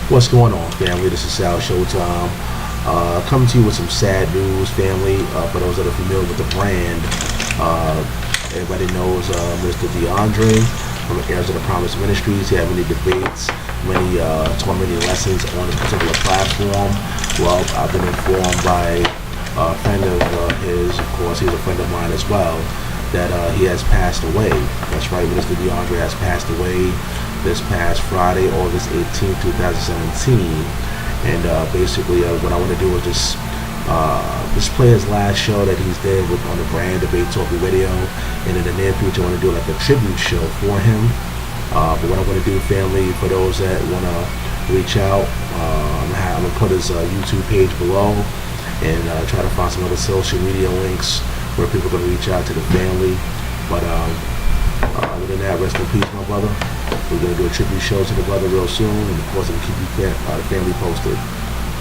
What's going on, family? This is Sal Showtime. Coming to you with some sad news, family. For those that are familiar with the brand, uh, everybody knows Mr. DeAndre from the Heirs of the Promise Ministries. He had many debates, many taught many lessons on this particular platform. Well, I've been informed by a friend of his, of course, he's a friend of mine as well, that he has passed away. That's right, Mr. DeAndre has passed away this past Friday, August 18th, 2017. And basically, what I want to do is just play his last show that he's did with on the brand Debate Talking Radio. And in the near future, I want to do like a tribute show for him. But what I'm going to do, family, for those that want to reach out, I'm going to put his YouTube page below and try to find some other social media links where people are going to reach out to the family. But other than that, rest in peace, my brother. We're going to do a tribute show to the brother real soon, and of course, I'm going to keep you the family posted.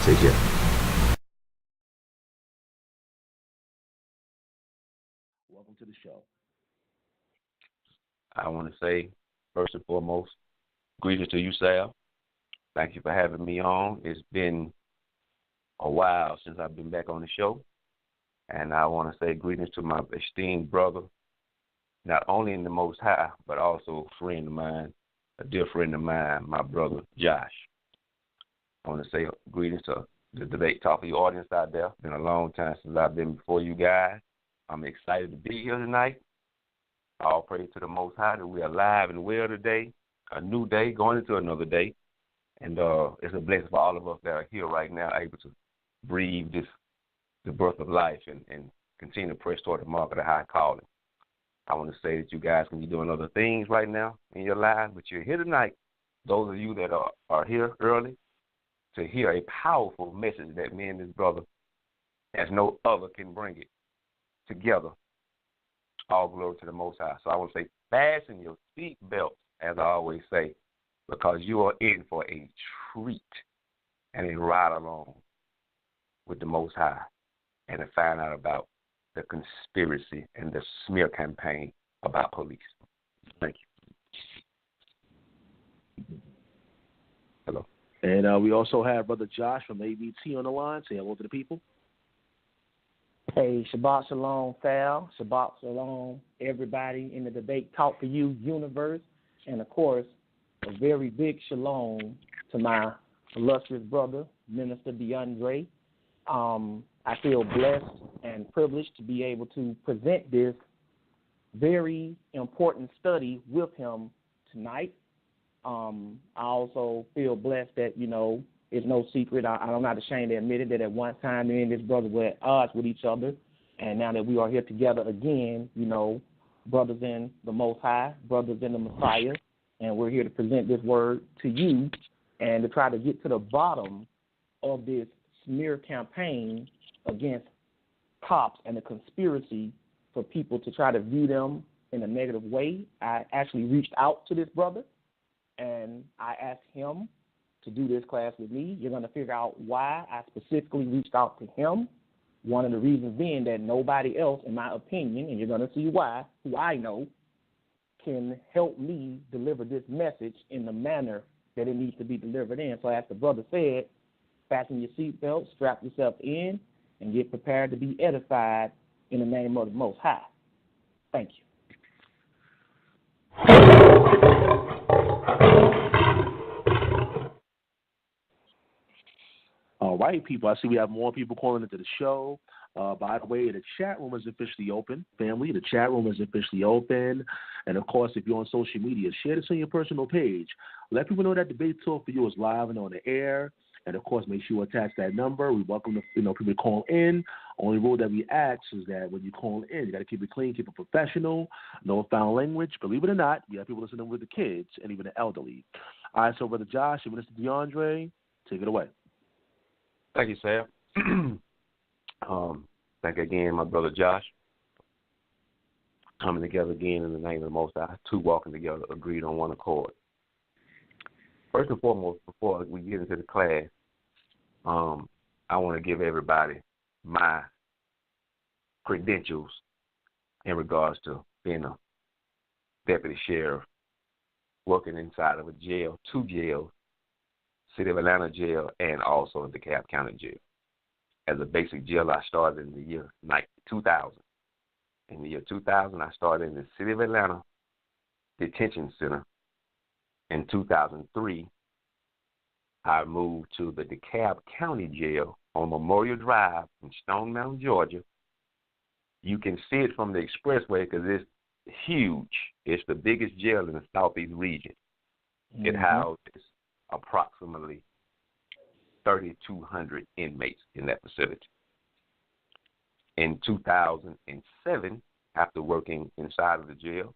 Take care. Welcome to the show. I want to say, first and foremost, greetings to you, Sal. Thank you for having me on. It's been a while since I've been back on the show, and I want to say greetings to my esteemed brother, not only in the Most High, but also a friend of mine, a dear friend of mine, my brother Josh. I want to say greetings to the Debate Talking audience out there. It's been a long time since I've been before you guys. I'm excited to be here tonight. All praise to the Most High that we're alive and well today, a new day, going into another day. And it's a blessing for all of us that are here right now, able to breathe the birth of life and continue to press toward the mark of the high calling. I want to say that you guys can be doing other things right now in your lives, but you're here tonight, those of you that are here early, to hear a powerful message that me and this brother, as no other, can bring it together. All glory to the Most High. So I want to say, fasten your seat belts, as I always say, because you are in for a treat and a ride along with the Most High and to find out about the conspiracy and the smear campaign about police. Thank you. Hello. And we also have Brother Josh from ABT on the line. Say hello to the people. Hey, Shabbat Shalom, Sal. Shabbat Shalom, everybody in the Debate Talk for You universe. And, of course, a very big shalom to my illustrious brother, Minister DeAndre. I feel blessed and privileged to be able to present this very important study with him tonight. I also feel blessed that, it's no secret. I'm not ashamed to admit it that at one time me and this brother were at odds with each other. And now that we are here together again, brothers in the Most High, brothers in the Messiah, and we're here to present this word to you and to try to get to the bottom of this smear campaign against cops and the conspiracy for people to try to view them in a negative way. I actually reached out to this brother, and I asked him to do this class with me. You're going to figure out why I specifically reached out to him. One of the reasons being that nobody else, in my opinion, and you're going to see why, who I know, can help me deliver this message in the manner that it needs to be delivered in. So as the brother said, fasten your seatbelt, strap yourself in, and get prepared to be edified in the name of the Most High. Thank you. All right, people. I see we have more people calling into the show. By the way, the chat room is officially open. Family, the chat room is officially open. And, of course, if you're on social media, share this on your personal page. Let people know that Debate Talk for You is live and on the air. And, of course, make sure you attach that number. We welcome people to call in. Only rule that we ask is that when you call in, you got to keep it clean, keep it professional, no foul language. Believe it or not, we have people listening with the kids and even the elderly. All right, so Brother Josh and Mr. DeAndre, take it away. Thank you, Sam. Thank you again, my brother Josh. Coming together again in the name of the Most High, two walking together, agreed on one accord. First and foremost, before we get into the class, I want to give everybody my credentials in regards to being a deputy sheriff, working inside of a jail, two jails, City of Atlanta Jail and also in DeKalb County Jail. As a basic jail, I started in the year 2000. In the year 2000, I started in the City of Atlanta Detention Center. In 2003, I moved to the DeKalb County Jail on Memorial Drive in Stone Mountain, Georgia. You can see it from the expressway because it's huge. It's the biggest jail in the Southeast region. It houses approximately 3,200 inmates in that facility. In 2007, after working inside of the jail,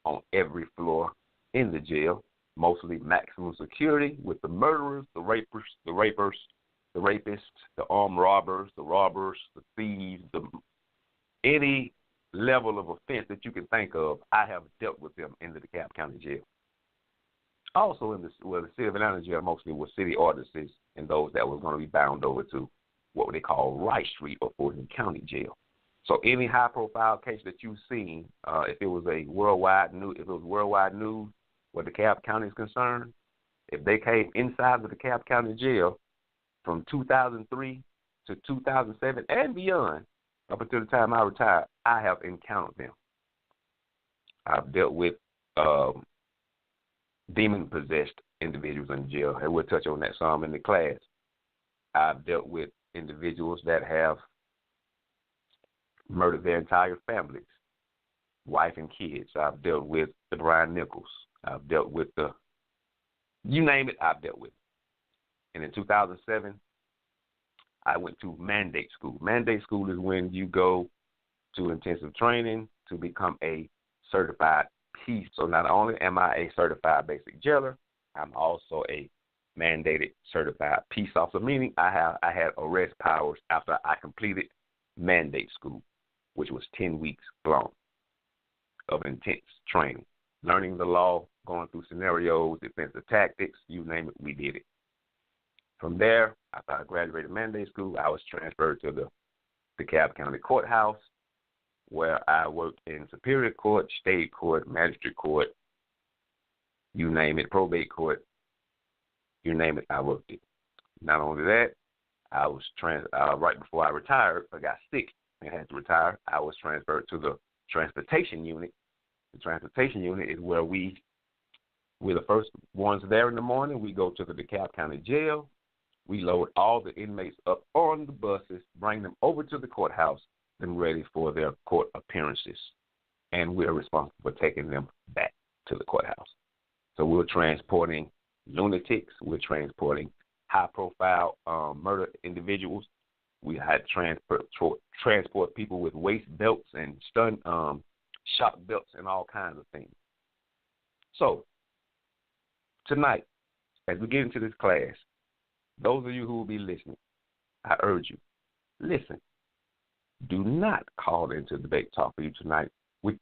on every floor in the jail, mostly maximum security with the murderers, the rapists, the armed robbers, the thieves, any level of offense that you can think of, I have dealt with them in the DeKalb County Jail. Also in the City of Atlanta Jail mostly was city ordinances and those that was going to be bound over to what they call Wright Street or Fulton County Jail. So any high-profile case that you've seen, if it was worldwide news where DeKalb County is concerned, if they came inside the DeKalb County Jail from 2003 to 2007 and beyond, up until the time I retired, I have encountered them. I've dealt with demon-possessed individuals in jail, and we'll touch on that some in the class. I've dealt with individuals that have murdered their entire families, wife and kids. I've dealt with the Brian Nichols. I've dealt with you name it, I've dealt with. And in 2007, I went to mandate school. Mandate school is when you go to intensive training to become a certified peace. So not only am I a certified basic jailer, I'm also a mandated certified peace officer, meaning I had arrest powers after I completed mandate school, which was 10 weeks long of intense training, learning the law, going through scenarios, defensive tactics, you name it, we did it. From there, after I graduated mandate school, I was transferred to the DeKalb County Courthouse, where I worked in Superior Court, State Court, Magistrate Court, you name it, Probate Court, you name it, I worked it. Not only that, I was right before I retired, I got sick and had to retire. I was transferred to the transportation unit. The transportation unit is where we're the first ones there in the morning. We go to the DeKalb County Jail. We load all the inmates up on the buses, bring them over to the courthouse, and ready for their court appearances. And we're responsible for taking them back to the courthouse. So we're transporting lunatics. We're transporting high-profile murder individuals. We had transport people with waist belts and shock belts and all kinds of things. So tonight, as we get into this class, those of you who will be listening, I urge you, listen. Do not call into debate talk for you tonight with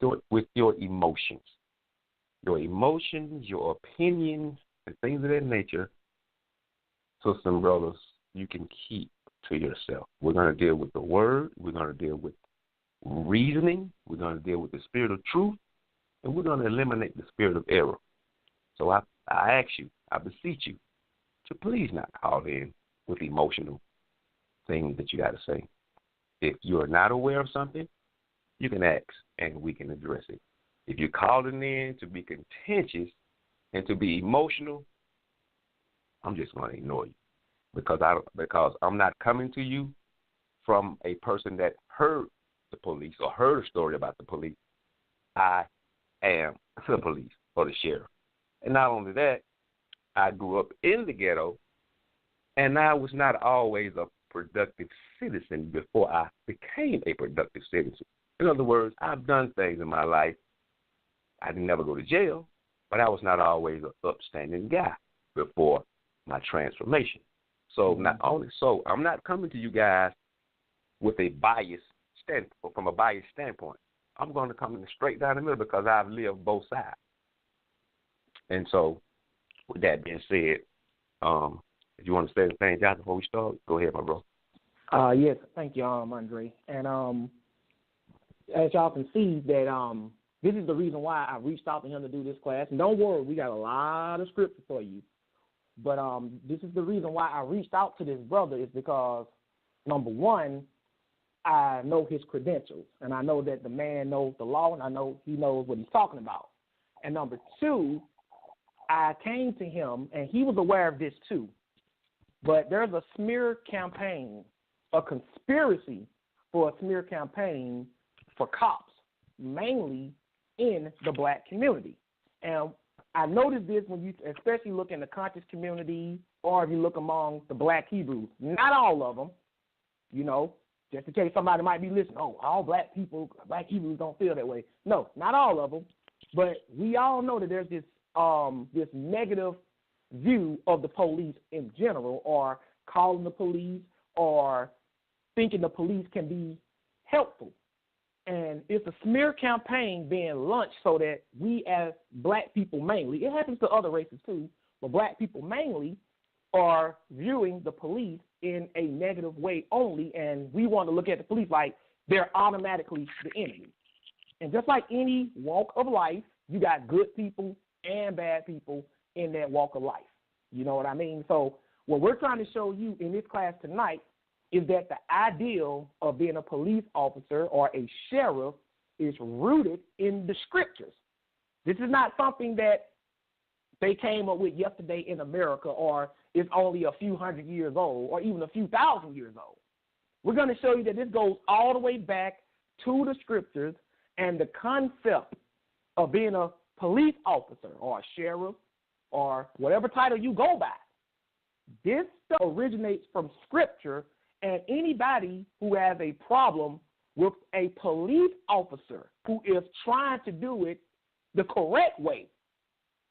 your emotions. Your emotions, your opinions, and things of that nature, sisters and brothers, you can keep to yourself. We're going to deal with the word. We're going to deal with reasoning. We're going to deal with the spirit of truth. And we're going to eliminate the spirit of error. So I ask you, I beseech you, to please not call in with emotional things that you got to say. If you're not aware of something, you can ask and we can address it. If you're calling in to be contentious and to be emotional, I'm just going to ignore you because I'm not coming to you from a person that heard the police or heard a story about the police. I am the police or the sheriff. And not only that, I grew up in the ghetto, and I was not always a productive citizen before I became a productive citizen. In other words, I've done things in my life. I didn't never go to jail, but I was not always an upstanding guy before my transformation. So I'm not coming to you guys with a from a biased standpoint. I'm going to come in straight down the middle because I've lived both sides. And so, with that being said, if you want to say anything, John, before we start, go ahead, my bro. Yes, thank you, Aundrey. And as y'all can see, that this is the reason why I reached out to him to do this class. And don't worry, we got a lot of scripture for you. But this is the reason why I reached out to this brother is because, number one, I know his credentials, and I know that the man knows the law, and I know he knows what he's talking about. And number two, I came to him, and he was aware of this too. But there's a smear campaign, a conspiracy for a smear campaign for cops, mainly in the black community. And I noticed this when you especially look in the conscious community or if you look among the black Hebrews. Not all of them, just in case somebody might be listening. Oh, all black Hebrews don't feel that way. No, not all of them. But we all know that there's this negative view of the police in general, or calling the police, or thinking the police can be helpful. And it's a smear campaign being launched so that we as black people mainly, it happens to other races too, but black people mainly are viewing the police in a negative way only, and we want to look at the police like they're automatically the enemy. And just like any walk of life, you got good people and bad people in that walk of life. You know what I mean? So what we're trying to show you in this class tonight is that the ideal of being a police officer or a sheriff is rooted in the scriptures. This is not something that they came up with yesterday in America, or it's only a few hundred years old, or even a few thousand years old. We're going to show you that this goes all the way back to the scriptures, and the concept of being a police officer or a sheriff or whatever title you go by. This stuff originates from scripture, and anybody who has a problem with a police officer who is trying to do it the correct way,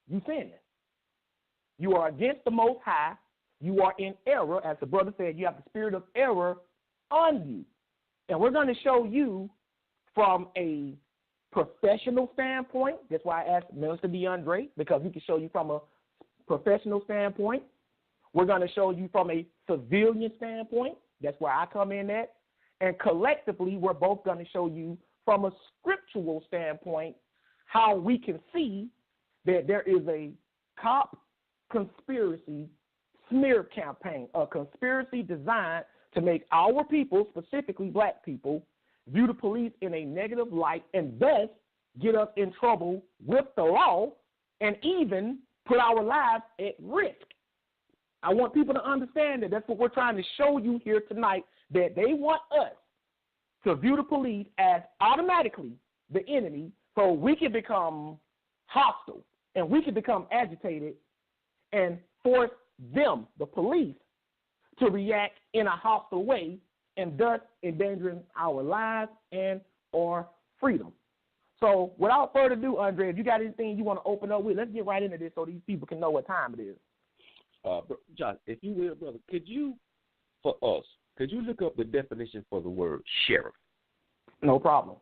you sin. You are against the Most High. You are in error. As the brother said, you have the spirit of error on you. And we're going to show you from a professional standpoint. That's why I asked Minister DeAndre, because he can show you from a professional standpoint. We're going to show you from a civilian standpoint. That's where I come in at. And collectively, we're both going to show you from a scriptural standpoint how we can see that there is a cop conspiracy smear campaign, a conspiracy designed to make our people, specifically black people, view the police in a negative light and thus get us in trouble with the law and even put our lives at risk. I want people to understand that that's what we're trying to show you here tonight, that they want us to view the police as automatically the enemy so we can become hostile and we can become agitated and force them, the police, to react in a hostile way and thus endangering our lives and our freedom. So without further ado, Aundrey, if you got anything you want to open up with, let's get right into this so these people can know what time it is. Josh, if you will, brother, could you look up the definition for the word sheriff? No problem.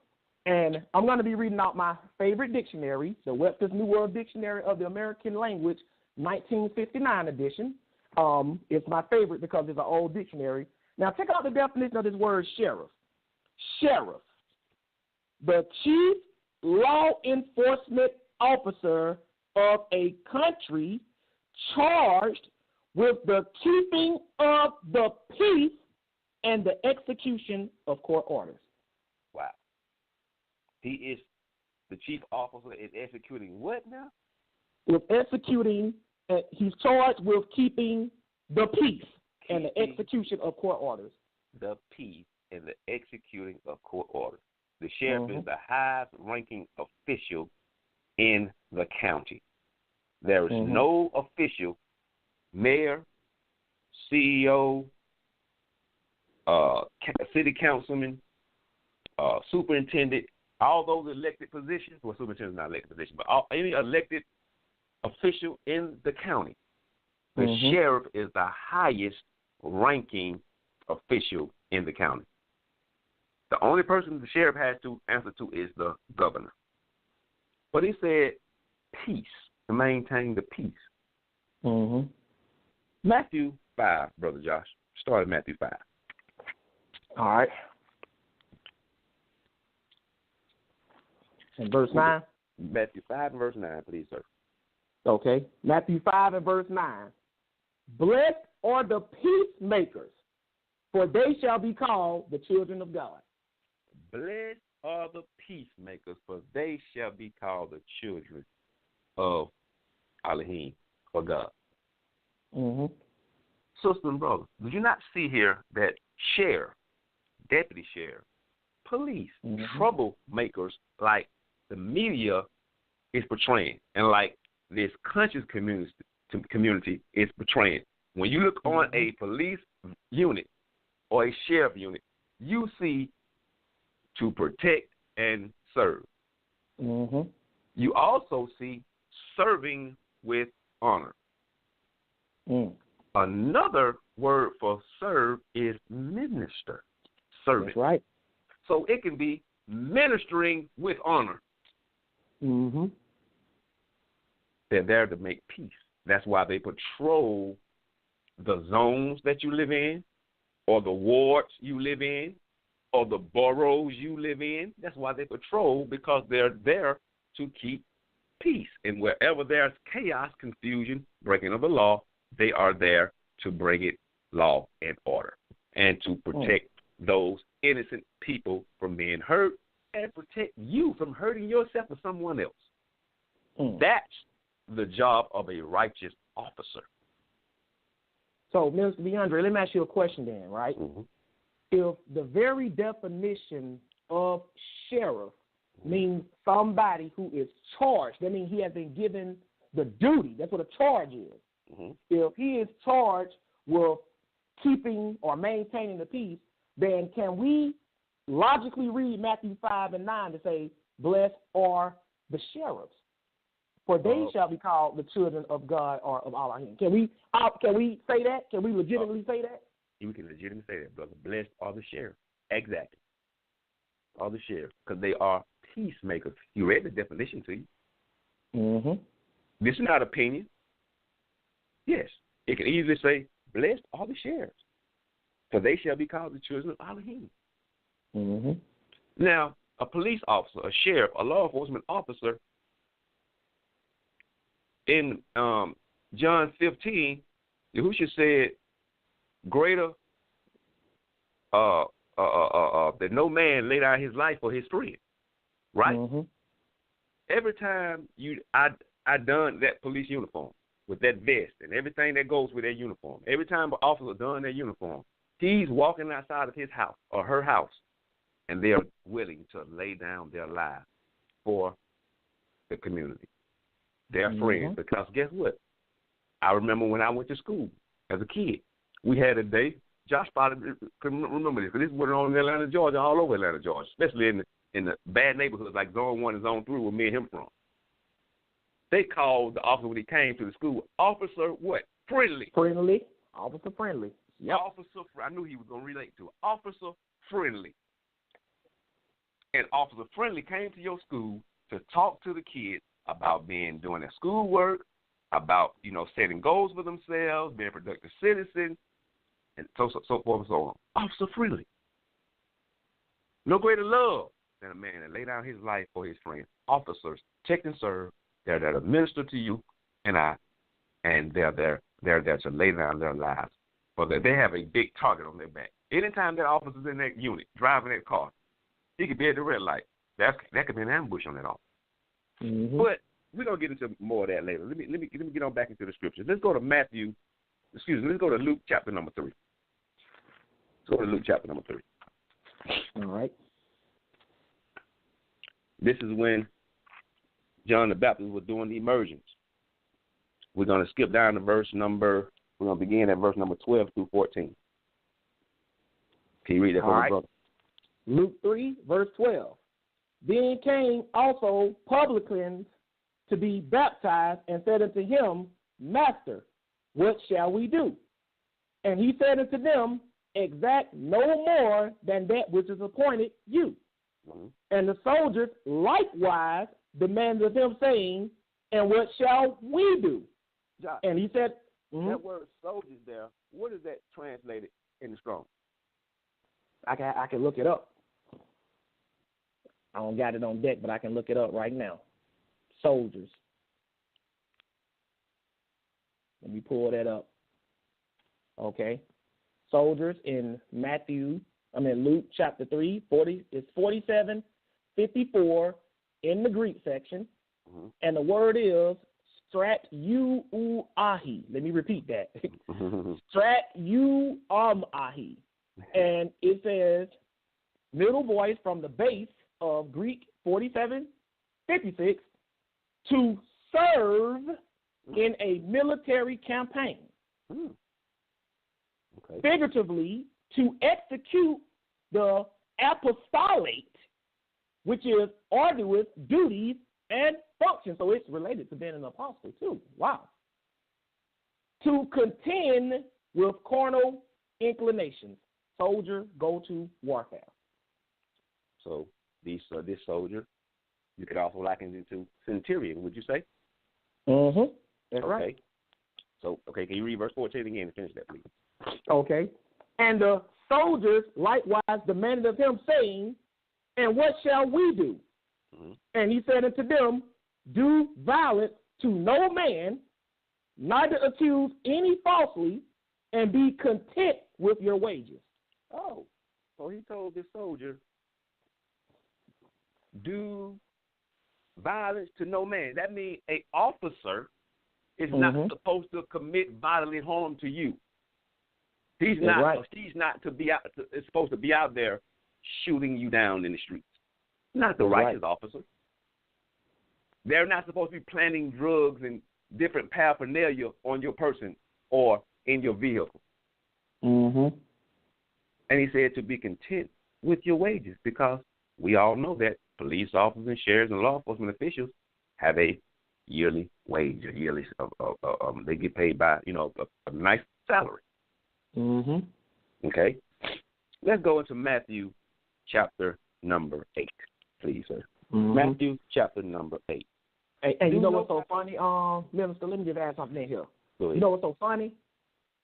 And I'm going to be reading out my favorite dictionary, the Webster's New World Dictionary of the American Language, 1959 edition. It's my favorite because it's an old dictionary. Now, check out the definition of this word sheriff. Sheriff, the chief law enforcement officer of a country charged with the keeping of the peace and the execution of court orders. Wow. He is the chief officer is executing what now? With executing, he's charged with keeping the peace and the execution of court orders. The peace and the executing of court orders. The sheriff is the highest ranking official in the county. There is no official, mayor, CEO, city councilman, superintendent, all those elected positions. Well, superintendent is not an elected position, but any elected official in the county. The sheriff is the highest ranking official in the county. The only person the sheriff has to answer to is the governor. But he said peace, to maintain the peace. Matthew 5, Brother Josh. Start at Matthew 5. All right. And verse 9? Matthew 5 and verse 9, please, sir. Okay. Matthew 5 and verse 9. Blessed are the peacemakers, for they shall be called the children of God. Blessed are the peacemakers, for they shall be called the children of Elohim, or God. Mm-hmm. Sister and brother, did you not see here that sheriff, deputy sheriff, police, troublemakers like the media is portraying, and like this conscious community is portraying? When you look on a police unit or a sheriff unit, you see to protect and serve. Mm-hmm. You also see serving with honor. Mm. Another word for serve is minister, servant. That's right. So it can be ministering with honor. Mm-hmm. They're there to make peace. That's why they patrol the zones that you live in, or the wards you live in, or the boroughs you live in. That's why they patrol, because they're there to keep peace. And wherever there's chaos, confusion, breaking of the law, they are there to bring it law and order and to protect those innocent people from being hurt and protect you from hurting yourself or someone else. That's the job of a righteous officer. So, Mr. DeAndre, let me ask you a question then, right? Mm-hmm. If the very definition of sheriff means somebody who is charged, that means he has been given the duty. That's what a charge is. Mm-hmm. If he is charged with keeping or maintaining the peace, then can we logically read Matthew 5 and 9 to say, blessed are the sheriffs, for they shall be called the children of God or of Elohim? Can we say that? Can we legitimately say that? You can legitimately say that, brother. Blessed are the sheriffs. Exactly. Are the sheriffs, because they are peacemakers. You read the definition to you. Mm-hmm. This is not opinion. Yes, it can easily say, blessed are the sheriffs, for they shall be called the children of Elohim. Mm-hmm. Now, a police officer, a sheriff, a law enforcement officer, in John 15, Yahushua said, greater that no man laid out his life for his friend, right? Mm-hmm. Every time I done that police uniform with that vest and everything that goes with that uniform, every time an officer done that uniform, he's walking outside of his house or her house, and they're willing to lay down their lives for the community, their friends. Because guess what? I remember when I went to school as a kid, we had a day. Josh probably can remember this, because this went on in Atlanta, Georgia, all over Atlanta, Georgia, especially in the bad neighborhoods like Zone 1 and Zone 3 where me and him from. They called the officer when he came to the school, Officer what? Friendly. Friendly. Officer Friendly. Yep. Officer, I knew he was going to relate to it. Officer Friendly. And Officer Friendly came to your school to talk to the kids about doing their schoolwork, about, setting goals for themselves, being productive citizens, and so forth and so on. Officer Friendly. No greater love than a man that lay down his life for his friends. Officers, protect and serve. They're there to minister to you and I, and they're there to lay down their lives. But they have a big target on their back. Anytime that officer's in that unit, driving that car, he could be at the red light. That could be an ambush on that officer. Mm-hmm. But we're going to get into more of that later. Let me get on back into the scriptures. Let's go to let's go to Luke chapter number 3. Let's go to Luke chapter number 3. All right. This is when John the Baptist was doing the emergence. We're going to skip down to we're going to begin at verse number 12 through 14. Can you read that for me, brother? Luke 3, verse 12. Then came also publicans to be baptized, and said unto him, Master, what shall we do? And he said unto them, Exact no more than that which is appointed you. Mm-hmm. And the soldiers likewise demanded of him, saying, And what shall we do? Josh, and he said, that word soldiers there, what is that translated in the Strong? I can look it up. I don't got it on deck, but I can look it up right now. Soldiers. Let me pull that up. Okay. Soldiers in Luke chapter 3, 40, it's 47:54 in the Greek section. Mm-hmm. And the word is stratuahi. Let me repeat that. Stratuahi. And it says, middle voice from the base of Greek 47:56, to serve in a military campaign. Okay. Figuratively, to execute the apostolate, which is arduous duties and functions. So it's related to being an apostle too. Wow. To contend with carnal inclinations. Soldier, go to warfare. So this soldier, you could also liken it to centurion, would you say? Mm-hmm. That's okay. right. So, can you read verse 14 again and finish that, please? Okay. And the soldiers likewise demanded of him, saying, and what shall we do? Mm-hmm. And he said unto them, do violence to no man, neither accuse any falsely, and be content with your wages. Oh, so he told the soldier, do violence to no man. That means an officer is not supposed to commit bodily harm to you. He's not. Right. She's not to be out. Is supposed to be out there shooting you down in the streets. Not the righteous officer. They're not supposed to be planting drugs and different paraphernalia on your person or in your vehicle. Mm-hmm. And he said to be content with your wages, because we all know that police officers and sheriffs and law enforcement officials have a yearly wage, they get paid by, a nice salary. Mm-hmm. Okay? Let's go into Matthew chapter number 8, please, sir. Mm-hmm. Matthew chapter number 8. Hey, you know what's so funny, Minister? Let me just add something in here. You know what's so funny?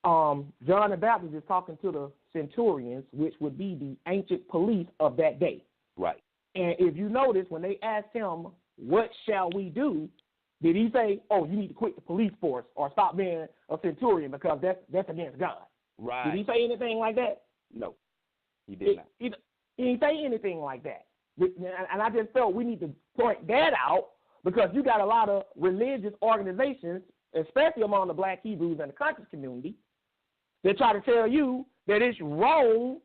John the Baptist is talking to the centurions, which would be the ancient police of that day. Right. And if you notice, when they asked him, what shall we do? Did he say, oh, you need to quit the police force or stop being a centurion because that's against God? Right. Did he say anything like that? No, he did not. He didn't say anything like that. And I just felt we need to point that out, because you got a lot of religious organizations, especially among the black Hebrews and the conscious community, that try to tell you that it's wrong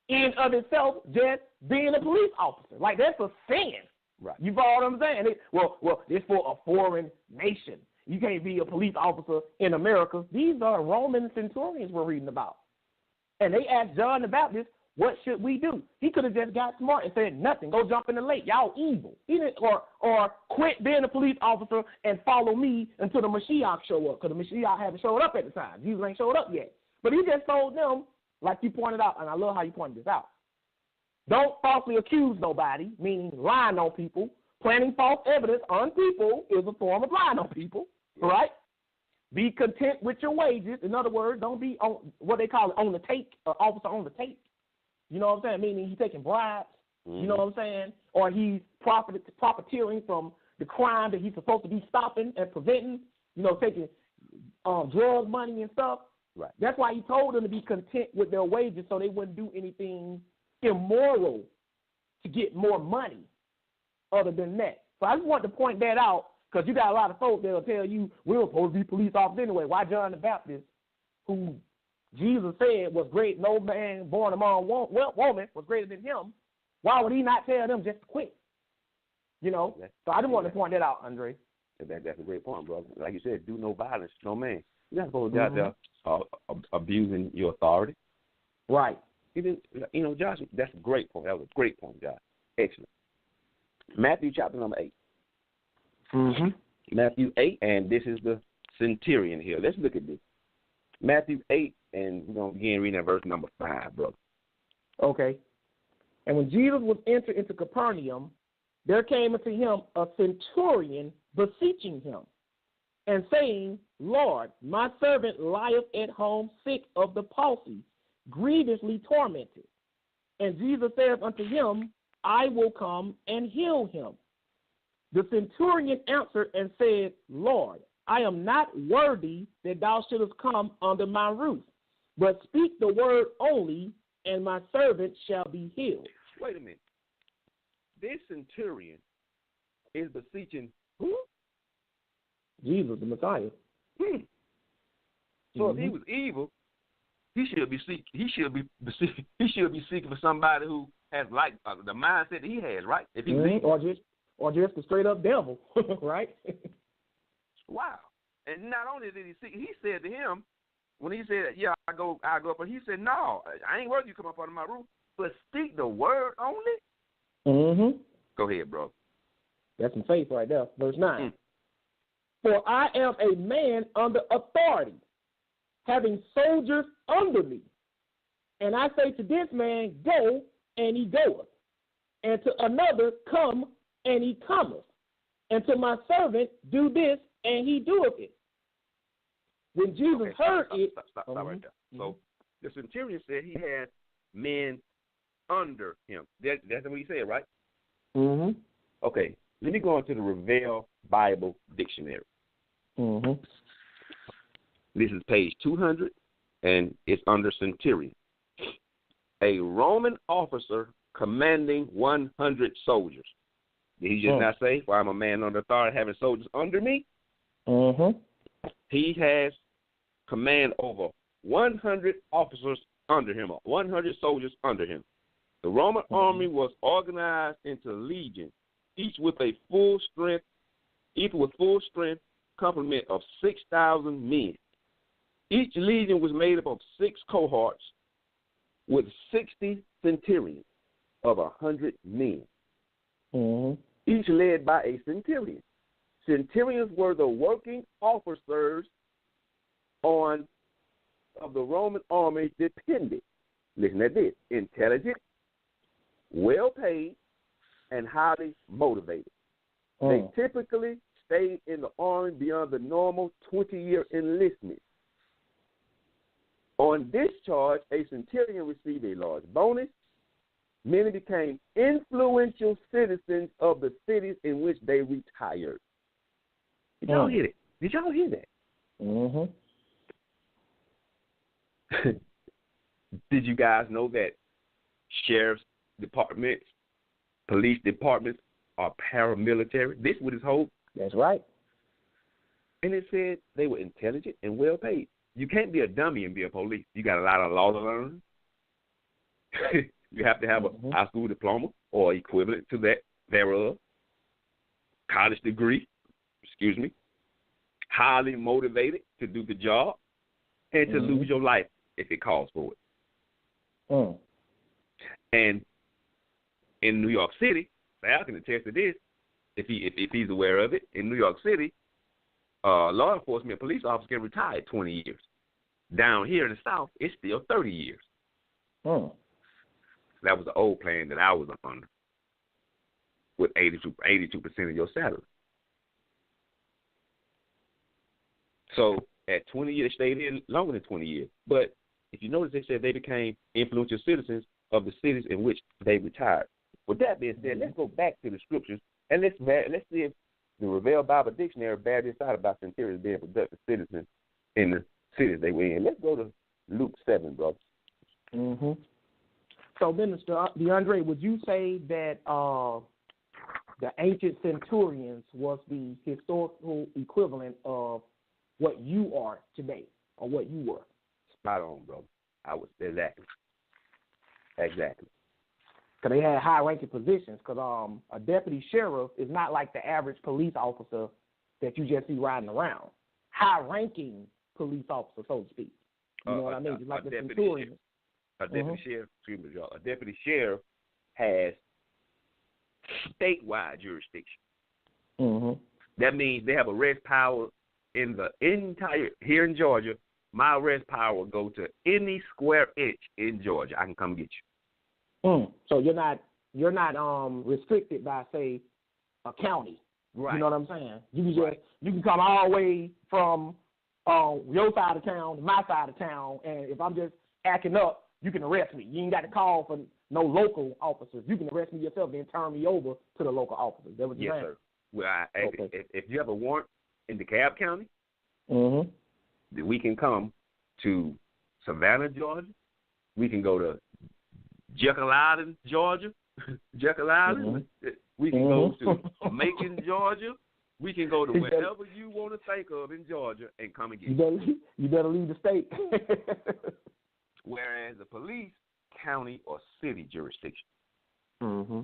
in of itself just being a police officer. Like, that's a sin. Right. You follow what I'm saying? It's for a foreign nation. You can't be a police officer in America. These are Roman centurions we're reading about. And they asked John the Baptist, what should we do? He could have just got smart and said nothing. Go jump in the lake. Y'all evil. He didn't, or quit being a police officer and follow me until the Mashiach show up, because the Mashiach haven't showed up at the time. Jesus ain't showed up yet. But he just told them, like you pointed out, and I love how you pointed this out, don't falsely accuse nobody, meaning lying on people. Planting false evidence on people is a form of lying on people, right? Be content with your wages. In other words, don't be on what they call it, on the take, officer on the take. You know what I'm saying? Meaning he's taking bribes. Mm-hmm. You know what I'm saying? Or he's profiteering from the crime that he's supposed to be stopping and preventing. Taking drug money and stuff. Right. That's why he told them to be content with their wages, so they wouldn't do anything immoral to get more money other than that. So I just want to point that out, because you got a lot of folks that will tell you we're supposed to be police officers anyway. Why John the Baptist, who Jesus said was great, no man born among woman was greater than him, why would he not tell them just to quit? So I just want to point that out, Aundrey. That's a great point, brother. Like you said, do no violence to no man. You're not supposed to be out there abusing your authority. Right. Josh, that's a great point. That was a great point, Josh. Excellent. Matthew chapter number 8. Mm-hmm. Matthew 8, and this is the centurion here. Let's look at this. Matthew 8, and we're going to begin reading at verse number 5, brother. Okay. And when Jesus was entered into Capernaum, there came unto him a centurion beseeching him, and saying, Lord, my servant lieth at home sick of the palsy, grievously tormented. And Jesus saith unto him, I will come and heal him. The centurion answered and said, Lord, I am not worthy that thou shouldest come under my roof, but speak the word only, and my servant shall be healed. Wait a minute. This centurion is beseeching who? Jesus, the Messiah. So if he was evil, he should be seeking for somebody who has like the mindset that he has, right? If he was evil. Or just the straight up devil, right? Wow. And not only did he seek, he said to him, when he said, yeah, I go up, but he said, no, I ain't worthy you come up under my roof, but speak the word only. Go ahead, bro. That's some faith right there. Verse 9. For I am a man under authority, having soldiers under me. And I say to this man, go, and he goeth. And to another, come, and he cometh. And to my servant, do this, and he doeth it. When Jesus heard it... Stop right there. So the centurion said he had men under him. That's what he said, right? Okay. Let me go into the Revell Bible Dictionary. This is page 200, and it's under centurion. A Roman officer commanding 100 soldiers. Did he just not say, for I'm a man under authority having soldiers under me? He has command over 100 officers under him, 100 soldiers under him. The Roman army was organized into legions, each with full strength complement of 6,000 men. Each legion was made up of 6 cohorts with 60 centurions of 100 men, each led by a centurion. Centurions were the working officers of the Roman army dependent. Listen at this: intelligent, well-paid, and highly motivated. They typically stayed in the army beyond the normal 20-year enlistment. On discharge, a centurion received a large bonus. Many became influential citizens of the cities in which they retired. Did y'all hear it? Did y'all hear that? Did you guys know that sheriff's departments, police departments are paramilitary? This was his hope. That's right. And it said they were intelligent and well paid. You can't be a dummy and be a police. You got a lot of law to learn. You have to have a high school diploma or equivalent to that thereof. College degree, highly motivated to do the job, and to lose your life if it calls for it. And in New York City, Sal can attest to this, if he's aware of it. In New York City, law enforcement police officers can retire 20 years. Down here in the South, it's still 30 years. That was the old plan that I was under, with 82% of your salary. So at 20 years, they stayed in longer than 20 years. But if you notice, they said they became influential citizens of the cities in which they retired. With that being said, let's go back to the scriptures and let's see if the Revell Bible Dictionary bears this out about centurions being productive citizens in the cities they were in. Let's go to Luke 7, brother. So, Minister DeAndre, would you say that the ancient centurions was the historical equivalent of what you are today, or what you were? Spot on, brother. I was exactly. Because they had high-ranking positions. Because a deputy sheriff is not like the average police officer that you just see riding around. High-ranking police officer, so to speak. You know what I mean? Just like the centurion. A deputy sheriff, a deputy sheriff has statewide jurisdiction. That means they have arrest power in the entire, here in Georgia. My arrest power will go to any square inch in Georgia. I can come get you. So you're not restricted by, say, a county. Right. You know what I'm saying? You can come all the way from your side of town to my side of town, and if I'm just acting up, you can arrest me. You ain't got to call for no local officers. You can arrest me yourself, then turn me over to the local officers. That what you're saying? Sir. Well, if you have a warrant in DeKalb County, then we can come to Savannah, Georgia. We can go to Jekyll Island, Georgia. Jekyll Island. Mm-hmm. We can go to Macon, Georgia. We can go to wherever you want to think of in Georgia and come and get you better leave the state. Whereas the police, county, or city jurisdiction. Mm-hmm.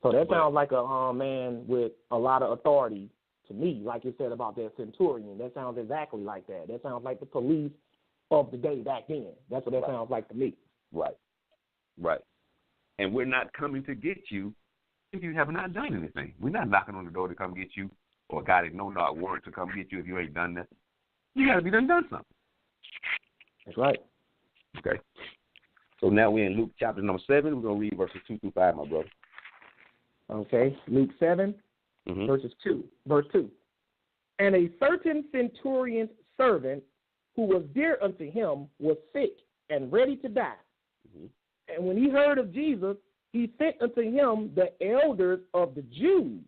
So that sounds like a man with a lot of authority to me, like you said about that centurion. That sounds exactly like that. That sounds like the police of the day back then. That's what that sounds like to me. Right. Right. And we're not coming to get you if you have not done anything. We're not knocking on the door to come get you, or a guy that no knock warrant to come get you if you ain't done nothing. You got to be done something. That's right. Okay. So now we're in Luke chapter number 7. We're going to read verses 2 through 5, my brother. Okay. Luke 7, verse 2. And a certain centurion's servant who was dear unto him was sick and ready to die. Mm-hmm. And when he heard of Jesus, he sent unto him the elders of the Jews,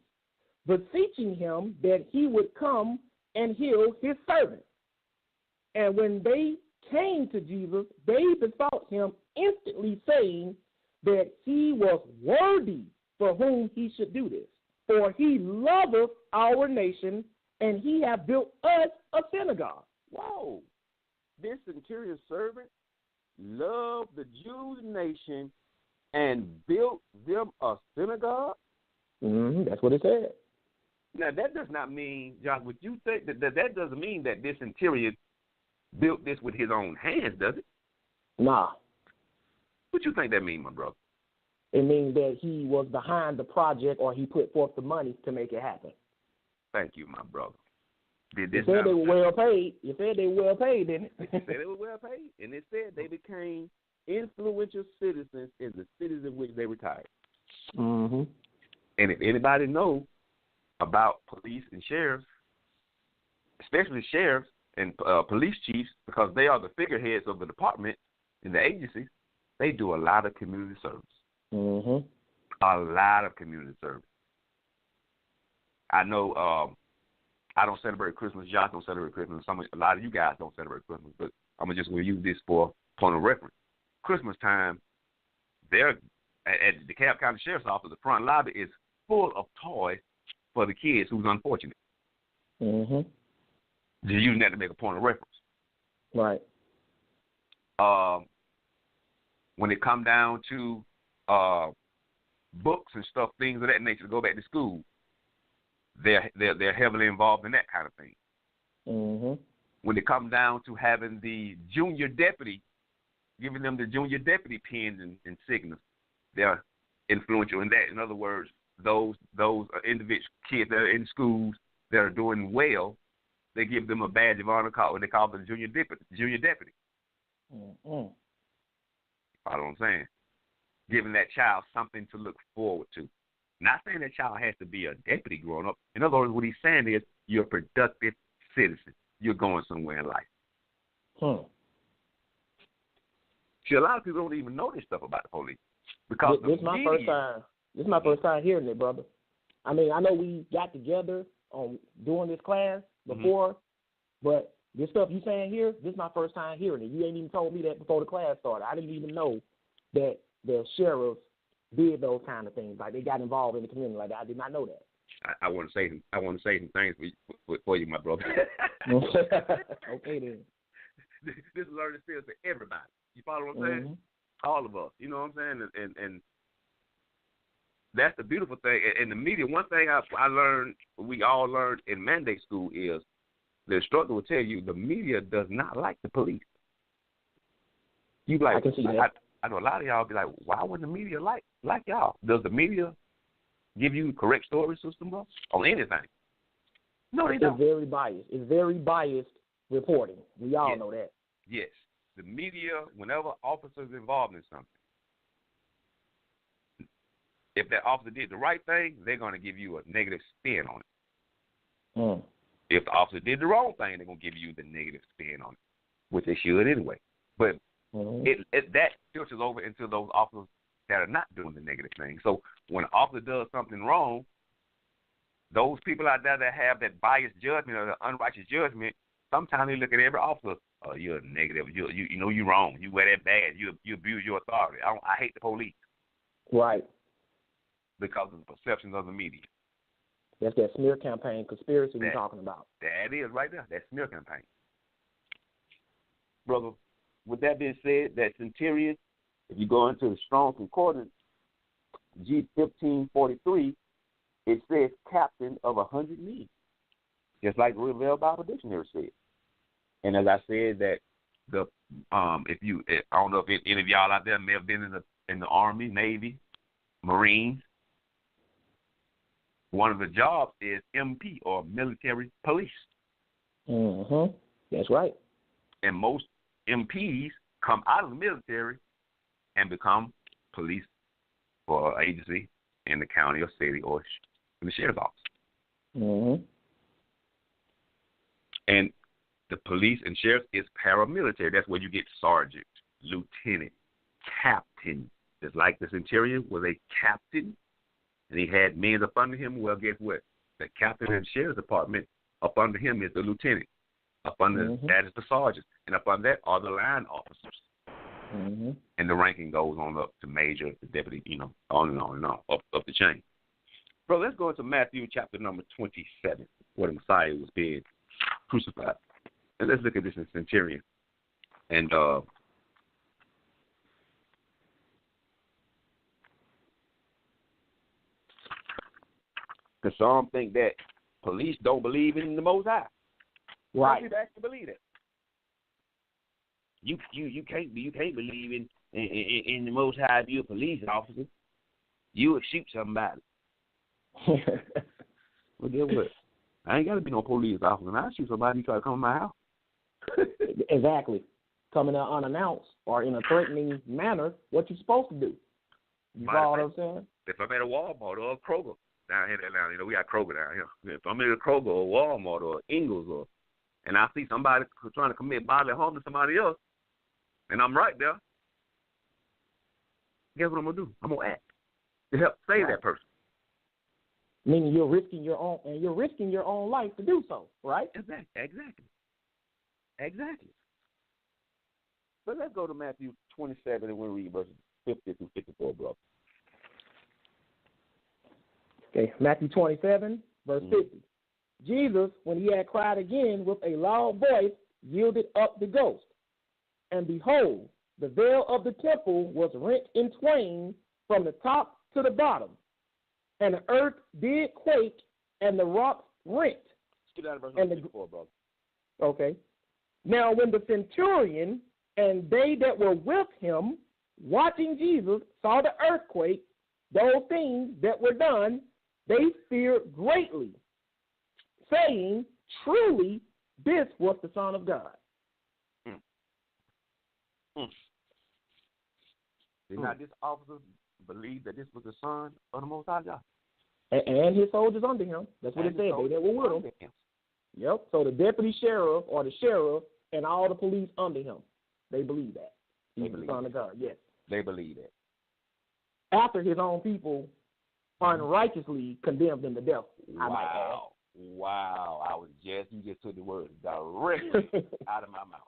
beseeching him that he would come and heal his servant. And when they came to Jesus, they besought him instantly, saying that he was worthy for whom he should do this. For he loveth our nation, and he hath built us a synagogue. Whoa. This centurion servant loved the Jews nation and built them a synagogue? Mm-hmm, that's what it said. Now, that does not mean, Josh, would you think that doesn't mean that this centurion built this with his own hands, does it? Nah. What you think that means, my brother? It means that he was behind the project, or he put forth the money to make it happen. Thank you, my brother. You said they were well paid. You said they were well paid, didn't it? It said they were well paid, and it said they became influential citizens in the cities in which they retired. Mm-hmm. And if anybody knows about police and sheriffs, especially sheriffs and police chiefs, because they are the figureheads of the department and the agencies, they do a lot of community service. Mm-hmm. A lot of community service. I know I don't celebrate Christmas. Josh don't celebrate Christmas. A lot of you guys don't celebrate Christmas, but I'm just going to use this for point of reference. Christmas time, they're at the DeKalb County Sheriff's Office, the front lobby is full of toys for the kids who's unfortunate. Mm-hmm. Just using that to make a point of reference. Right. When it come down to books and stuff, things of that nature, to go back to school, they're heavily involved in that kind of thing. Mm-hmm. When it comes down to having the junior deputy, giving them the junior deputy pins and signals, they're influential in that. In other words, those individual kids that are in schools that are doing well, they give them a badge of honor called what they call the junior deputy. Mm-hmm. Follow what I'm saying? Giving that child something to look forward to. Not saying that child has to be a deputy growing up. In other words, what he's saying is you're a productive citizen. You're going somewhere in life. See, a lot of people don't even know this stuff about the police. Because this is my first time. This is my first time hearing it, brother. I mean, I know we got together on doing this class before, but this stuff you saying here, this is my first time hearing it. You ain't even told me that before the class started. I didn't even know that the sheriffs did those kind of things. Like, they got involved in the community like that. I did not know that. I want to say some things for you, my brother. Okay, then. This is learning skills for everybody. You follow what I'm saying? All of us. You know what I'm saying? And that's the beautiful thing. In the media, one thing I learned, we all learned in mandate school is the instructor will tell you the media does not like the police. You like, I can see that. I know a lot of y'all be like, why wouldn't the media like y'all? Does the media give you correct story system, bro, on anything? No, they don't. It's very biased. It's very biased reporting. We all know that. Yes. The media, whenever officers involved in something, if that officer did the right thing, they're going to give you a negative spin on it. If the officer did the wrong thing, they're going to give you the negative spin on it, which they should anyway. But that filters over into those officers that are not doing the negative thing. So when an officer does something wrong, those people out there that have that biased judgment or the unrighteous judgment, sometimes they look at every officer you're negative. You know you're wrong. You wear that badge. You abuse your authority. I hate the police. Right. Because of the perceptions of the media. That's that smear campaign conspiracy we're talking about. That is right there. That smear campaign. Brother, with that being said, that centurion, if you go into the Strong Concordance, G1543, it says captain of 100 men, just like the Revell Bible Dictionary said. And as I said, that I don't know if any of y'all out there may have been in the Army, Navy, Marines. One of the jobs is MP, or military police. Mm-hmm. That's right. And most MPs come out of the military and become police for an agency in the county or city or in the sheriff's office. Mm-hmm. And the police and sheriff is paramilitary. That's where you get sergeant, lieutenant, captain. Just like the centurion was a captain, and he had men up under him. Well, guess what? The captain in the sheriff's department, up under him is the lieutenant. Up under that is the sergeant. And up under that are the line officers. Mm-hmm. And the ranking goes on up to major, to deputy, on and on and on, up the chain. Bro, let's go into Matthew chapter number 27, where the Messiah was being crucified. And let's look at this in centurion. And because some think that police don't believe in the Most High. Right. Some people actually believe it. You can't believe in the Most High if you're a police officer. You would shoot somebody. Well, guess what? I ain't got to be no police officer. I'll shoot somebody who try to come to my house. Exactly. Coming out unannounced or in a threatening manner, what you supposed to do. You follow what I'm saying? If I'm at a Walmart or a Kroger down here, we got Kroger down here. If I'm at a Kroger or Walmart or Ingles and I see somebody trying to commit bodily harm to somebody else, and I'm right there, guess what I'm gonna do? I'm gonna act to help save that person. Meaning you're risking your own life to do so, right? Exactly. But let's go to Matthew 27 and we'll read verses 50 through 54, bro. Okay, Matthew 27, verse 50. Jesus, when he had cried again with a loud voice, yielded up the ghost. And behold, the veil of the temple was rent in twain from the top to the bottom. And the earth did quake, and the rocks rent. Let's get out of verse 54, brother. Okay. Now, when the centurion and they that were with him, watching Jesus, saw the earthquake, those things that were done, they feared greatly, saying, truly, this was the Son of God. Did not this officer believe that this was the Son of the Most High God? And his soldiers under him. That's what it said. They that were with him. Yep. So the deputy sheriff or the sheriff and all the police under him, they believe that. He's the Son of God. Yes. They believe that. After his own people unrighteously condemned him to death. Wow. You just took the words directly out of my mouth.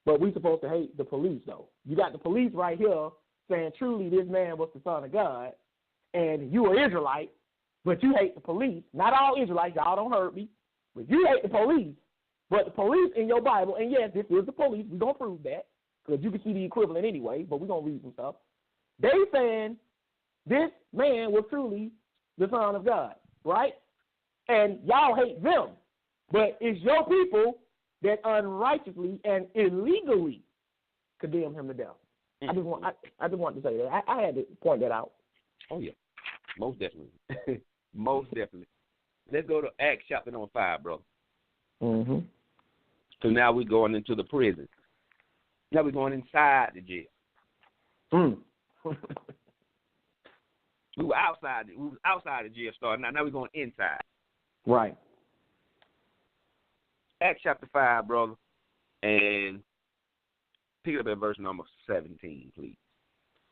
But we're supposed to hate the police, though. You got the police right here saying, truly, this man was the Son of God, and you are Israelite, but you hate the police. Not all Israelites, y'all don't hurt me, but you hate the police. But the police in your Bible, and yes, this is the police. We're going to prove that, because you can see the equivalent anyway, but we're going to read some stuff. They saying this man was truly the Son of God, right? And y'all hate them, but it's your people that unrighteously and illegally condemn him to death. I just want to say that. I had to point that out. Oh, yeah. Most definitely. Most definitely. Let's go to Acts chapter number 5, bro. Mm-hmm. So now we're going into the prison. Now we're going inside the jail. We were outside the jail starting. Now we're going inside. Right. Acts chapter 5, brother, and pick it up at verse number 17, please.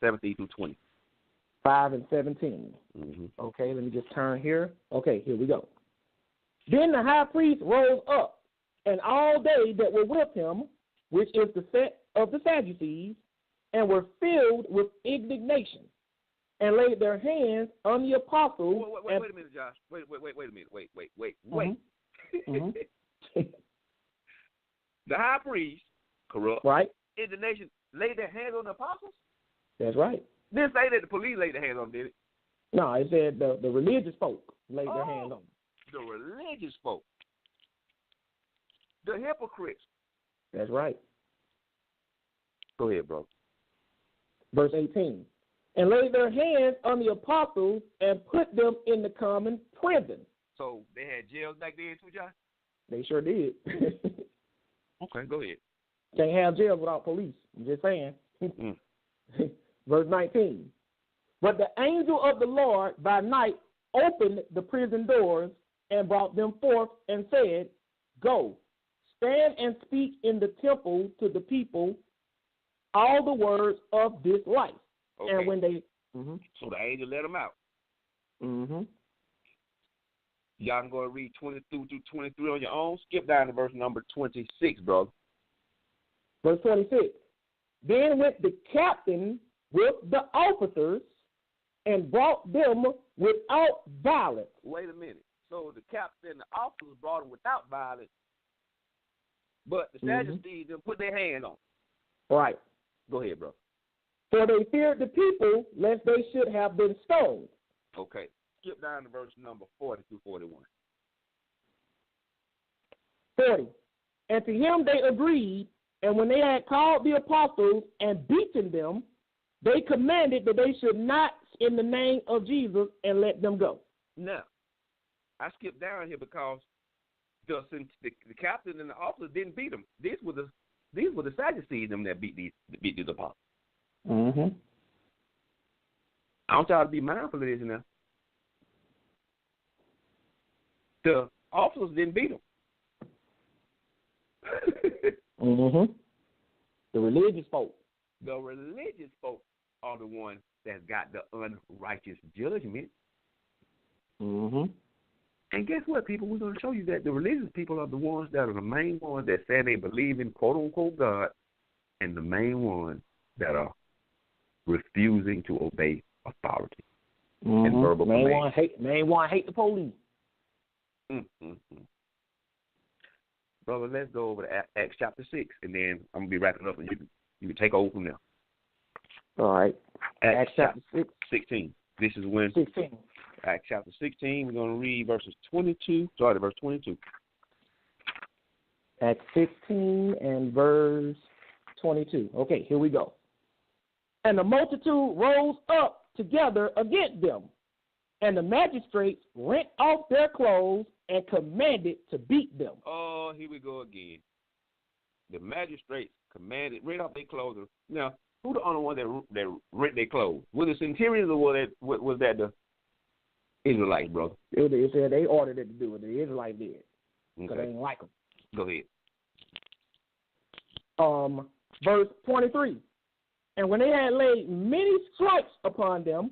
17 through 20. 5 and 17. Mm-hmm. Okay, let me just turn here. Okay, here we go. Then the high priest rose up and all they that were with him, which is the sect of the Sadducees, and were filled with indignation, and laid their hands on the apostles. Wait a minute, Josh. Wait a minute. Wait. Mm-hmm. The high priest, corrupt, Right? indignation, laid their hands on the apostles? That's right. Didn't say that the police laid their hands on them, did it? No, it said the religious folk laid their hands on them. The religious folk. The hypocrites. That's right. Go ahead, bro. Verse 18. And laid their hands on the apostles and put them in the common prison. So they had jails back then too, Josh? They sure did. Okay, go ahead. Can't have jails without police. I'm just saying. Verse 19. But the angel of the Lord by night opened the prison doors and brought them forth and said, Go, stand and speak in the temple to the people all the words of this life. Okay. And when they... So the angel let them out. Y'all can go and read 22 through 23 on your own. Skip down to verse number 26, bro. Verse 26. Then went the captain with the officers and brought them without violence. Wait a minute. So the captain and the officers brought them without violence, but the Sadducees didn't put their hand on them. Right. Go ahead, bro. For they feared the people, lest they should have been stoned. Okay. Skip down to verse number 40 through 41. 40. And to him they agreed, and when they had called the apostles and beaten them, they commanded that they should not in the name of Jesus and let them go. Now, I skipped down here because the captain and the officers didn't beat them. These were the Sadducees them that beat these apostles. I want y'all to be mindful of this now. The officers didn't beat them. The religious folk. The religious folk are the ones that got the unrighteous judgment. And guess what, people? We're going to show you that the religious people are the ones that are the main ones that say they believe in quote-unquote God, and the main ones that are refusing to obey authority and verbal commands. Main one hate the police. Brother, let's go over to Acts chapter 6, and then I'm going to be wrapping up, and you can take over from there. All right. Acts chapter 16. This is when 16. Acts chapter 16, we're going to read verse 22. Acts 16 and verse 22. Okay, here we go. And the multitude rose up together against them, and the magistrates rent off their clothes and commanded to beat them. Oh, here we go again. The magistrates commanded rent off their clothes. Now, who the only one that rent their clothes? Was the centurions or was that the Israelites, brother? It said they ordered it to do it. The Israelites did. Because they didn't like them. Go ahead. Verse 23. And when they had laid many stripes upon them,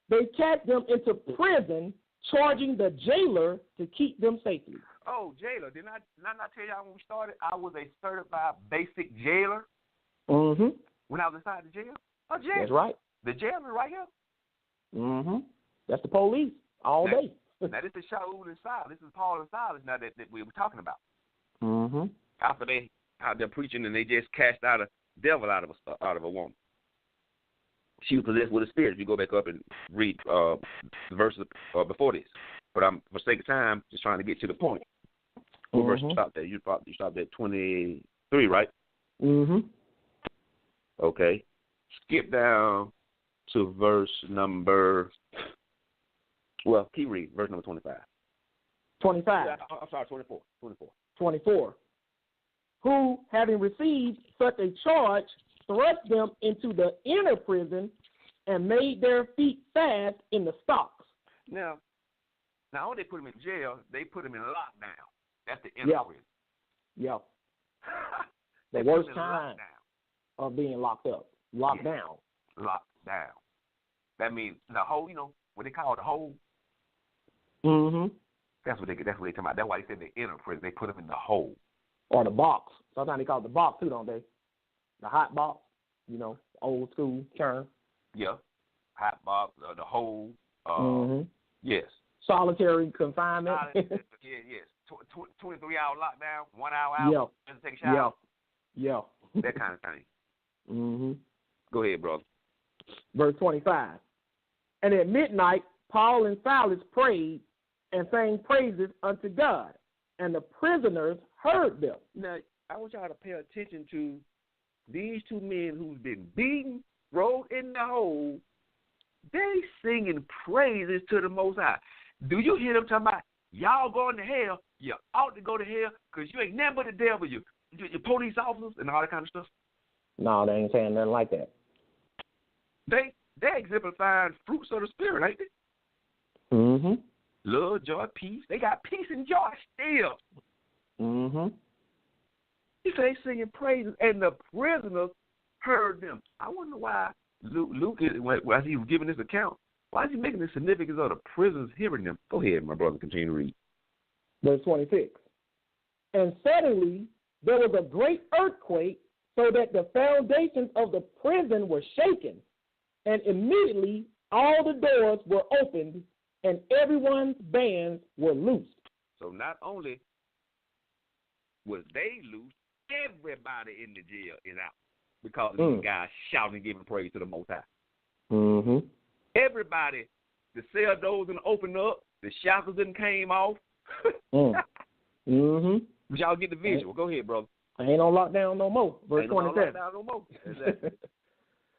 they cast them into prison, charging the jailer to keep them safely. Oh, jailer. Did I not tell y'all when we started, I was a certified basic jailer? When I was inside the jail? A jailer. That's right. The jailer right here? That's the police all day. Now, this is Shaul and Silas. This is Paul and Silas now that we were talking about. After they out there preaching and they just cast out a devil out of a woman. She was possessed with a spirit. If you go back up and read the verses before this. But I'm, for sake of time, just trying to get to the point. What verse you stopped at? You stopped at 23, right? Okay. Skip down to verse number, well, keep reading, verse number 25. 25. I'm sorry, 24. 24. Who, having received such a charge, thrust them into the inner prison and made their feet fast in the stocks. Now, not only they put them in jail, they put them in lockdown. That's the inner prison. Yeah. The worst time of being locked up. Locked down. Locked down. That means the whole, what they call the whole. That's what they talking about. That's why they said the inner prison. They put them in the hole. Or the box. Sometimes they call it the box too, don't they? The hot box, old school term. Yeah. Hot box, the hole. Yes. Solitary confinement. Yes. 23-hour lockdown, 1 hour out. Yeah. Just take a shower. Yeah. That kind of thing. Go ahead, brother. Verse 25. And at midnight, Paul and Silas prayed and sang praises unto God, and the prisoners heard them. Now, I want y'all to pay attention to these two men who's been beaten, rolled in the hole. They singing praises to the Most High. Do you hear them talking about, y'all going to hell, you ought to go to hell because you ain't nothing but the devil, you police officers and all that kind of stuff? No, they ain't saying nothing like that. They exemplifying fruits of the Spirit, ain't they? Love, joy, peace. They got peace and joy still. He said they singing praises, and the prisoners heard them. I wonder why Luke, as he was giving this account, why is he making the significance of the prisoners hearing them? Go ahead, my brother, continue to read. Verse 26. And suddenly there was a great earthquake, so that the foundations of the prison were shaken, and immediately all the doors were opened, and everyone's bands were loosed. So not only was they loose, everybody in the jail is out because of these guys shouting and giving praise to the Most High. Everybody, the cell doors didn't open up, the shackles didn't came off. But y'all get the visual. Go ahead, brother. Ain't on lockdown no more. Verse 27. Lockdown no more. Exactly.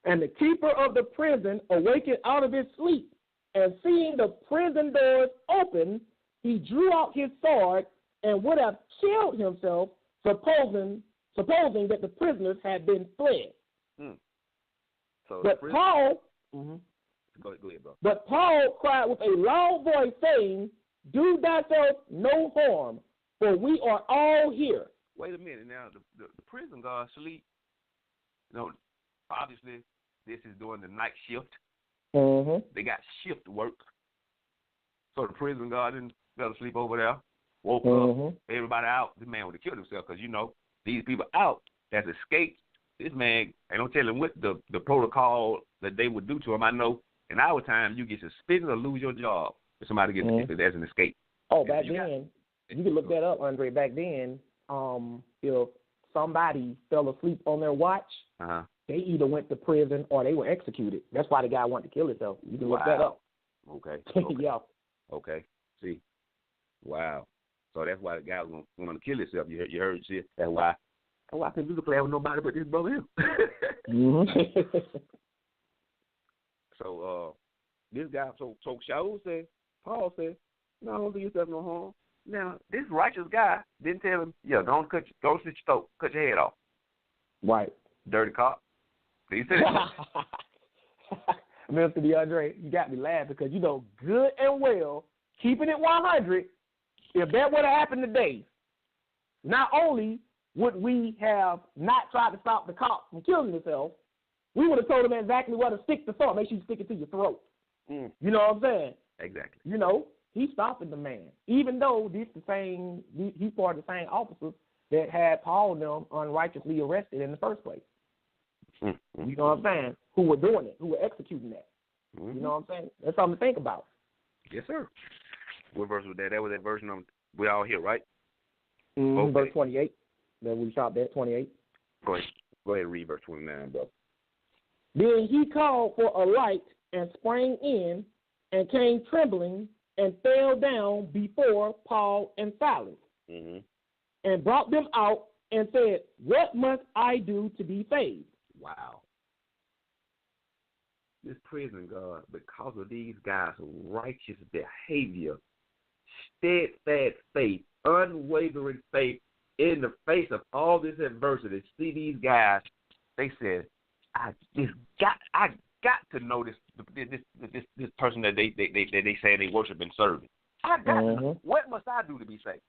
And the keeper of the prison awakened out of his sleep, and seeing the prison doors open, he drew out his sword and would have killed himself, supposing that the prisoners had been fled. So but Paul, go ahead, bro. But Paul cried with a loud voice, saying, "Do thyself no harm, for we are all here." Wait a minute now. The prison guards sleep. Obviously, this is during the night shift. They got shift work. So the prison guard didn't fell asleep over there. Woke up, everybody out. This man would have killed himself because, these people out has escaped. This man, ain't no telling what the protocol that they would do to him. I know in our time, you get suspended or lose your job if somebody gets as an escape. Oh, back then, you can look that up, Aundrey. Back then, if somebody fell asleep on their watch, they either went to prison or they were executed. That's why the guy wanted to kill himself. You can look that up. Okay. Yeah. Okay. See. Wow. So that's why the guy was going to kill himself. You heard it. That's why I couldn't do the play with nobody but this brother here. So this guy, so Shaul said, Paul said, no, don't do yourself no harm. Now, this righteous guy didn't tell him, don't slit your throat, cut your head off. Right. Dirty cop. He said Mr. DeAndre, you got me laughing because good and well, keeping it 100, if that would have happened today, not only would we have not tried to stop the cop from killing himself, we would have told him exactly where to stick the sword. Make sure you stick it to your throat. You know what I'm saying? Exactly. He's stopping the man, even though he's part of the same officers that had Paul and them unrighteously arrested in the first place. You know what I'm saying? Who were doing it, who were executing that. You know what I'm saying? That's something to think about. Yes, sir. What verse was that? That was that version of we all here, right? Okay. Verse 28. That we stopped at 28. Go ahead and read verse 29, bro. Then he called for a light and sprang in and came trembling and fell down before Paul and Silas and brought them out and said, "What must I do to be saved?" Wow. This prison guard, because of these guys' righteous behavior, steadfast faith, unwavering faith in the face of all this adversity, see these guys, they said, I got to know this person that they say they worship and serve. I got to know. What must I do to be saved?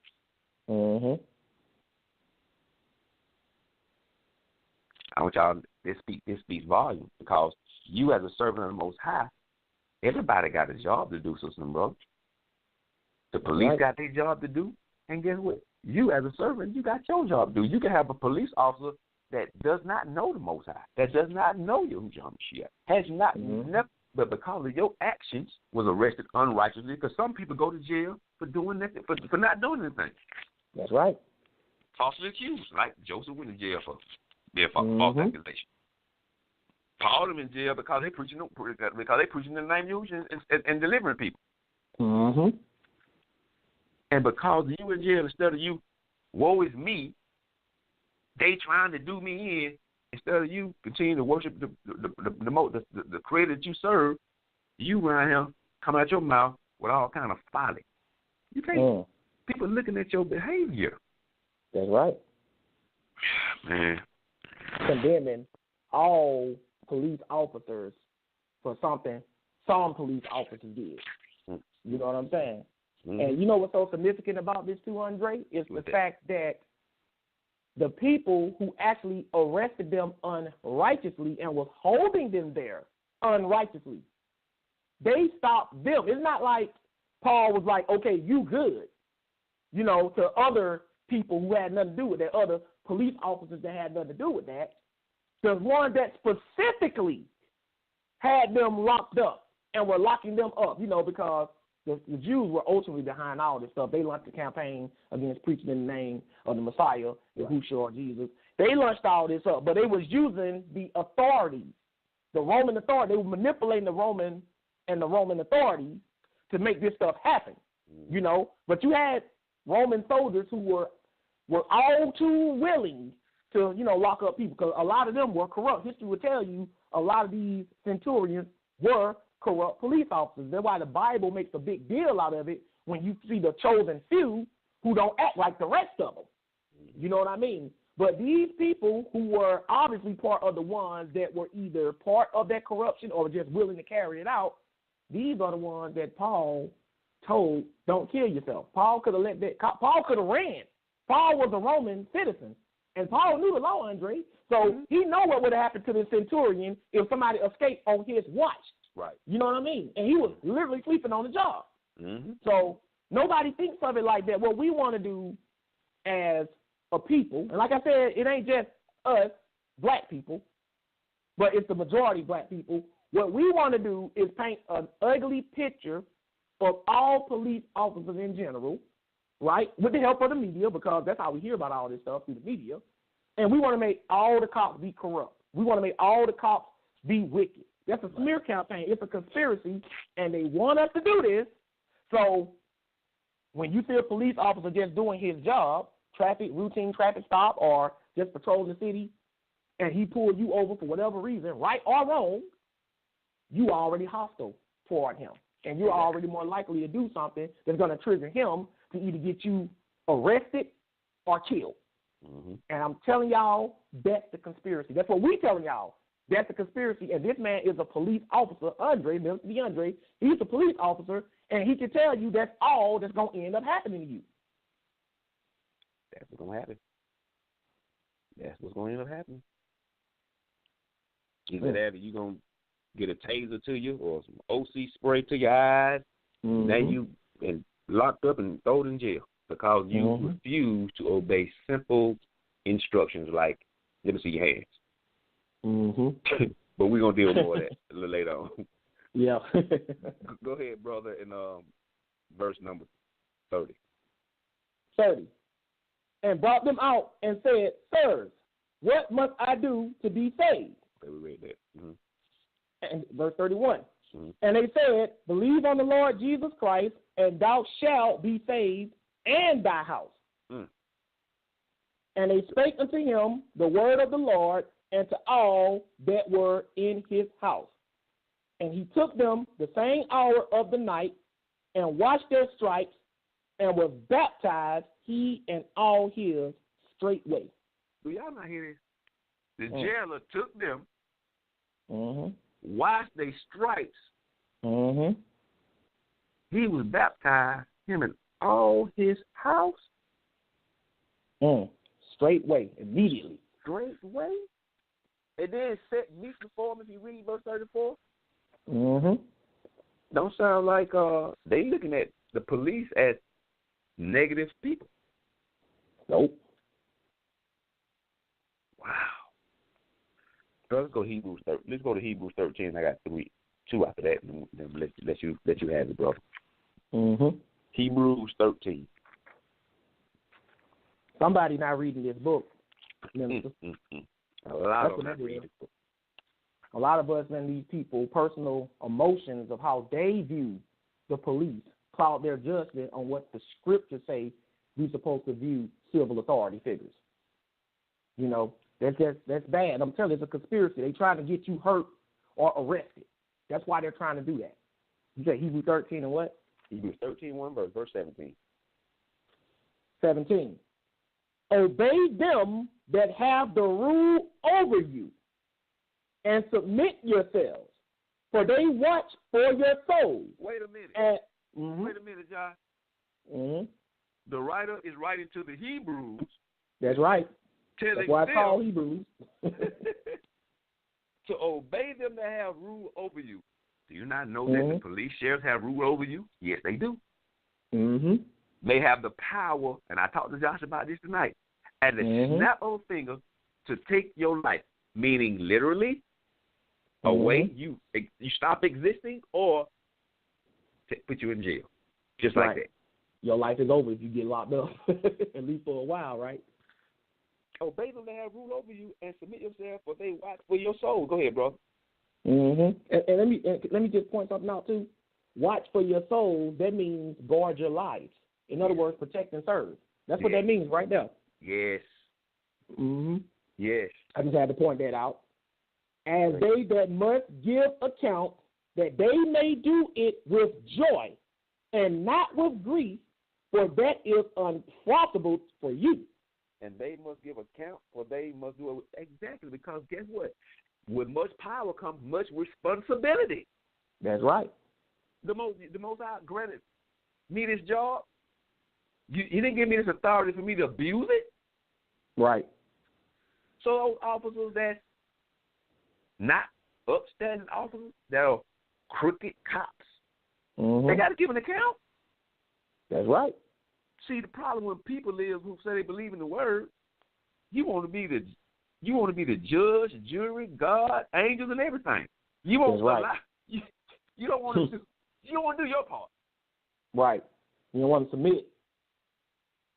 I want y'all, this speaks volume because you as a servant of the Most High, everybody got a job to do, sister and brother. The police Right. got their job to do, and guess what? You as a servant, you got your job to do. You can have a police officer that does not know the Most High, that does not know Yahushua Mashiach, has not never, but because of your actions, was arrested unrighteously. Because some people go to jail for doing nothing, for not doing anything. That's right. Falsely accused, like Joseph went to jail for false accusation. Paul them in jail because they preaching the name of Yahushua and delivering people. Mm-hmm. And because you in jail instead of you, woe is me, they trying to do me in instead of you continue to worship the creator that you serve. You around here come out your mouth with all kind of folly. You can't. People looking at your behavior. That's right. Man. Condemning all police officers for something some police officers did. You know what I'm saying? Mm-hmm. And you know what's so significant about this too, Aundrey? Is the fact that the people who actually arrested them unrighteously and was holding them there unrighteously, they stopped them. It's not like Paul was like, okay, you good, you know, to other people who had nothing to do with that, other police officers that had nothing to do with that. The one that specifically had them locked up and were locking them up, you know, because the Jews were ultimately behind all this stuff. They launched the campaign against preaching in the name of the Messiah, Yahushua or Jesus. They launched all this up, but they was using the authorities, the Roman authority. They were manipulating the Roman authorities to make this stuff happen, you know. But you had Roman soldiers who were all too willing to, you know, lock up people because a lot of them were corrupt. History will tell you a lot of these centurions were corrupt police officers. That's why the Bible makes a big deal out of it when you see the chosen few who don't act like the rest of them. You know what I mean? But these people who were obviously part of the ones that were either part of that corruption or just willing to carry it out, these are the ones that Paul told, don't kill yourself. Paul could have let that. Paul could have ran. Paul was a Roman citizen, and Paul knew the law, Aundrey. So he know what would have happened to the centurion if somebody escaped on his watch. Right. You know what I mean? And he was literally sleeping on the job. Mm-hmm. So nobody thinks of it like that. What we want to do as a people, and like I said, it ain't just us, black people, but it's the majority black people. What we want to do is paint an ugly picture of all police officers in general, right, with the help of the media, because that's how we hear about all this stuff, through the media. And we want to make all the cops be corrupt. We want to make all the cops be wicked. That's a smear campaign. It's a conspiracy, and they want us to do this. So when you see a police officer just doing his job, routine traffic stop, or just patrolling the city, and he pulls you over for whatever reason, right or wrong, you are already hostile toward him. And you're already more likely to do something that's going to trigger him to either get you arrested or killed. Mm-hmm. And I'm telling y'all, that's the conspiracy. That's what we're telling y'all. That's the conspiracy. And this man is a police officer, Aundrey, he's a police officer, and he can tell you that's all that's going to end up happening to you. That's what's going to happen. That's what's going to end up happening. Either that or you're going to get a taser to you or some OC spray to your eyes, and then you and locked up and thrown in jail because you refuse to obey simple instructions like, let me see your hands. But we're going to deal with more of that a little later on. Yeah. Go ahead, brother, in verse number 30. 30. And brought them out and said, sirs, what must I do to be saved? Okay, we read that. And verse 31. And they said, believe on the Lord Jesus Christ, and thou shalt be saved, and thy house. And they spake unto him the word of the Lord, and to all that were in his house. And he took them the same hour of the night, and washed their stripes, and was baptized, he and all his, straightway. Do y'all not hear this? The jailer took them, washed their stripes. He was baptized, him and all his house. Straightway, immediately. Straightway? And then set meat before him, if you read verse 34. Don't sound like they looking at the police as negative people. Nope. Wow. So let's go Hebrews 13. Let's go to Hebrews 13. I got two after that, and then let you have it, brother. Mm-hmm. Hebrews 13. Somebody not reading this book, minister. A lot of them not reading this book. A lot of us and these people, personal emotions of how they view the police, cloud their judgment on what the scriptures say we're supposed to view civil authority figures. You know, that's bad. I'm telling you, it's a conspiracy. They trying to get you hurt or arrested. That's why they're trying to do that. You say Hebrews 13 and what? Hebrews 13, verse 17. 17. Obey them that have the rule over you, and submit yourselves, for they watch for your souls. Wait a minute. Wait a minute, Josh. Mm-hmm. The writer is writing to the Hebrews. That's right. Telling That's why it's them called Hebrews. to obey them that have rule over you. Do you not know that the police, sheriffs have rule over you? Yes, they do. Mm-hmm. They have the power, and I talked to Josh about this tonight, at the snap of a finger to take your life, meaning literally away, you stop existing, or put you in jail, just like that. Your life is over if you get locked up, at least for a while, right? Obey them that have rule over you and submit yourself, for they watch for your soul. Go ahead, bro. Mm-hmm. And let me just point something out too. Watch for your soul. That means guard your lives. In other words, protect and serve. That's what that means right there. Yes. Mm-hmm. Yes. I just had to point that out. As they that must give account, that they may do it with joy and not with grief, for that is unprofitable for you. And they must give account, for they must do it exactly, because guess what? With much power comes much responsibility. That's right. The most I granted me this job. You didn't give me this authority for me to abuse it. Right. So those officers that's not upstanding officers, that are crooked cops, they got to give an account. That's right. See, the problem with people is who say they believe in the word, you want to be the judge, jury, God, angels, and everything. You want you don't want to do your part. Right. You don't want to submit.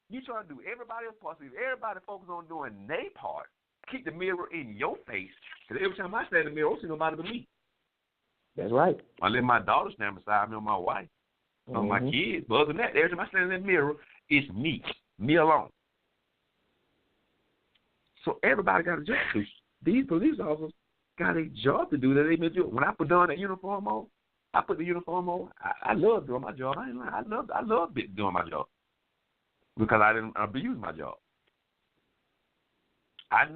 You trying to do everybody else's part. So if everybody focus on doing their part, keep the mirror in your face. Because every time I stand in the mirror, I don't see nobody but me. That's right. I let my daughter stand beside me, or my wife, or my kids. But other than that, every time I stand in that mirror, it's me alone. So everybody got a job to do. These police officers got a job to do that they been doing. When I put on that uniform on, I love doing my job. I ain't lying. I love doing my job because I didn't abuse my job. I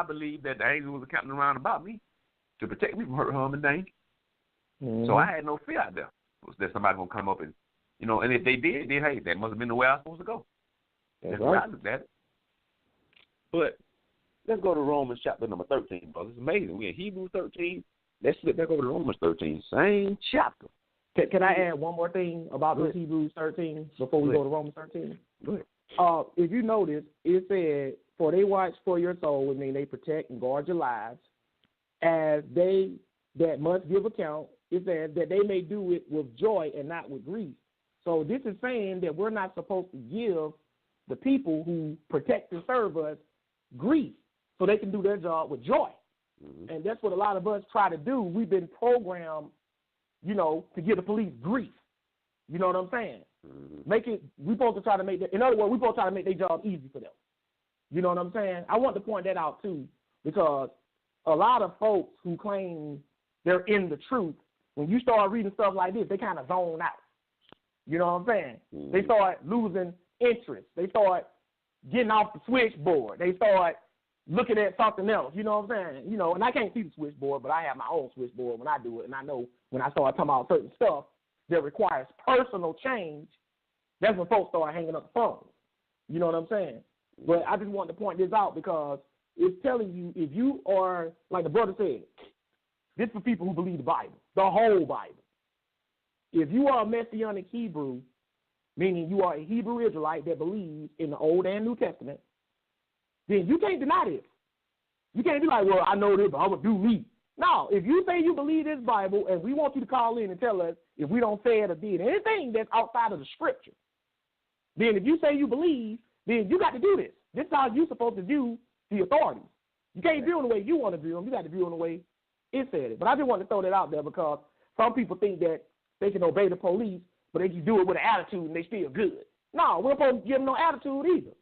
believed that the angel was accounting around about me to protect me from hurt, harm, and danger. So I had no fear out there. Was that somebody gonna come up and, and if they did, then hey, that must have been the way I was supposed to go. That's the way I looked at it. But let's go to Romans chapter number 13, brother. It's amazing. We're in Hebrews 13. Let's flip back over to Romans 13, same chapter. Can I add one more thing about this Hebrews 13 before we go to Romans 13? Go ahead. If you notice, it said, for they watch for your soul, which means they protect and guard your lives, as they that must give account. It says that they may do it with joy and not with grief. So this is saying that we're not supposed to give the people who protect and serve us grief so they can do their job with joy. And that's what a lot of us try to do. We've been programmed, to give the police grief. You know what I'm saying? We're supposed to try to make in other words, we're supposed to try to make their job easy for them. You know what I'm saying? I want to point that out too, because a lot of folks who claim they're in the truth, when you start reading stuff like this, they kind of zone out. You know what I'm saying? They start losing interest. They start getting off the switchboard. They start looking at something else. You know what I'm saying? And I can't see the switchboard, but I have my own switchboard when I do it. And I know when I start talking about certain stuff that requires personal change, that's when folks start hanging up the phone. You know what I'm saying? But I just want to point this out because it's telling you, if you are, like the brother said, this is for people who believe the Bible, the whole Bible. if you are a Messianic Hebrew, meaning you are a Hebrew Israelite that believes in the Old and New Testament, then you can't deny this. You can't be like, well, I know this, but I'm going to do me. No, if you say you believe this Bible and we want you to call in and tell us if we don't say it or did anything that's outside of the scripture, then if you say you believe, then you got to do this. This is how you're supposed to view the authorities. You can't view them the way you want to view them. You got to view them the way it said it. But I just want to throw that out there because some people think that they can obey the police, but they can do it with an attitude and they still good. No, we're supposed to give them no attitude either.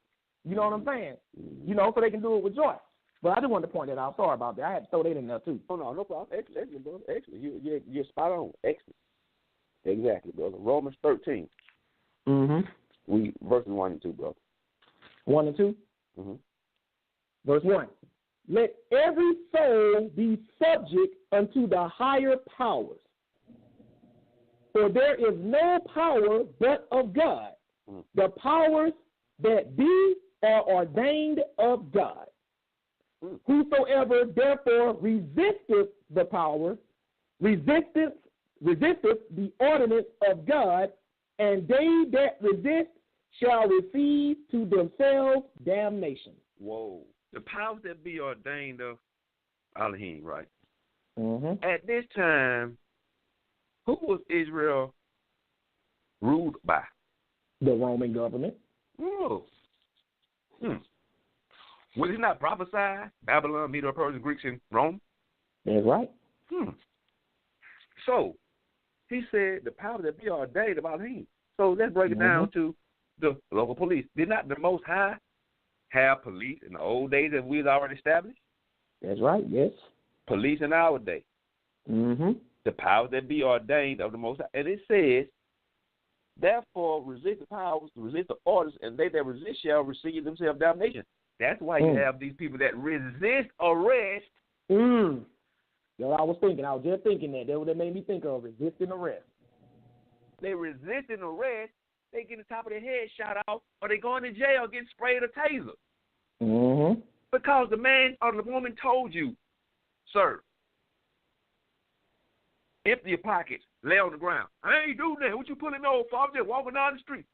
You know what I'm saying? You know, so they can do it with joy. But I just wanted to point that out. Sorry about that. I had to throw that in there too. Oh, no problem. Excellent, brother. Excellent. You're spot on. Excellent. Exactly, brother. Romans 13. Verses 1 and 2, brother. 1 and 2? Verse 1. Let every soul be subject unto the higher powers. For there is no power but of God. The powers that be are ordained of God. Whosoever therefore resisteth the power, resisteth the ordinance of God, and they that resist shall receive to themselves damnation. Whoa. The powers that be ordained of Elohim, right? At this time, who was Israel ruled by? The Roman government. Oh. Was it not prophesied? Babylon, Medo, Persia, Greeks, and Rome? That's right. So, he said the powers that be ordained of Elohim. So let's break it down to the local police. Did not the Most High have police in the old days that we had already established? That's right, yes. Police in our day. The powers that be ordained of the Most High. And it says, therefore resist the powers, resist the orders, and they that resist shall receive themselves damnation. That's why you have these people that resist arrest. That's what I was thinking. I was just thinking that. That's what that made me think of, resisting arrest. They resisting arrest, they get the top of their head shot off, or they going to jail getting sprayed or taser. Because the man or the woman told you, sir, empty your pockets, lay on the ground. I ain't doing that. What you pulling over for? I'm just walking down the street.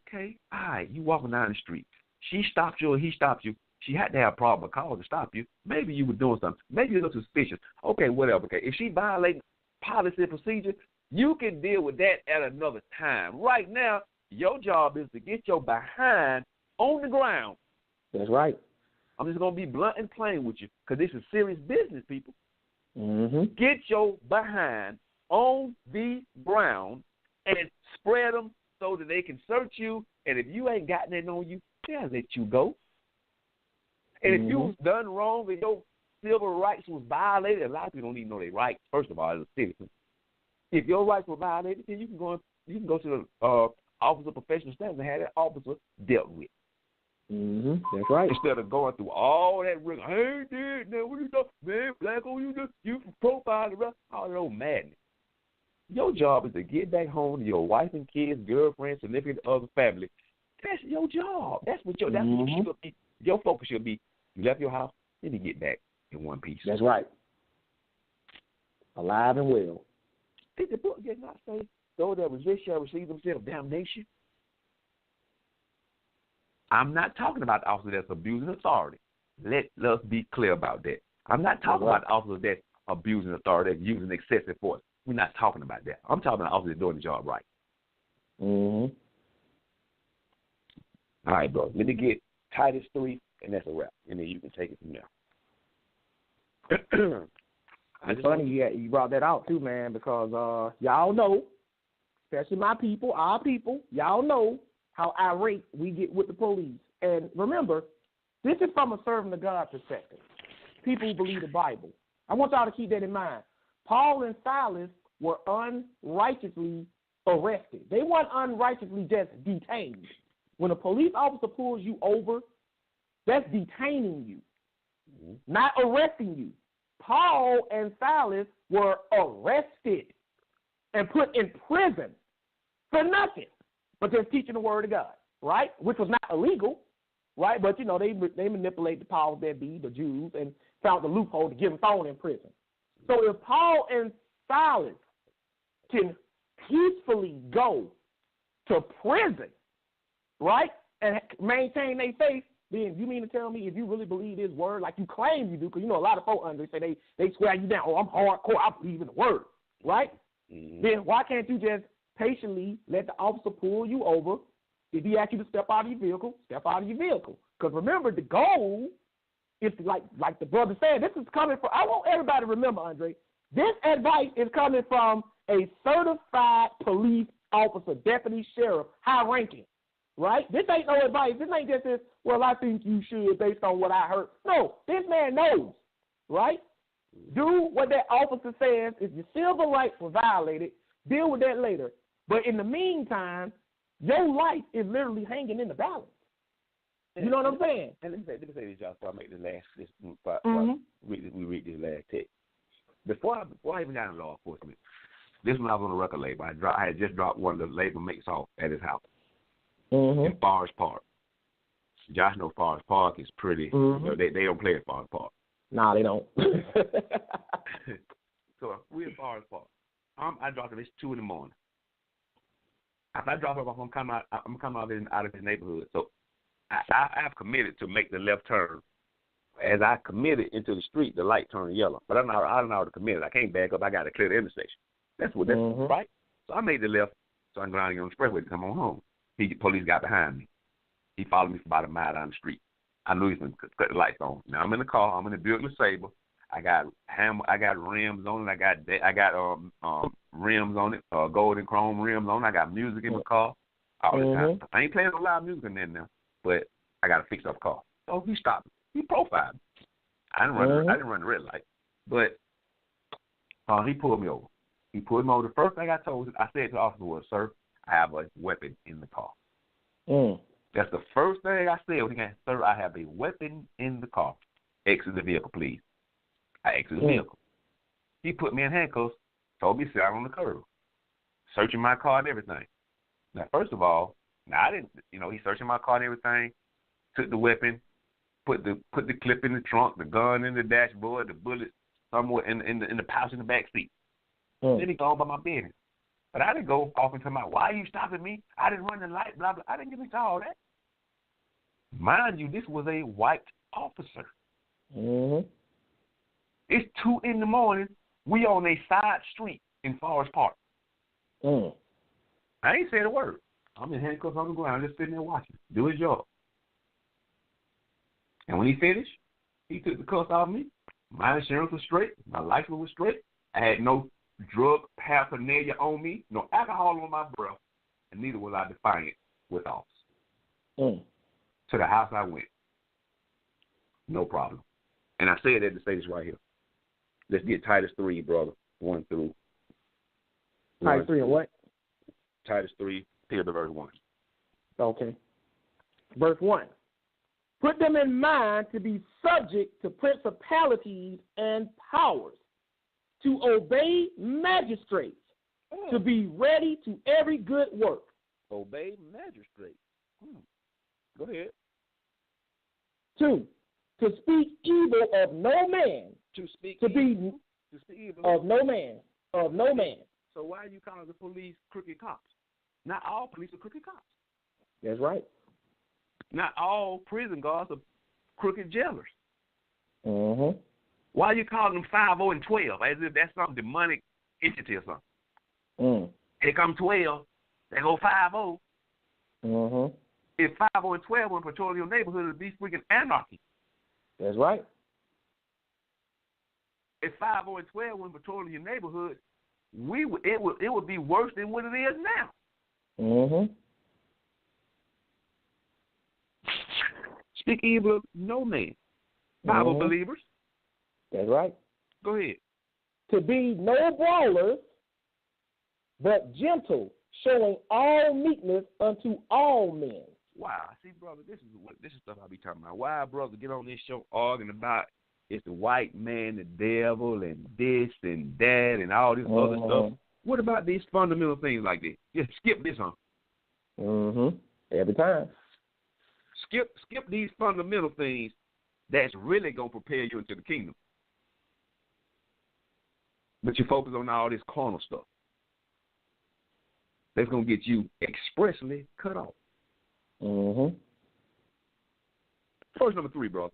Okay, all right, you walking down the street. She stopped you or he stopped you. She had to have a problem, a cause to stop you. Maybe you were doing something. Maybe you look suspicious. Okay, whatever. Okay, if she violating policy and procedure, you can deal with that at another time. Right now, your job is to get your behind on the ground. That's right. I'm just going to be blunt and plain with you because this is serious business, people. Get your behind on the ground and spread them so that they can search you. And if you ain't got nothing on you, they'll let you go. And if you've done wrong and your civil rights was violated, a lot of people don't even know their rights, first of all, as a citizen. If your rights were violated, then you can go to the Office of Professional Status and have that officer dealt with. That's right. Instead of going through all that ring, I ain't did that. What you know, man? Black on you, you profile the rest, all that old madness. Your job is to get back home to your wife and kids, girlfriend, significant other, family. That's your job. That's what you should be. Your focus should be. You left your house, then you get back in one piece. That's right. Alive and well. Did the book did not say those that resist shall receive themselves damnation? I'm not talking about the officer that's abusing authority. Let's be clear about that. I'm not talking about the officer that's abusing authority, that's using excessive force. We're not talking about that. I'm talking about the officer that's doing the job right. All right, bro. Let me get Titus 3, and that's a wrap. And then you can take it from there. It's funny you brought that out, too, man, because y'all know, especially my people, our people, y'all know how irate we get with the police. And remember, this is from a servant of God perspective. People who believe the Bible. I want y'all to keep that in mind. Paul and Silas were unrighteously arrested. They weren't unrighteously just detained. When a police officer pulls you over, that's detaining you, not arresting you. Paul and Silas were arrested and put in prison for nothing but just teaching the word of God, right? Which was not illegal, right? But, you know, they manipulate the powers that be, the Jews, and found the loophole to get them thrown in prison. So if Paul and Silas can peacefully go to prison, right, and maintain their faith, then you mean to tell me if you really believe his word like you claim you do, because you know a lot of folks under say they swear you down, oh, I'm hardcore, I believe in the word, right? Mm-hmm. Then why can't you just patiently let the officer pull you over? If he asks you to step out of your vehicle, step out of your vehicle. Because remember, the goal is like the brother said, this is coming from, I want everybody to remember, Aundrey, this advice is coming from a certified police officer, deputy sheriff, high ranking, right? This ain't no advice. This ain't just this, well, I think you should based on what I heard. No, this man knows, right? Do what that officer says. If your civil rights were violated, deal with that later. But in the meantime, your life is literally hanging in the balance. You know what I'm saying? And let me say this, y'all, before I make the last, we read this last text. Before I even got in law enforcement, this when I was on the record label. I had just dropped one of the label mates off at his house in Forest Park. Josh knows Forest Park is pretty. You know, they don't play at Forest Park. Nah, they don't. So we're in Forest Park. I dropped him. It's 2 in the morning. After I drop him off, I'm coming out of his neighborhood. So I've committed to make the left turn. As I committed into the street, the light turned yellow. But I'm already committed. I can't back up. I got to clear the intersection. That's right. So I made the left so I can go down and get on the expressway to come on home. Police got behind me. He followed me for about a mile down the street. I knew he was going to cut the lights on. Now I'm in the car. I'm in the Buick LeSabre. I got rims on it. I got rims on it, golden chrome rims on it. I got music in the car all the time. I ain't playing no loud music in there now, but I got to fix up the car. So he stopped me. He profiled me. I didn't run the red light, but he pulled me over. He pulled me over. The first thing I said to the officer was, "Sir, I have a weapon in the car." That's the first thing I said when he came, "Sir, I have a weapon in the car. Exit the vehicle, please." I exited the vehicle. He put me in handcuffs, told me to sit out on the curb, searching my car and everything. Now, first of all, I didn't, he's searching my car and everything, took the weapon, put the clip in the trunk, the gun in the dashboard, the bullet somewhere in the pouch in the back seat. Then he go on by my business. But I didn't go off into why are you stopping me? I didn't run the light, blah, blah. I didn't get into all that. Mind you, this was a white officer. It's 2 in the morning. We on a side street in Forest Park. I ain't saying a word. I'm in handcuffs on the ground, just sitting there watching. Do his job. And when he finished, he took the cuffs off me. My insurance was straight. My license was straight. I had no drug paraphernalia on me, no alcohol on my breath, and neither was I defiant with office. To the house I went. No problem. And I said that to say this right here. Let's get Titus 3, brother, 1 through. Titus 3 and what? Titus 3, here to verse 1. Okay. Verse 1. Put them in mind to be subject to principalities and powers, to obey magistrates, to be ready to every good work. Obey magistrates. Go ahead. 2. To speak evil of no man. To speak evil of no man. Of no man. So why are you calling the police crooked cops? Not all police are crooked cops. That's right. Not all prison guards are crooked jailers. Why are you calling them 5, 0, and 12 as if that's some demonic entity or something? Here come 12, they go 5, 0. If 5, 0, and 12 were patrolling your neighborhood, it would be freaking anarchy. That's right. If 5, 0, and 12 were patrolling your neighborhood, it would be worse than what it is now. Speak evil of no man. Bible believers. That's right. Go ahead. To be no brawlers, but gentle, showing all meekness unto all men. Wow. See, brother, this is stuff I be talking about. Why, brother, get on this show arguing about it's the white man, the devil, and this and that, and all this other stuff. What about these fundamental things like this? Just skip this, huh? Every time. Skip these fundamental things that's really going to prepare you into the kingdom. But you focus on all this carnal stuff. that's going to get you expressly cut off. Mm-hmm. Verse number 3, brother.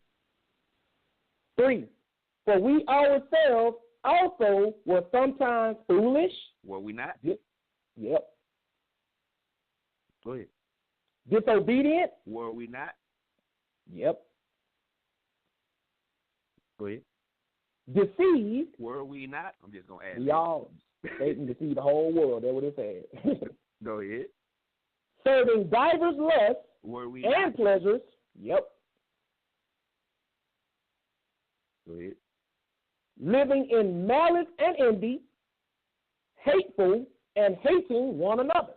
3. For we ourselves also were sometimes foolish. Were we not? Yep. Go ahead. Disobedient. Were we not? Yep. Go ahead. Deceived. Were we not? I'm just going to add We all, Satan deceived the whole world. That's what it said. Go ahead. Serving divers lusts Were we and not? pleasures. Yep. Go ahead. Living in malice and envy, hateful and hating one another.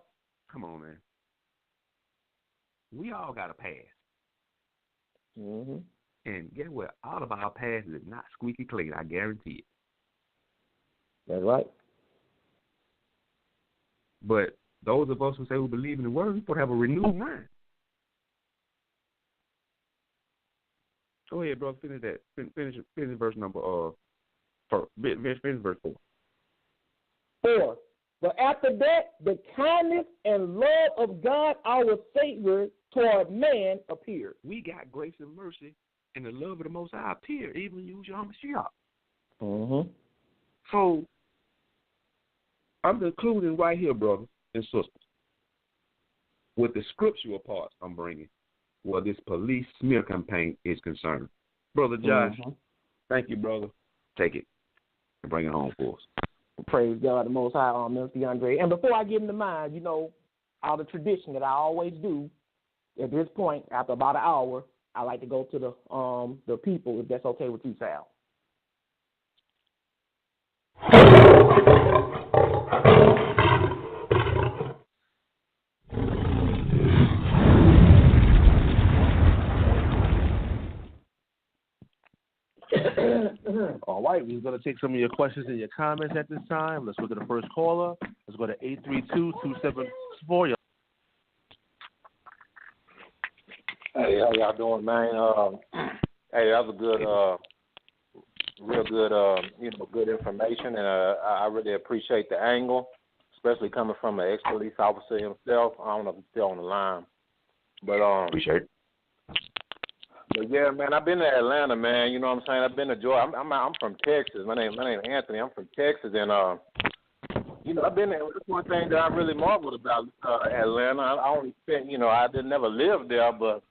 Come on, man. We all got a past. Mm-hmm. And guess what? All of our past is not squeaky clean. I guarantee it. That's right. But those of us who say we believe in the word, we're supposed to have a renewed mind. Go ahead, bro. Finish that. Finish verse number finish verse 4. 4. But after that, the kindness and love of God our Savior toward man appeared. We got grace and mercy, and the love of the Most High appeared, even use your Mashiach. Mm-hmm. So I'm concluding right here, brothers and sisters, with the scriptural parts I'm bringing, where this police smear campaign is concerned. Brother Josh, thank you, brother. Take it and bring it home for us. Praise God, the Most High, Minister Aundrey. And before I get into mine, all the tradition that I always do at this point, after about an hour, I like to go to the people, if that's okay with you, Sal. All right, we're going to take some of your questions and your comments at this time. Let's go to the first caller. Let's go to 832-274. Hey, how y'all doing, man? Hey, that was a good, real good, good information, and I really appreciate the angle, especially coming from an ex-police officer himself. I don't know if he's still on the line, but Appreciate it. But yeah, man, I've been to Atlanta, man. You know what I'm saying? I've been to Georgia. I'm from Texas. My name Anthony. I'm from Texas, and I've been there. That's one thing that I really marveled about Atlanta. I only spent, I didn't never live there, but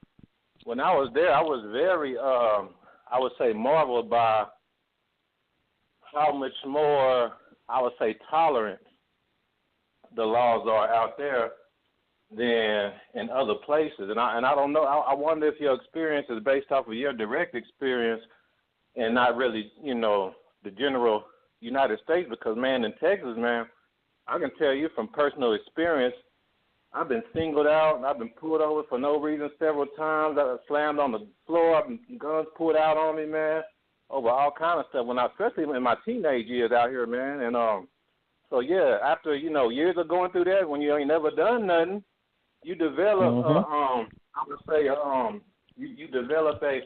when I was there, I was very, I would say, marveled by how much more, I would say, tolerant the laws are out there than in other places. And I don't know. I wonder if your experience is based off of your direct experience and not really, the general United States. Because, man, in Texas, man, I can tell you from personal experience, I've been singled out. I've been pulled over for no reason several times. I slammed on the floor. I've been guns pulled out on me, man, over all kind of stuff. Especially in my teenage years out here, man. And so yeah, after years of going through that, when you ain't never done nothing, you develop. I would say you develop a.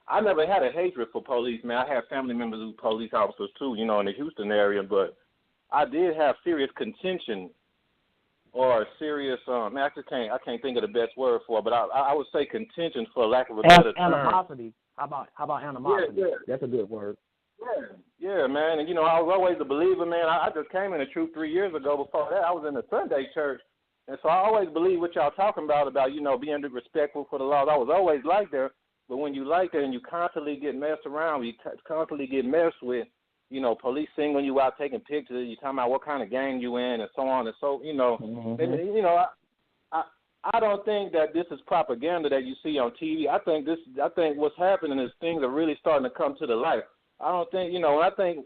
I never had a hatred for police, man. I had family members who were police officers too, in the Houston area, but I did have serious contention. Or serious, I can't think of the best word for it, but I would say contention for lack of a better term. Animosity. How about animosity? Yeah. That's a good word. Yeah, man. And, I was always a believer, man. I just came in the truth 3 years ago. Before that, I was in the Sunday church. And so I always believe what y'all talking about, being respectful for the laws. I was always like that. But when you like that and you constantly get messed around, you constantly get messed with, police singling you out, taking pictures, you talking about what kind of gang you in and so on and so, I don't think that this is propaganda that you see on TV. I think what's happening is things are really starting to come to the light. I don't think,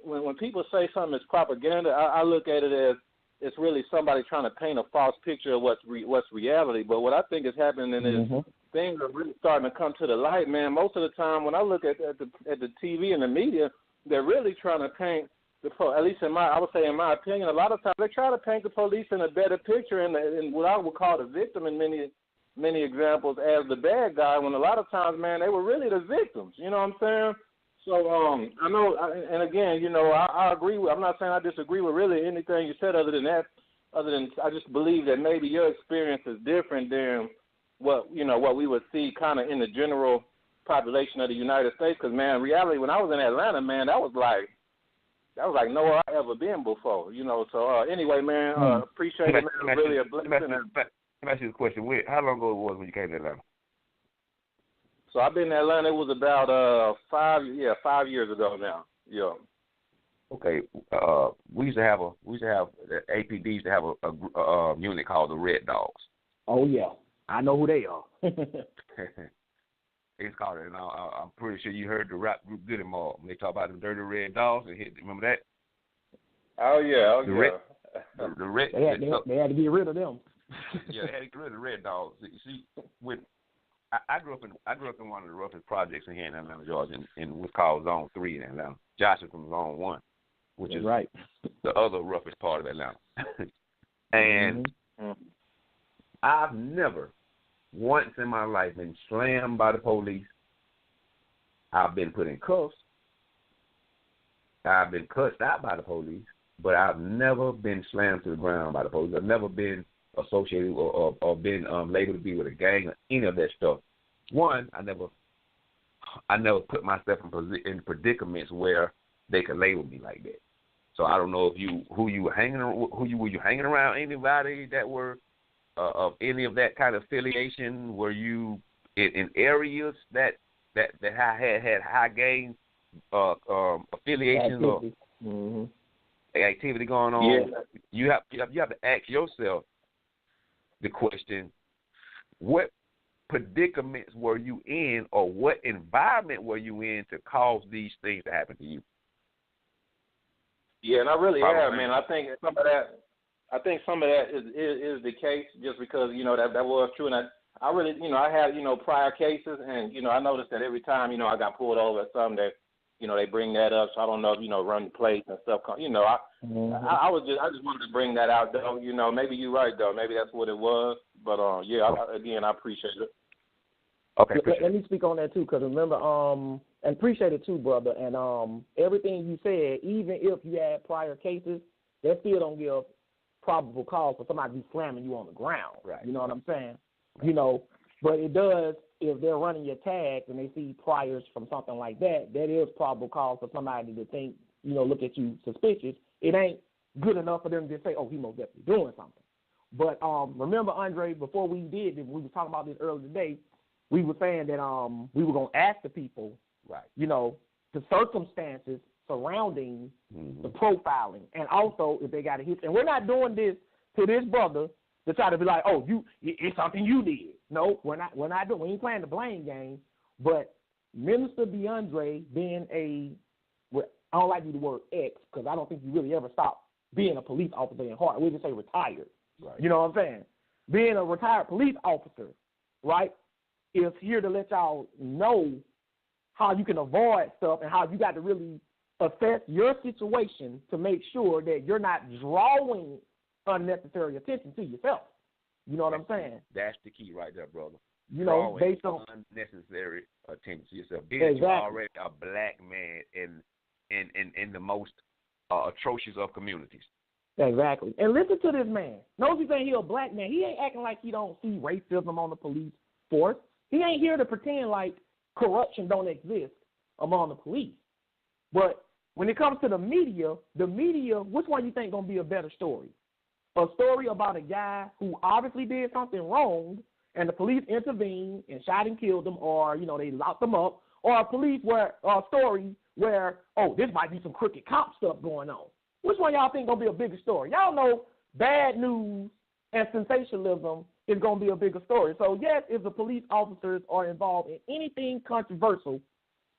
when people say something is propaganda, I look at it as it's really somebody trying to paint a false picture of what's reality. But what I think is happening is things are really starting to come to the light, man. Most of the time when I look at the TV and the media, they're really trying to paint at least in my opinion, a lot of times they try to paint the police in a better picture and what I would call the victim in many examples as the bad guy, when a lot of times, man, they were really the victims. You know what I'm saying? So I know, and again, I agree with. I'm not saying I disagree with really anything you said other than that. I just believe that maybe your experience is different than what we would see kind of in the general population of the United States. Because man, in reality, when I was in Atlanta, man, that was like nowhere I ever been before. So anyway, man, appreciate it, man. Really a blessing. Let me ask you a question. How long ago it was when you came to Atlanta? So I've been in Atlanta. It was about 5 years ago now. Yeah. Okay. We used to have the APD used to have a unit called the Red Dogs. Oh yeah, I know who they are. It's called it, and I'm pretty sure you heard the rap group Good and More when they talk about the Dirty Red Dogs. Remember that? Oh yeah, The red. They had to get rid of them. Yeah, they had to get rid of the Red Dogs. You see, when I grew up in one of the roughest projects in here in Atlanta, Georgia, in what's called Zone 3 in Atlanta. Josh is from Zone 1, which is right. the other roughest part of Atlanta. And I've never once in my life been slammed by the police. I've been put in cuffs. I've been cussed out by the police, but I've never been slammed to the ground by the police. I've never been associated or been labeled to be with a gang or any of that stuff. One, I never put myself in predicaments where they could label me like that. So I don't know if who you were hanging around, anybody that were of any of that kind of affiliation. Were you in areas that had high gang affiliations or activity going on? Yeah. You have to ask yourself the question: what predicaments were you in, or what environment were you in to cause these things to happen to you? Yeah, and I really have, man. I think some of that is the case, just because that was true, and I really I had prior cases, and I noticed that every time I got pulled over at something that they bring that up. So I don't know if run the place and stuff. I just wanted to bring that out though. Maybe you're right though. Maybe that's what it was. But I appreciate it. Okay. Let me speak on that too, because remember, and appreciate it too, brother. And everything you said, even if you had prior cases, that still don't give probable cause for somebody to be slamming you on the ground. Right. You know what I'm saying? Right. But it does, if they're running your tags and they see priors from something like that, that is probable cause for somebody to think, look at you suspicious. It ain't good enough for them to say, oh, he most definitely doing something. But remember, Aundrey, before we were talking about this earlier today, we were saying that we were going to ask the people, right, the circumstances surrounding the profiling, and also if they got a history. And we're not doing this to this brother to try to be like, oh, it's something you did. No, we're not doing. We ain't playing the blame game. But Minister DeAndre being I don't like to use the word ex, because I don't think you really ever stopped being a police officer in heart. We just say retired. Right. You know what I'm saying? Being a retired police officer, right, is here to let y'all know how you can avoid stuff and how you got to really assess your situation to make sure that you're not drawing unnecessary attention to yourself. You know what I'm saying? That's the key right there, brother. Drawing based on unnecessary attention to yourself. Being you're already a black man in the most atrocious of communities. Exactly. And listen to this man. Notice he's saying he's a black man. He ain't acting like he don't see racism on the police force. He ain't here to pretend like corruption don't exist among the police. But when it comes to the media, which one you think gonna be a better story? A story about a guy who obviously did something wrong and the police intervened and shot and killed him, or they locked him up, or a story where this might be some crooked cop stuff going on. Which one y'all think gonna be a bigger story? Y'all know bad news and sensationalism is gonna be a bigger story. So yes, if the police officers are involved in anything controversial,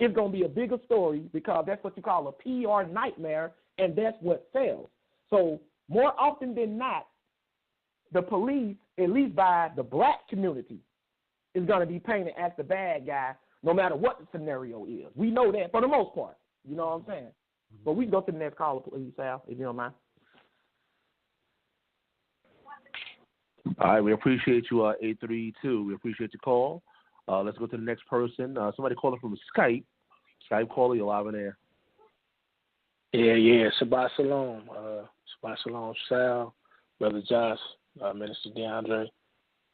it's gonna be a bigger story, because that's what you call a PR nightmare, and that's what sells. So more often than not, the police, at least by the black community, is going to be painted as the bad guy no matter what the scenario is. We know that for the most part. You know what I'm saying? But we can go to the next caller, please, Sal, if you don't mind. All right, we appreciate you, 832. We appreciate your call. Let's go to the next person. Somebody calling from Skype. Skype caller, you're live in there. Yeah. Shabbat Shalom. Shabbat Shalom, Sal, Brother Josh, Minister DeAndre.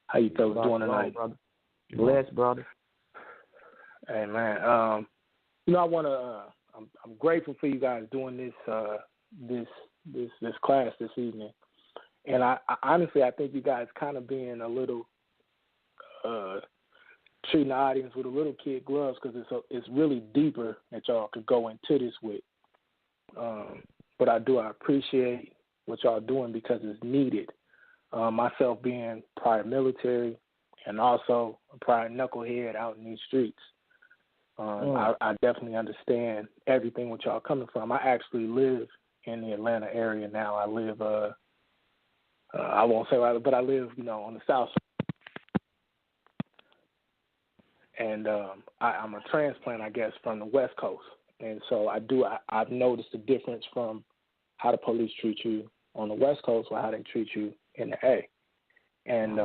How you fellas doing tonight? Brother. Blessed, brother. Hey, man. I want to. I'm grateful for you guys doing this class this evening, and I honestly I think you guys kind of being a little treating the audience with a little kid gloves because it's really deeper that y'all could go into this with. But I appreciate what y'all doing because it's needed. Myself being prior military and also a prior knucklehead out in these streets. I definitely understand everything what y'all coming from. I actually live in the Atlanta area now. I live, I won't say right, but I live, on the south side. And I'm a transplant, I guess, from the West Coast. And so I've noticed the difference from how the police treat you on the West Coast or how they treat you in the A. And,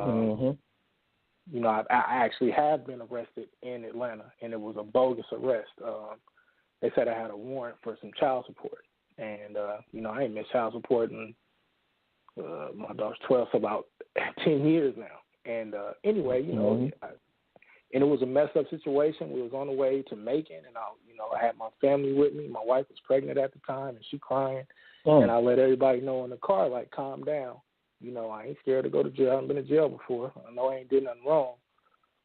I actually have been arrested in Atlanta, and it was a bogus arrest. They said I had a warrant for some child support. And, I ain't missed child support in my daughter's 12, so about 10 years now. And anyway, and it was a messed up situation. We was on the way to Macon, and I had my family with me. My wife was pregnant at the time, and she crying. And I let everybody know in the car, like, calm down. I ain't scared to go to jail. I haven't been to jail before. I know I ain't did nothing wrong.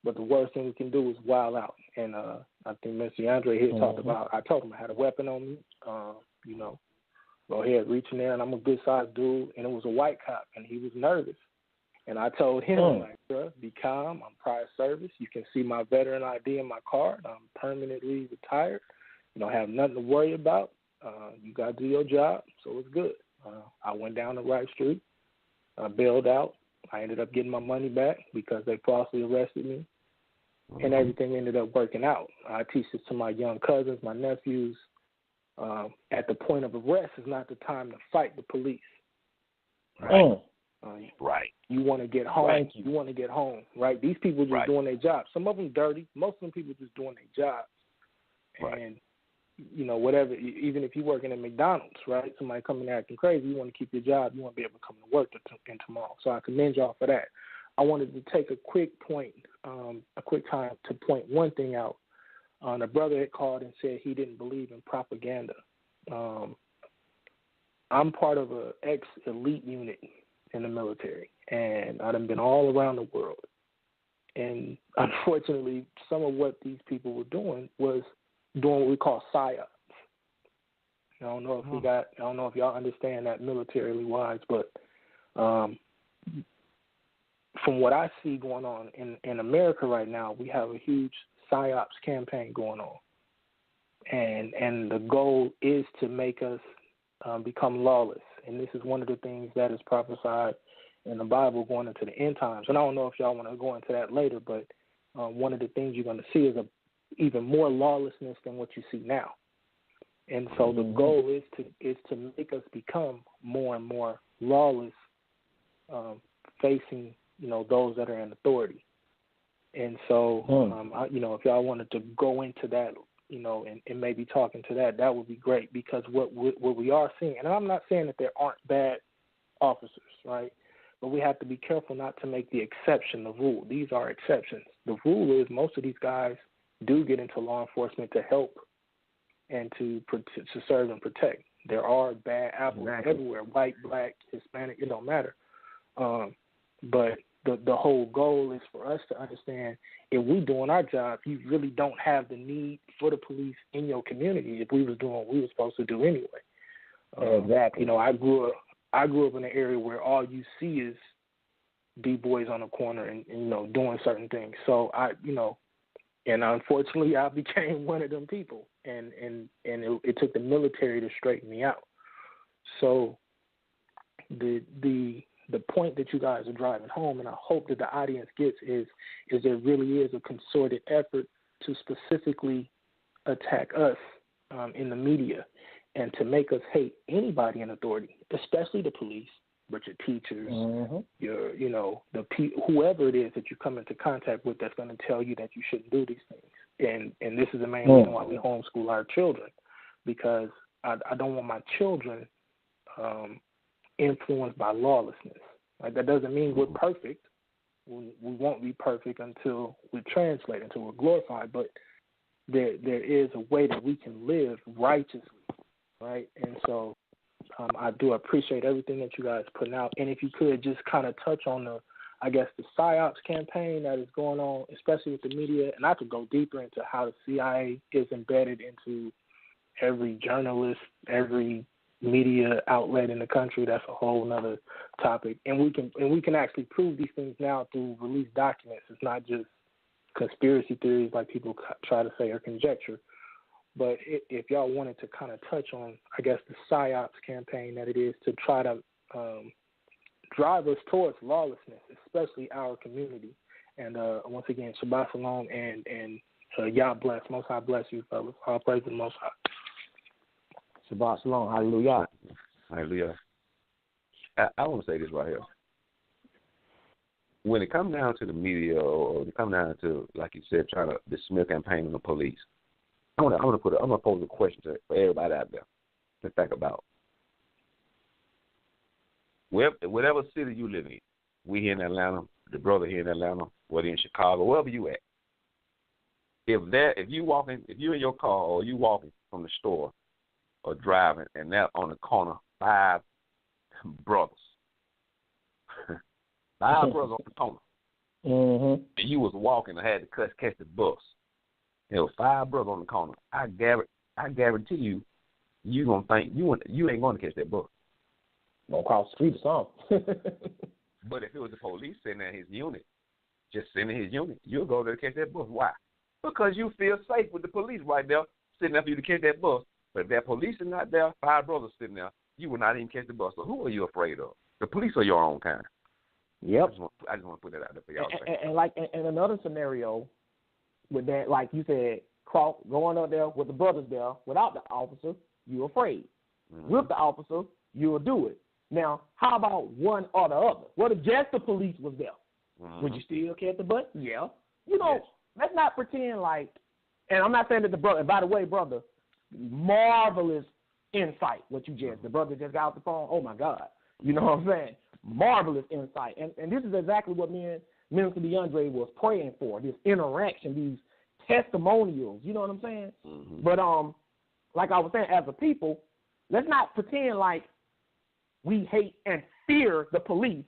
But the worst thing we can do is wild out. And I think Mr. Aundrey here talked about, I told him I had a weapon on me. Go ahead, reach in there, and I'm a good-sized dude. And it was a white cop, and he was nervous. And I told him, bro, be calm. I'm prior service. You can see my veteran ID in my card. I'm permanently retired. You don't have nothing to worry about. You got to do your job, so it's good. I went down the right street. I bailed out. I ended up getting my money back because they falsely arrested me, and everything ended up working out. I teach this to my young cousins, my nephews. At the point of arrest is not the time to fight the police. Right. Right. You want to get home. Right. You want to get home, right? These people just doing their job. Some of them dirty. Most of them people just doing their job. And, whatever, even if you're working at McDonald's, right, somebody coming acting crazy, you want to keep your job. You want to be able to come to work tomorrow. So I commend y'all for that. I wanted to take a quick time to point one thing out. The brother had called and said he didn't believe in propaganda. I'm part of an ex-elite unit in the military, and I've been all around the world. And unfortunately, some of what these people were doing was doing what we call psyops. I don't know if y'all understand that militarily wise, but from what I see going on in America right now, we have a huge psyops campaign going on, and the goal is to make us become lawless. And this is one of the things that is prophesied in the Bible going into the end times. And I don't know if y'all want to go into that later, but one of the things you're going to see is even more lawlessness than what you see now. And so the goal is to make us become more and more lawless, facing those that are in authority. And so if y'all wanted to go into that, and maybe talk into that would be great, because what we are seeing, and I'm not saying that there aren't bad officers, right? But we have to be careful not to make the exception the rule. These are exceptions. The rule is most of these guys do get into law enforcement to help and to serve and protect. There are bad apples everywhere, white, black, Hispanic, it don't matter. But the whole goal is for us to understand, if we're doing our job, you really don't have the need for the police in your community if we was doing what we were supposed to do anyway. Exactly. I grew up in an area where all you see is D-boys on the corner and doing certain things. So and unfortunately I became one of them people, and it took the military to straighten me out. So the point that you guys are driving home, and I hope that the audience gets, is there really is a concerted effort to specifically attack us in the media and to make us hate anybody in authority, especially the police, but your teachers, your whoever it is that you come into contact with that's going to tell you that you shouldn't do these things. And this is the main reason why we homeschool our children, because I don't want my children influenced by lawlessness. Like, that doesn't mean we're perfect. We won't be perfect until we translate, until we're glorified. But there is a way that we can live righteously, right? And so I do appreciate everything that you guys are putting out. And if you could just kind of touch on the PSYOPs campaign that is going on, especially with the media, and I could go deeper into how the CIA is embedded into every journalist, every media outlet in the country. That's a whole nother topic. And we can actually prove these things now through released documents. It's not just conspiracy theories like people try to say or conjecture. But if y'all wanted to kind of touch on, I guess, the PSYOPs campaign that it is to try to drive us towards lawlessness, especially our community. And once again, Shabbat Shalom and Yah bless. Most High bless you, fellas. All praise the Most High. Shabbat Shalom. Hallelujah. Hallelujah. I want to say this right here. When it comes down to the media, or it comes down to, like you said, trying to the smear campaign on the police, I'm gonna pose a question for everybody out there to think about. Whatever city you live in, we here in Atlanta, the brother here in Atlanta, whether in Chicago, wherever you at, if you're in your car or you walking from the store or driving, and they're on the corner, 5 brothers, 5 brothers on the corner, and you was walking and had to catch the bus. There were 5 brothers on the corner. I guarantee you gonna think you ain't gonna catch that bus. Gonna cross the street or something. But if it was the police sitting in his unit, you'll go there to catch that bus. Why? Because you feel safe with the police right there sitting there for you to catch that bus. But if that police is not there, 5 brothers sitting there, you will not even catch the bus. So who are you afraid of? The police or your own kind? Yep. I just want to put that out there for y'all. And another scenario with that, like you said, going up there with the brothers there without the officer, you're afraid. Mm-hmm. With the officer, you'll do it. Now, how about one or the other? What if just the police was there? Mm-hmm. Would you still catch the bus? Yeah. Let's not pretend like, and I'm not saying that the brother, and by the way, brother, marvelous insight, the brother just got off the phone. Oh, my God. You know what I'm saying? Marvelous insight. And this is exactly what me and Minister Aundrey was praying for, this interaction, these testimonials. You know what I'm saying? Mm-hmm. But like I was saying, as a people, let's not pretend like we hate and fear the police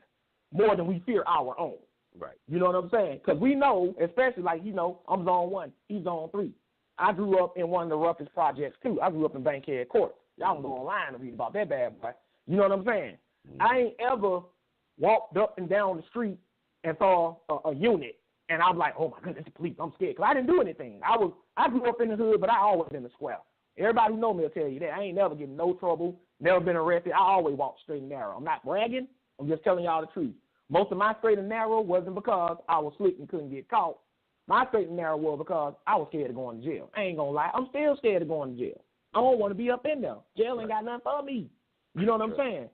more than we fear our own. Right. You know what I'm saying? Because we know, especially like, I'm zone 1, he's zone 3. I grew up in one of the roughest projects, too. I grew up in Bankhead Court. Y'all can go online and read about that bad boy. You know what I'm saying? Mm-hmm. I ain't ever walked up and down the street and saw a unit, and I'm like, oh, my goodness, the police, I'm scared. Because I didn't do anything. I grew up in the hood, but I always been in the square. Everybody who know me will tell you that. I ain't never getting no trouble, never been arrested. I always walk straight and narrow. I'm not bragging. I'm just telling y'all the truth. Most of my straight and narrow wasn't because I was slick and couldn't get caught. My straight and narrow was because I was scared of going to jail. I ain't going to lie. I'm still scared of going to jail. I don't want to be up in there. Jail ain't got nothing for me. You know what I'm saying?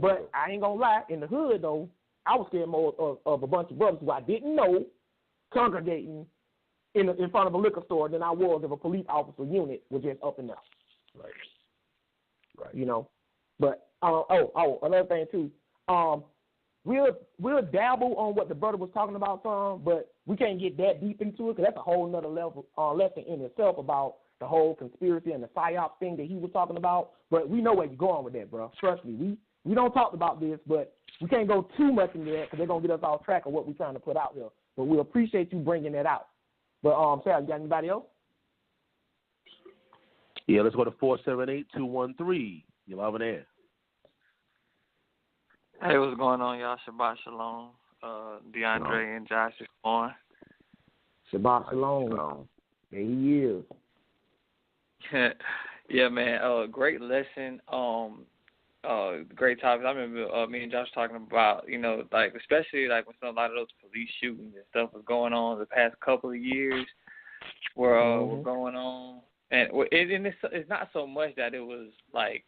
But I ain't going to lie. In the hood, though, I was scared more of a bunch of brothers who I didn't know congregating in front of a liquor store than I was of a police officer unit was just up and down. Right. But, another thing, too. We'll dabble on what the brother was talking about, but we can't get that deep into it because that's a whole nother level lesson in itself about the whole conspiracy and the PSYOP thing that he was talking about. But we know where you're going with that, bro. Trust me. We don't talk about this, but we can't go too much into that because they're going to get us off track of what we're trying to put out there. But we appreciate you bringing that out. But, Sal, you got anybody else? Yeah, let's go to 478-213. You're live on air. Hey, what's going on, y'all? Shabbat Shalom. DeAndre and Josh is on. Shabbat Shalom. There he is. Yeah, man. Great lesson. Great topics. I remember me and Josh talking about, especially like when a lot of those police shootings and stuff was going on the past couple of years were going on. And it's not so much that it was like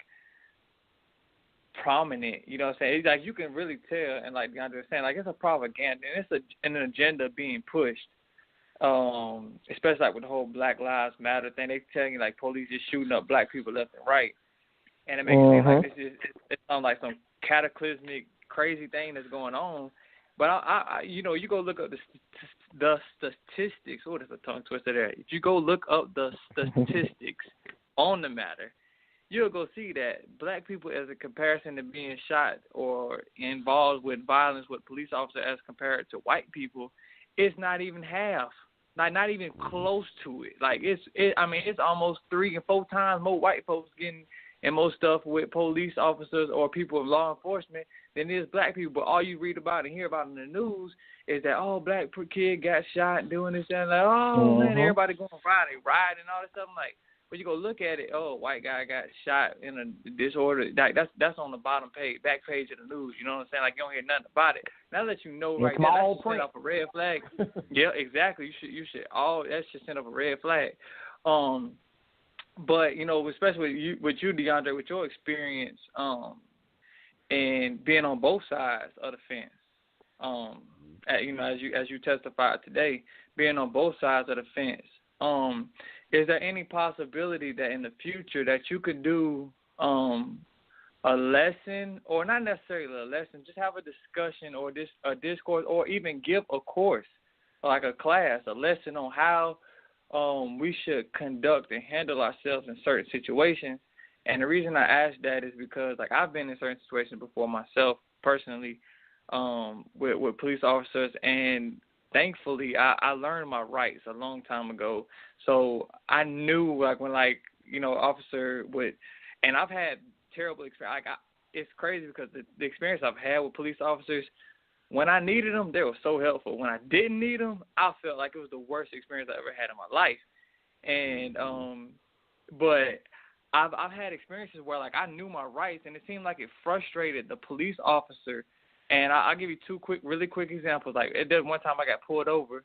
prominent, you know what I'm saying? It's like you can really tell, and like DeAndre was saying, like it's a propaganda and it's an agenda being pushed. Especially like with the whole Black Lives Matter thing, they telling you like police is shooting up black people left and right. and it makes it seem like this is it's like some cataclysmic, crazy thing that's going on. But I you know, you go look up the statistics. What is a tongue twister there? If you go look up the statistics on the matter, you'll go see that black people, as a comparison to being shot or involved with violence with police officers as compared to white people, it's not even half. Not even close to it. Like it's almost 3 and 4 times more white folks getting in most stuff with police officers or people in law enforcement than it is black people. But all you read about and hear about in the news is that black kid got shot and doing this and like man, everybody going riding and all this stuff. I'm like, but you go look at it, white guy got shot in a disorder. That's on the bottom page, back page of the news. You know what I'm saying? Like you don't hear nothing about it. That lets you know right there. That should send off a red flag. Yeah, exactly. You should that should send off a red flag. But you know, especially with you, DeAndre, with your experience, and being on both sides of the fence, you know, as you testified today, being on both sides of the fence, is there any possibility that in the future that you could do a lesson, or not necessarily a lesson, just have a discussion or a discourse, or even give a course, like a class, a lesson on how we should conduct and handle ourselves in certain situations? And the reason I ask that is because, like, I've been in certain situations before myself personally, with police officers, and thankfully I learned my rights a long time ago. So I knew, like, when, like, you know, officer would, and I've had terrible experience. Like, it's crazy because the experience I've had with police officers, when I needed them, they were so helpful. When I didn't need them, I felt like it was the worst experience I ever had in my life. And but I've had experiences where, like, I knew my rights, and it seemed like it frustrated the police officer. And I'll give you 2 really quick examples. Like, one time I got pulled over.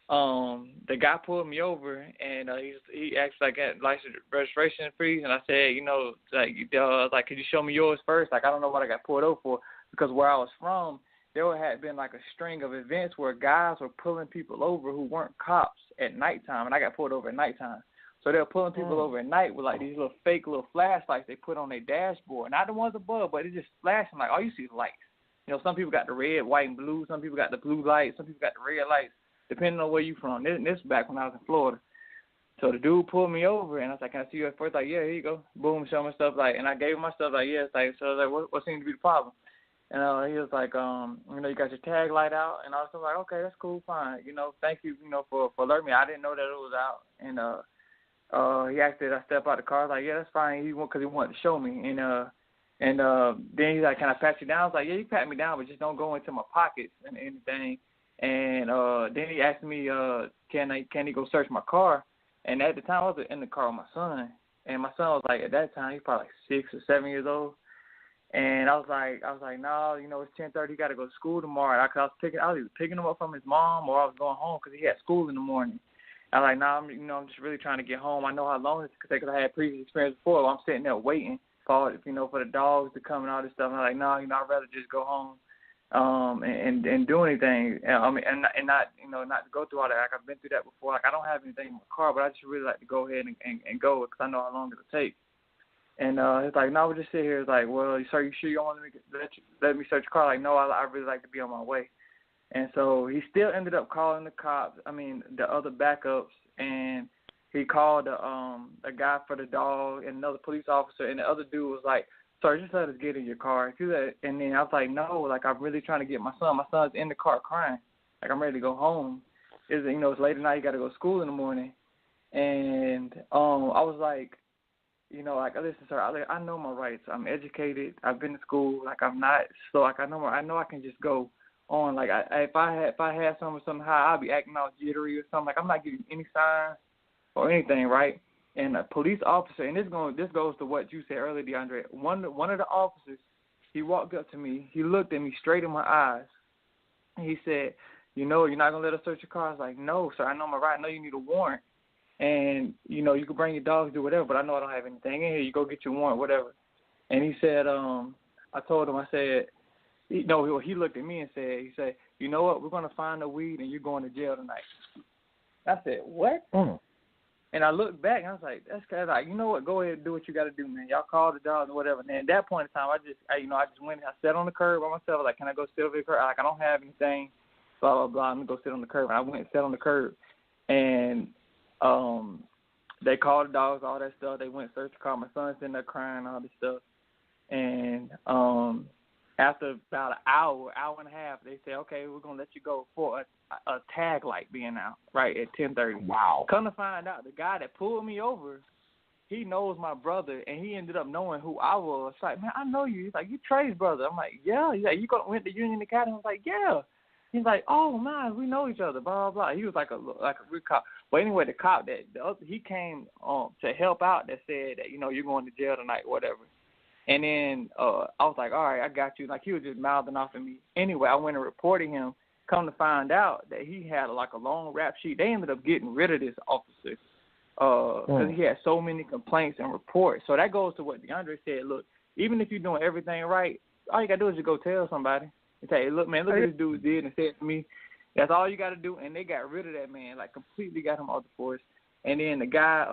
The guy pulled me over, and he asked, like, license registration fees, and I said, you know, like, could you show me yours first? Like, I don't know what I got pulled over for, because where I was from, there had been, like, a string of events where guys were pulling people over who weren't cops at nighttime, and I got pulled over at nighttime. So they were pulling people over at night with, like, these little fake little flashlights they put on their dashboard. Not the ones above, but it's just flashing. Like, all you see is lights. You know, some people got the red, white, and blue. Some people got the blue lights. Some people got the red lights, depending on where you from. This was back when I was in Florida. So the dude pulled me over, and I was like, can I see you at first? Like, yeah, here you go. Boom, show me stuff. Like, and I gave him my stuff. Like, yeah. It's like, so I was like, what seems to be the problem? And he was like, you know, you got your tag light out. And I was like, okay, that's cool, fine. You know, thank you, you know, for alerting me. I didn't know that it was out. And he asked that I step out the car. I was like, yeah, that's fine. Because he wanted to show me. And then he's like, can I pat you down? I was like, yeah, you pat me down, but just don't go into my pockets and anything. And then he asked me, can he go search my car? And at the time, I was in the car with my son. And my son was like, at that time, he's probably like 6 or 7 years old. And I was like, no, you know, it's 10:30. He got to go to school tomorrow. I was either picking him up from his mom, or I was going home because he had school in the morning. I was like, I'm just really trying to get home. I know how long it's going to take because I had previous experience before. I'm sitting there waiting for the dogs to come and all this stuff. And I'm like, no, I'd rather just go home and do anything. And not to go through all that. Like, I've been through that before. Like, I don't have anything in my car, but I just really like to go ahead and go because I know how long it'll take. And he's like, no, we'll just sit here. It's like, well, sir, you sure you don't want to let me search your car? Like, no, I really like to be on my way. And so he still ended up calling the other backups, and he called a guy for the dog and another police officer, and the other dude was like, sir, just let us get in your car. And then I was like, no, like, I'm really trying to get my son. My son's in the car crying. Like, I'm ready to go home. It's late at night. You got to go to school in the morning. And I was like, listen, sir, I know my rights. I'm educated. I've been to school. Like, I'm not, so, like, I know I can just go on. Like, if I had something high, I'd be acting all jittery or something. Like, I'm not giving any signs or anything, right? And a police officer, and this goes to what you said earlier, DeAndre. One of the officers, he walked up to me. He looked at me straight in my eyes. And he said, you're not going to let us search your car? I was like, no, sir, I know my right. I know you need a warrant. And, you can bring your dogs, do whatever, but I know I don't have anything in here. You go get your warrant, whatever. And he said, I told him, I said, he looked at me and said, you know what, we're going to find the weed and you're going to jail tonight. I said, what? And And I looked back and I was like, that's kind of like, you know what? Go ahead and do what you got to do, man. Y'all call the jobs and whatever. And at that point in time, I just went. I sat on the curb by myself. Like, can I go sit over the curb? Like, I don't have anything. Blah blah blah. I'm gonna go sit on the curb. And I went and sat on the curb, and they called the dogs, all that stuff. They went search the car. My son's sitting there crying, all this stuff. And after about an hour and a half, they said, okay, we're gonna let you go for a tag light being out right at 10:30. Wow. Come to find out, the guy that pulled me over, he knows my brother, and he ended up knowing who I was. It's like, man, I know you. He's like, you Trey's brother. I'm like, yeah. He's like, you went to Union Academy? I was like, yeah. He's like, oh man, we know each other. Blah blah blah. He was like a real cop. But anyway, the cop he came to help out. That said that you're going to jail tonight, or whatever. And then I was like, all right, I got you. Like, he was just mouthing off at me. Anyway, I went and reported him. Come to find out that he had like a long rap sheet. They ended up getting rid of this officer because he had so many complaints and reports. So that goes to what DeAndre said. Look, even if you're doing everything right, all you got to do is just go tell somebody and say, hey, look, man, look what this dude did and said to me. That's all you got to do. And they got rid of that man, like completely got him off the force. And then the guy,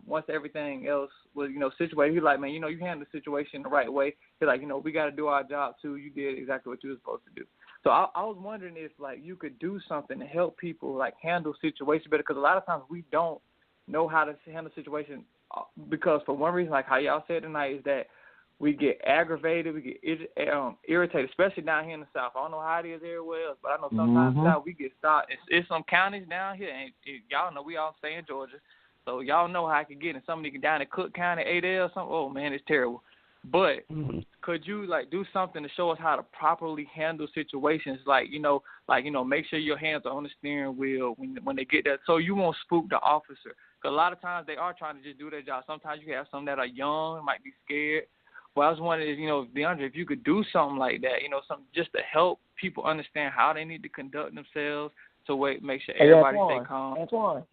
once everything else was, situated, he like, man, you handled the situation the right way. He's like, we got to do our job too. You did exactly what you were supposed to do. So I was wondering if, like, you could do something to help people, like, handle situations better, because a lot of times we don't know how to handle situations because for one reason, like how y'all said tonight, is that we get aggravated, we get irritated, especially down here in the South. I don't know how it is everywhere else, but I know sometimes now we get stopped. It's some counties down here, and y'all know we all stay in Georgia, so y'all know how I can get in. Somebody down in Cook County, Adel, or something. Oh, man, it's terrible. But could you, like, do something to show us how to properly handle situations, like, make sure your hands are on the steering wheel when they get there, so you won't spook the officer. Because a lot of times they are trying to just do their job. Sometimes you have some that are young, might be scared. Well, I was wondering, DeAndre, if you could do something like that, something just to help people understand how they need to conduct themselves to make sure everybody stay calm. Antoine,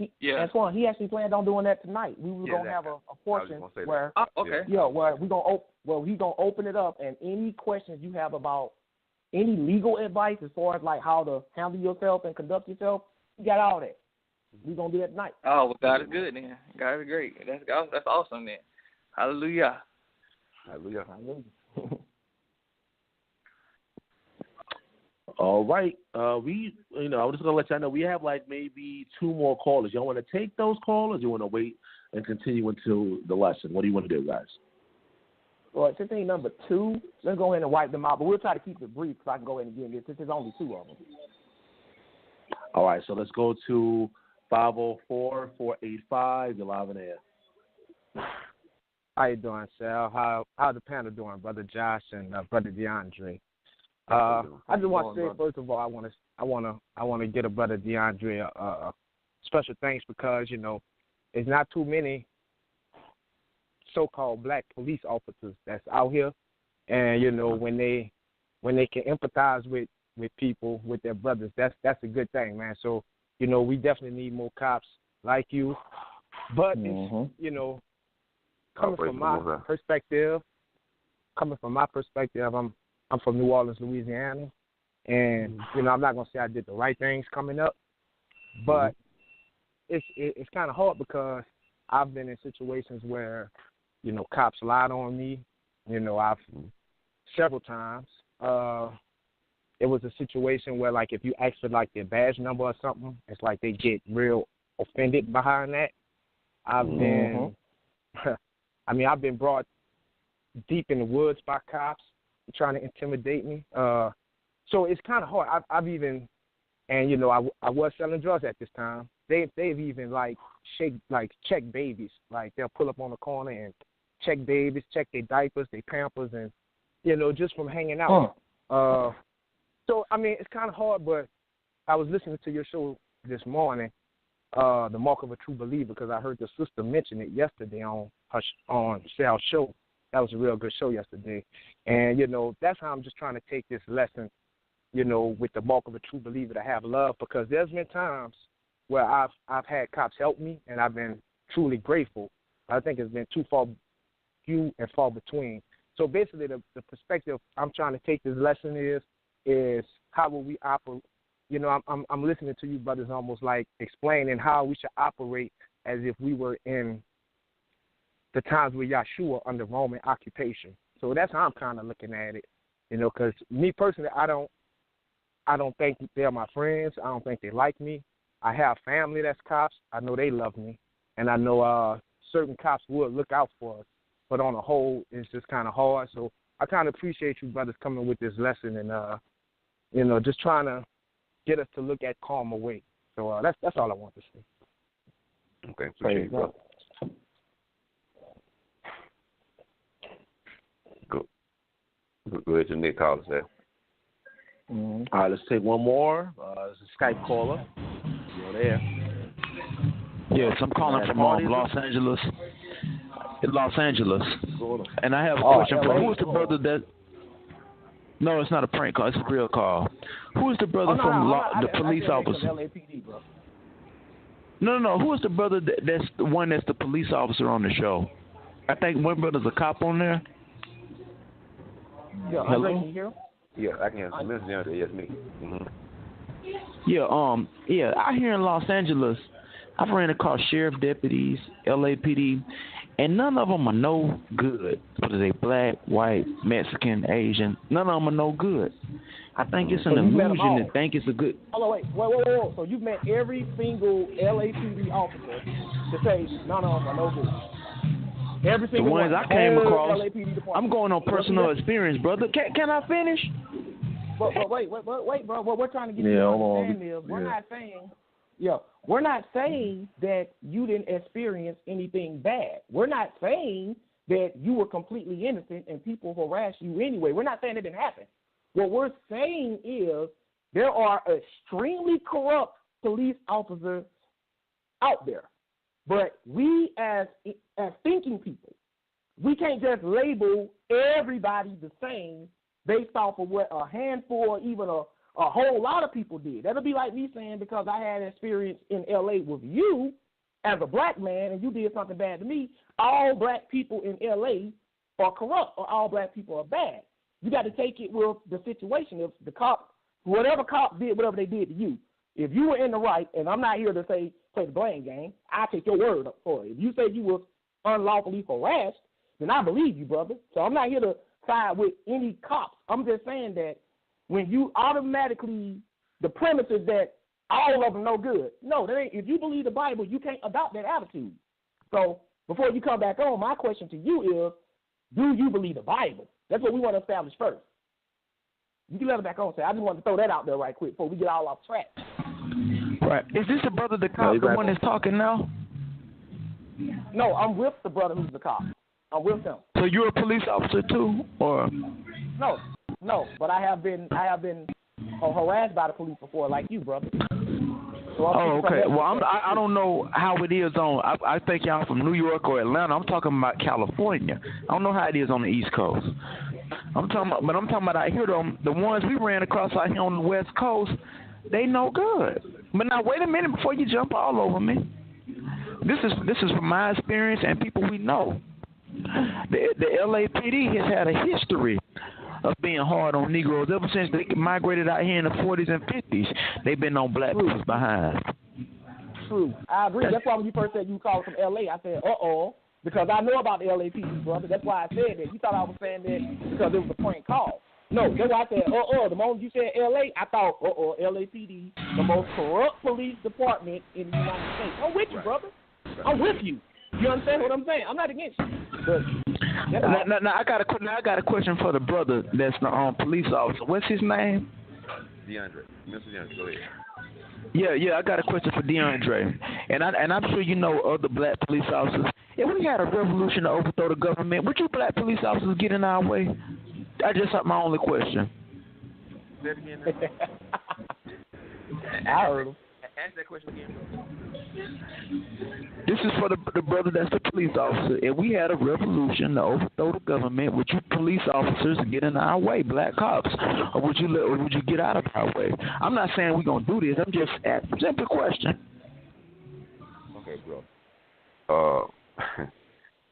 he actually planned on doing that tonight. We were gonna have a portion where, where he's gonna open it up, and any questions you have about any legal advice as far as like how to handle yourself and conduct yourself, you got all that. We're gonna do that tonight. Oh, well, God is good then. God is great. That's awesome then. Hallelujah. Hallelujah. All right. I'm just gonna let y'all know we have like maybe 2 more callers. Y'all want to take those callers? You want to wait and continue into the lesson? What do you want to do, guys? Well, since thing number 2, let's go ahead and wipe them out. But we'll try to keep it brief so I can go ahead and get it since there's only 2 of them. All right. So let's go to 504-485. You're live in air. How you doing, Sal? How the panel doing, Brother Josh and Brother DeAndre? I just want to say, first of all, I want to get a Brother DeAndre a special thanks because there's not too many so-called black police officers that's out here, and when they can empathize with people, with their brothers, that's a good thing, man. So we definitely need more cops like you, but it's, coming from my perspective, I'm from New Orleans, Louisiana, and I'm not gonna say I did the right things coming up, but it's kind of hard because I've been in situations where cops lied on me. I've several times. It was a situation where, like, if you ask for like their badge number or something, it's like they get real offended behind that. I've been brought deep in the woods by cops trying to intimidate me. So it's kind of hard. I was selling drugs at this time. They've even checked babies. Like they'll pull up on the corner and check babies, check their diapers, their Pampers, and just from hanging out. So it's kind of hard. But I was listening to your show this morning, The Mark of a True Believer, because I heard the sister mention it yesterday on Sal's show. That was a real good show yesterday. And, that's how I'm just trying to take this lesson, with the mark of a true believer, to have love, because there's been times where I've had cops help me, and I've been truly grateful. I think it's been few and far between. So basically the perspective I'm trying to take this lesson is how will we operate. I'm listening to you brothers almost like explaining how we should operate as if we were in the times with Yahshua under Roman occupation. So that's how I'm kind of looking at it, because me personally, I don't think they're my friends. I don't think they like me. I have family that's cops. I know they love me, and I know certain cops would look out for us. But on the whole, it's just kind of hard. So I kind of appreciate you brothers coming with this lesson and, just trying to get us to look at calmer way. So that's all I want to say. Okay, appreciate you, brother. Go ahead to Nick Collins there. All right, let's take one more. It's a Skype caller. You're there. Yes, I'm calling from Los Angeles. And I have a question for who is the brother that... No, it's not a prank call. It's a real call. Who is the brother the police officer? LAPD, bro. No. Who is the brother that's the one that's the police officer on the show? I think one brother's a cop on there. Yeah, Aundrey, can you hear him? Yeah, I can hear him. Mr. Aundrey, yes, me. Mm-hmm. Yeah, out here in Los Angeles, I've ran across sheriff deputies, LAPD, and none of them are no good. Whether they black, white, Mexican, Asian, none of them are no good. I think it's an illusion to think it's a good... Hold on, wait. So you've met every single LAPD officer to say none of them are no good. Every single one. The ones I came across, I'm going on personal experience, brother. Can I finish? But wait, bro. What we're trying to get you to understand is we're not saying that you didn't experience anything bad. We're not saying that you were completely innocent and people harassed you anyway. We're not saying it didn't happen. What we're saying is there are extremely corrupt police officers out there. But we as thinking people, we can't just label everybody the same based off of what a handful or even a whole lot of people did. That'll be like me saying because I had experience in L.A. with you as a black man and you did something bad to me, all black people in L.A. are corrupt or all black people are bad. You got to take it with the situation. If the cop, whatever cop did, whatever they did to you, if you were in the right, and I'm not here to say play the blame game, I'll take your word up for it. If you say you were unlawfully harassed, then I believe you, brother. So I'm not here to side with any cops. I'm just saying that when you automatically, the premise is that all of them no good. No, that ain't. If you believe the Bible, you can't adopt that attitude. So before you come back on, my question to you is, do you believe the Bible? That's what we want to establish first. You can let it back on. Say, I just want to throw that out there right quick before we get all off track. Right. Is this the brother the cop, the one that's talking now? No, I'm with the brother who's the cop. I'm with him. So you're a police officer too, or? No. But I have been harassed by the police before, like you, brother. So okay. Well, I don't know how it is on. I think y'all from New York or Atlanta. I'm talking about California. I don't know how it is on the East Coast. I'm talking about out here the ones we ran across out here on the West Coast. They no good. But now wait a minute before you jump all over me. This is from my experience and people we know. The LAPD has had a history of being hard on Negroes ever since they migrated out here in the 40s and 50s. They've been on black people's behind. True. I agree. That's why when you first said you called from LA, I said, because I know about the LAPD, brother. That's why I said that. You thought I was saying that because it was a prank call. No, that's why I said, the moment you said LA, I thought, LAPD, the most corrupt police department in the United States. I'm with you, brother. I'm with you. You understand what I'm saying? I'm not against you. But now I got a question for the brother that's the police officer. What's his name? DeAndre. Mr. DeAndre, go ahead. Yeah, I got a question for DeAndre. And I'm sure you know other black police officers. If we had a revolution to overthrow the government, would you black police officers get in our way? That's just my only question. Say it again. I heard him. Ask that question again. This is for the brother that's the police officer. If we had a revolution to overthrow the government, would you police officers get in our way, black cops, or would you get out of our way? I'm not saying we're gonna do this. I'm just asking a simple question. Okay, bro.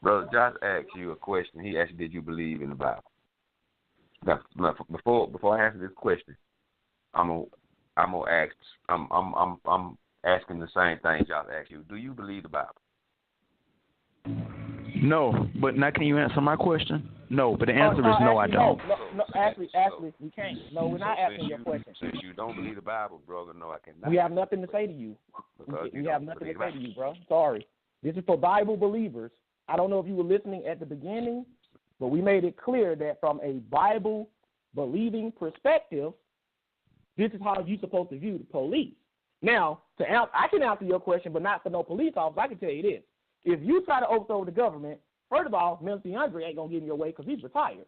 Brother Josh asked you a question. He asked you, did you believe in the Bible? Now, before I answer this question, I'm asking the same thing Josh asked you. Do you believe the Bible? No, but now can you answer my question? No, but the answer is no, I don't. No, actually, we can't. No, we're not answering your question. Since you don't believe the Bible, brother, no, I cannot. We have nothing to say to you. We have nothing to say to you, bro. Sorry. This is for Bible believers. I don't know if you were listening at the beginning, but we made it clear that from a Bible believing perspective, this is how you're supposed to view the police. Now, I can answer your question, but not for no police officer. I can tell you this. If you try to overthrow the government, first of all, Minister Aundrey ain't going to get in your way because he's retired.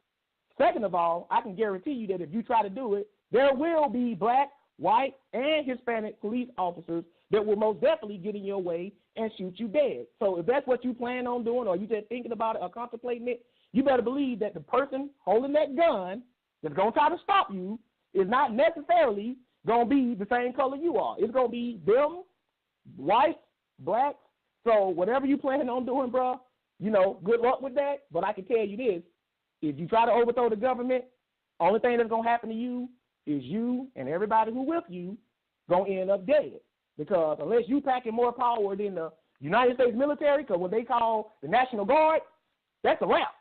Second of all, I can guarantee you that if you try to do it, there will be black, white, and Hispanic police officers that will most definitely get in your way and shoot you dead. So if that's what you plan on doing or you just thinking about it or contemplating it, you better believe that the person holding that gun that's going to try to stop you is not necessarily going to be the same color you are. It's going to be them, white, black. So whatever you plan on doing, bro, good luck with that. But I can tell you this. If you try to overthrow the government, only thing that's going to happen to you is you and everybody who with you going to end up dead. Because unless you packing more power than the United States military, because when they call the National Guard, that's a wrap.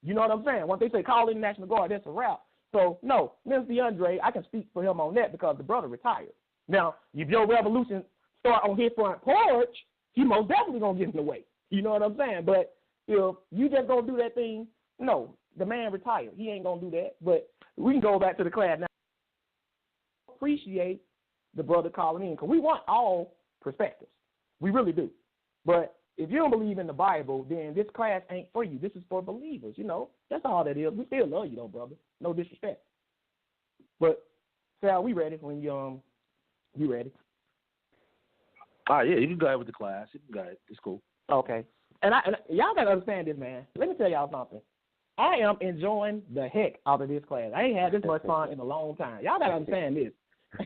You know what I'm saying? Once they say call in the National Guard, that's a wrap. So, no, Mr. Aundrey, I can speak for him on that because the brother retired. Now, if your revolution start on his front porch, he most definitely going to get in the way. You know what I'm saying? But if you just going to do that thing, no, the man retired. He ain't going to do that. But we can go back to the class now. Appreciate the brother calling in because we want all perspectives. We really do. But if you don't believe in the Bible, then this class ain't for you. This is for believers, That's all that is. We still love you, though, brother. No disrespect. But, Sal, we ready when you ready. All right, yeah, you can go ahead with the class. You can go ahead. It's cool. Okay. And y'all got to understand this, man. Let me tell y'all something. I am enjoying the heck out of this class. I ain't had this much fun in a long time. Y'all got to understand this.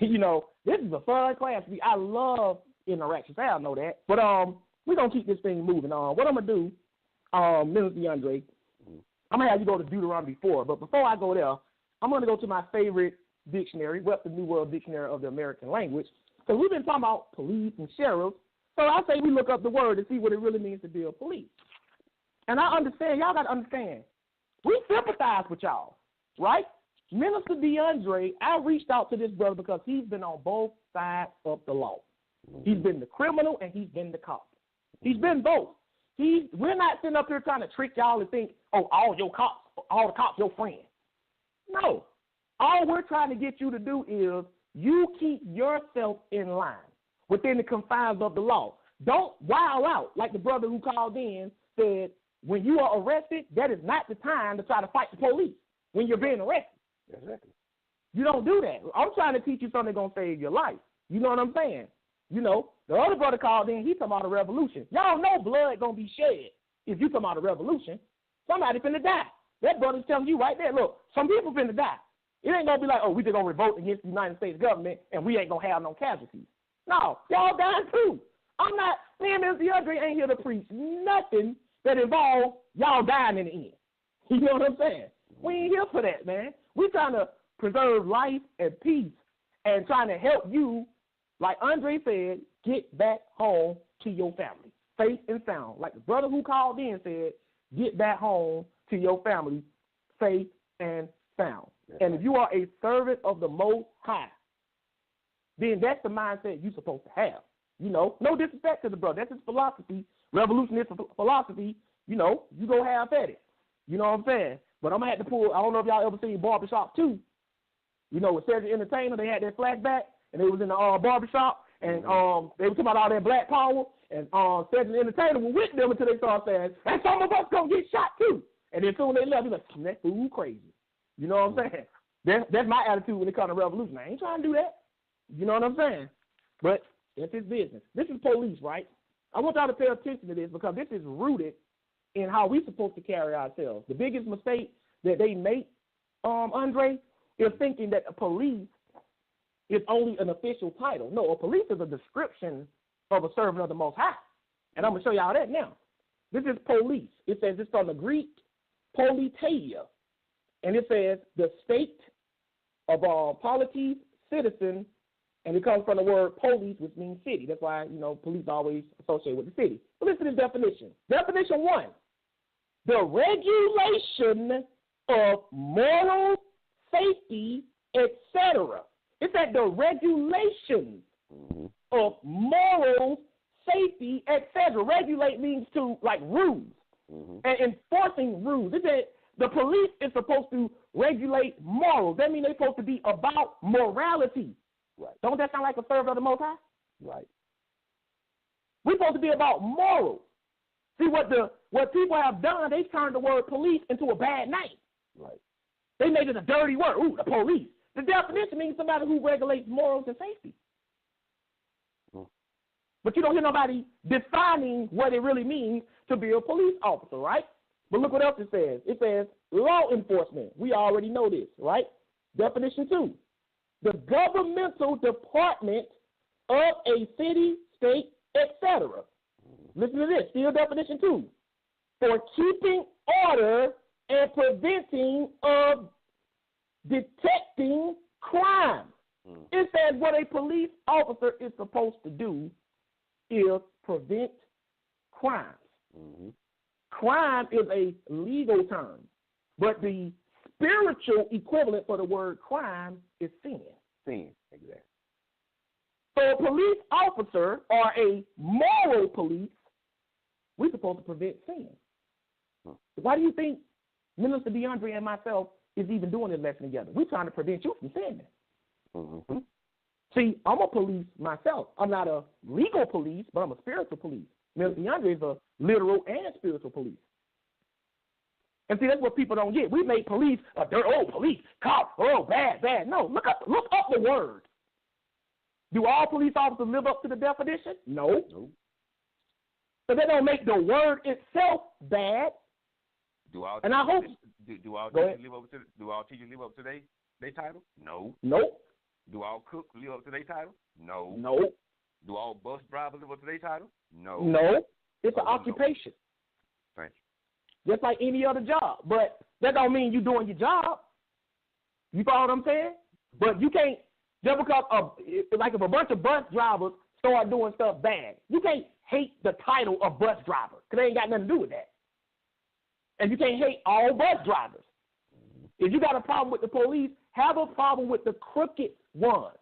This is a fun class. I love interactions. I know that. But we're going to keep this thing moving on. What I'm going to do, Minister Aundrey, I'm going to have you go to Deuteronomy 4. But before I go there, I'm going to go to my favorite dictionary, Webster New World Dictionary of the American Language. Because we've been talking about police and sheriffs. So I say we look up the word to see what it really means to be a police. And I understand. Y'all got to understand. We sympathize with y'all, right? Minister Aundrey, I reached out to this brother because he's been on both sides of the law. He's been the criminal and he's been the cop. He's been both. We're not sitting up here trying to trick y'all and think, all the cops your friend. No. All we're trying to get you to do is you keep yourself in line within the confines of the law. Don't wild out like the brother who called in said, when you are arrested, that is not the time to try to fight the police when you're being arrested. Exactly. You don't do that. I'm trying to teach you something that's going to save your life. You know what I'm saying? The other brother called in, he talking about a revolution. Y'all know blood going to be shed if you talking about a revolution. Somebody finna die. That brother's telling you right there, look, some people finna die. It ain't going to be like, we just going to revolt against the United States government and we ain't going to have no casualties. No, y'all dying too. Me and Mr. Aundrey ain't here to preach nothing that involves y'all dying in the end. You know what I'm saying? We ain't here for that, man. We're trying to preserve life and peace and trying to help you, like Aundrey said, get back home to your family, safe and sound. Like the brother who called in said, get back home to your family, safe and sound. And if you are a servant of the Most High, then that's the mindset you're supposed to have. No disrespect to the brother. That's his philosophy, revolutionist philosophy. You go half at it. You know what I'm saying? But I'm going to have to pull, I don't know if y'all ever seen Barbershop 2. With Cedric Entertainer, they had that flashback, and they was in the barbershop, and they were talking about all that black power, and Cedric Entertainer was with them until they started saying, and some of us going to get shot too. And then soon they left, he's like, that fool crazy. You know what I'm saying? That's my attitude when it comes to revolution. I ain't trying to do that. You know what I'm saying? But that's his business. This is police, right? I want y'all to pay attention to this because this is rooted in how we're supposed to carry ourselves. The biggest mistake that they make, Aundrey, is thinking that a police is only an official title. No, a police is a description of a servant of the Most High. And I'm going to show y'all that now. This is police. It says it's from the Greek politeia. And it says the state of polities, citizen, And it comes from the word police, which means city. That's why, police always associate with the city. But listen to this definition. Definition 1, the regulation of morals, safety, etc. It's that the regulations of morals, safety, etc. Regulate means to, like, rules. And enforcing rules. It's that the police is supposed to regulate morals. That means they're supposed to be about morality. Right. Don't that sound like a servant of the Most High? Right. We're supposed to be about morals. See, what people have done, they've turned the word police into a bad name. Right. They made it a dirty word. Ooh, the police. The definition means somebody who regulates morals and safety. But you don't hear nobody defining what it really means to be a police officer, right? But look what else it says. It says law enforcement. We already know this, right? Definition 2, the governmental department of a city, state, etc. Listen to this. Still definition 2, for keeping order and preventing of detecting crime. It says what a police officer is supposed to do is prevent crimes. Crime is a legal term, but the spiritual equivalent for the word crime is sin. Sin, exactly. So a police officer or a moral police, we're supposed to prevent sin. Why do you think Minister DeAndre and myself is even doing this lesson together? We're trying to prevent you from sinning. See, I'm a police myself. I'm not a legal police, but I'm a spiritual police. Minister DeAndre is a literal and spiritual police. And see, that's what people don't get. We make police police, cop, bad. No, look up the word. Do all police officers live up to the definition? No. So they don't make the word itself bad. Do all teachers live up to their title? No. Nope. Do all cooks live up to their title? No. Nope. Do all bus drivers live up to their title? No. No. It's an occupation. Thank you. Just like any other job. But that don't mean you're doing your job. You follow what I'm saying? But you can't, just because if a bunch of bus drivers start doing stuff bad, you can't hate the title of bus driver because they ain't got nothing to do with that. And you can't hate all bus drivers. If you got a problem with the police, have a problem with the crooked ones.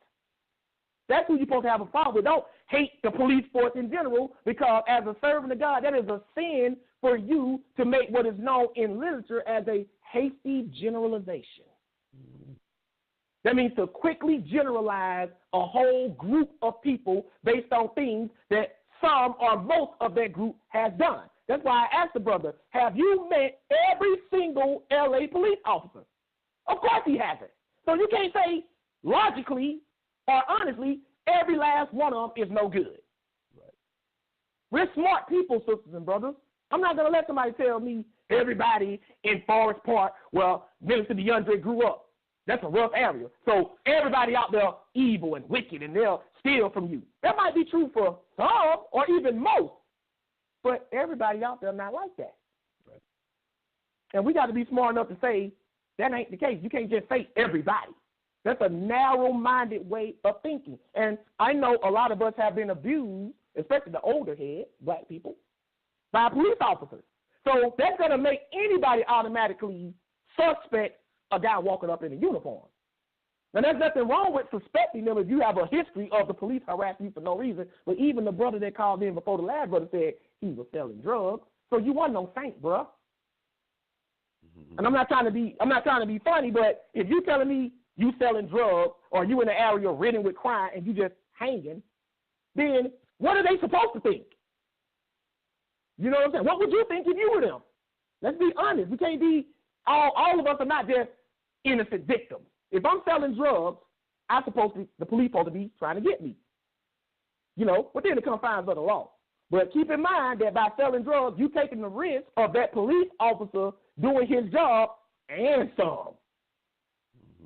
That's who you're supposed to have a problem with. Don't hate the police force in general, because as a servant of God, that is a sin for you to make what is known in literature as a hasty generalization. That means to quickly generalize a whole group of people based on things that some or most of that group has done. That's why I asked the brother, have you met every single L.A. police officer? Of course he hasn't. So you can't say logically or honestly every last one of them is no good. Right. We're smart people, sisters and brothers. I'm not going to let somebody tell me everybody in Forest Park, well, Minister DeAndre grew up. That's a rough area. So everybody out there evil and wicked, and they'll steal from you. That might be true for some or even most, but everybody out there not like that. Right. And we got to be smart enough to say that ain't the case. You can't just say everybody. That's a narrow-minded way of thinking. And I know a lot of us have been abused, especially the older heads, black people, by police officers. So that's going to make anybody automatically suspect a guy walking up in a uniform. Now, there's nothing wrong with suspecting them if you have a history of the police harassing you for no reason. But even the brother that called in before the last brother said he was selling drugs. So you wasn't no saint, bro. And I'm not trying to be funny, but if you telling me you selling drugs or you in an area ridden with crime and you just hanging, then what are they supposed to think? You know what I'm saying? What would you think if you were them? Let's be honest. We can't be all of us are not just innocent victims. If I'm selling drugs, the police supposed to be trying to get me. You know, within the confines of the law. But keep in mind that by selling drugs, you taking the risk of that police officer doing his job and some.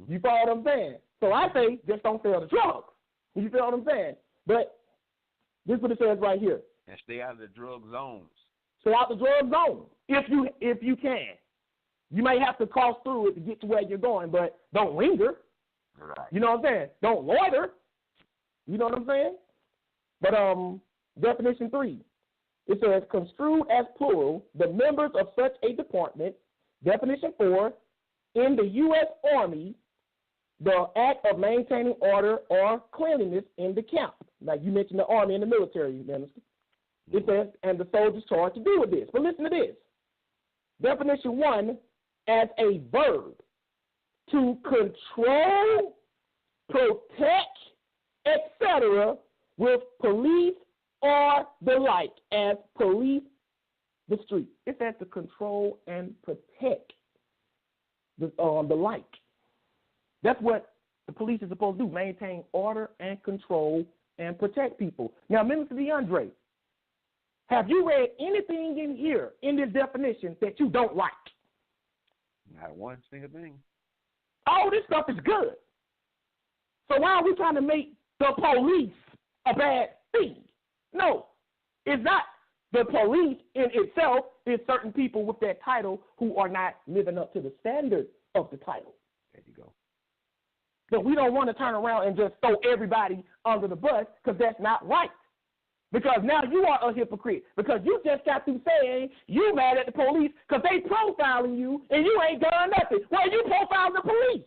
You follow what I'm saying? So I say just don't sell the drugs. You feel what I'm saying? But this is what it says right here. And stay out of the drug zones. Stay out the drug zone if you can. You may have to cross through it to get to where you're going, but don't linger. Right. You know what I'm saying? Don't loiter. You know what I'm saying? But definition 3, it says construed as plural, the members of such a department. Definition 4, in the U.S. Army, the act of maintaining order or cleanliness in the camp. Now, you mentioned the Army and the military, Minister. It says, and the soldiers charged to do with this. But listen to this. Definition 1, as a verb, to control, protect, etc., with police or the like, as police the street. It says to control and protect the like. That's what the police is supposed to do, maintain order and control and protect people. Now, Minister DeAndre, have you read anything in here in this definition that you don't like? Not one single thing. All this stuff is good. So why are we trying to make the police a bad thing? No, it's not the police in itself. It's certain people with that title who are not living up to the standard of the title. There you go. But we don't want to turn around and just throw everybody under the bus because that's not right. Because now you are a hypocrite. Because you just got through saying you mad at the police because they profiling you and you ain't done nothing. Well, you profiling the police.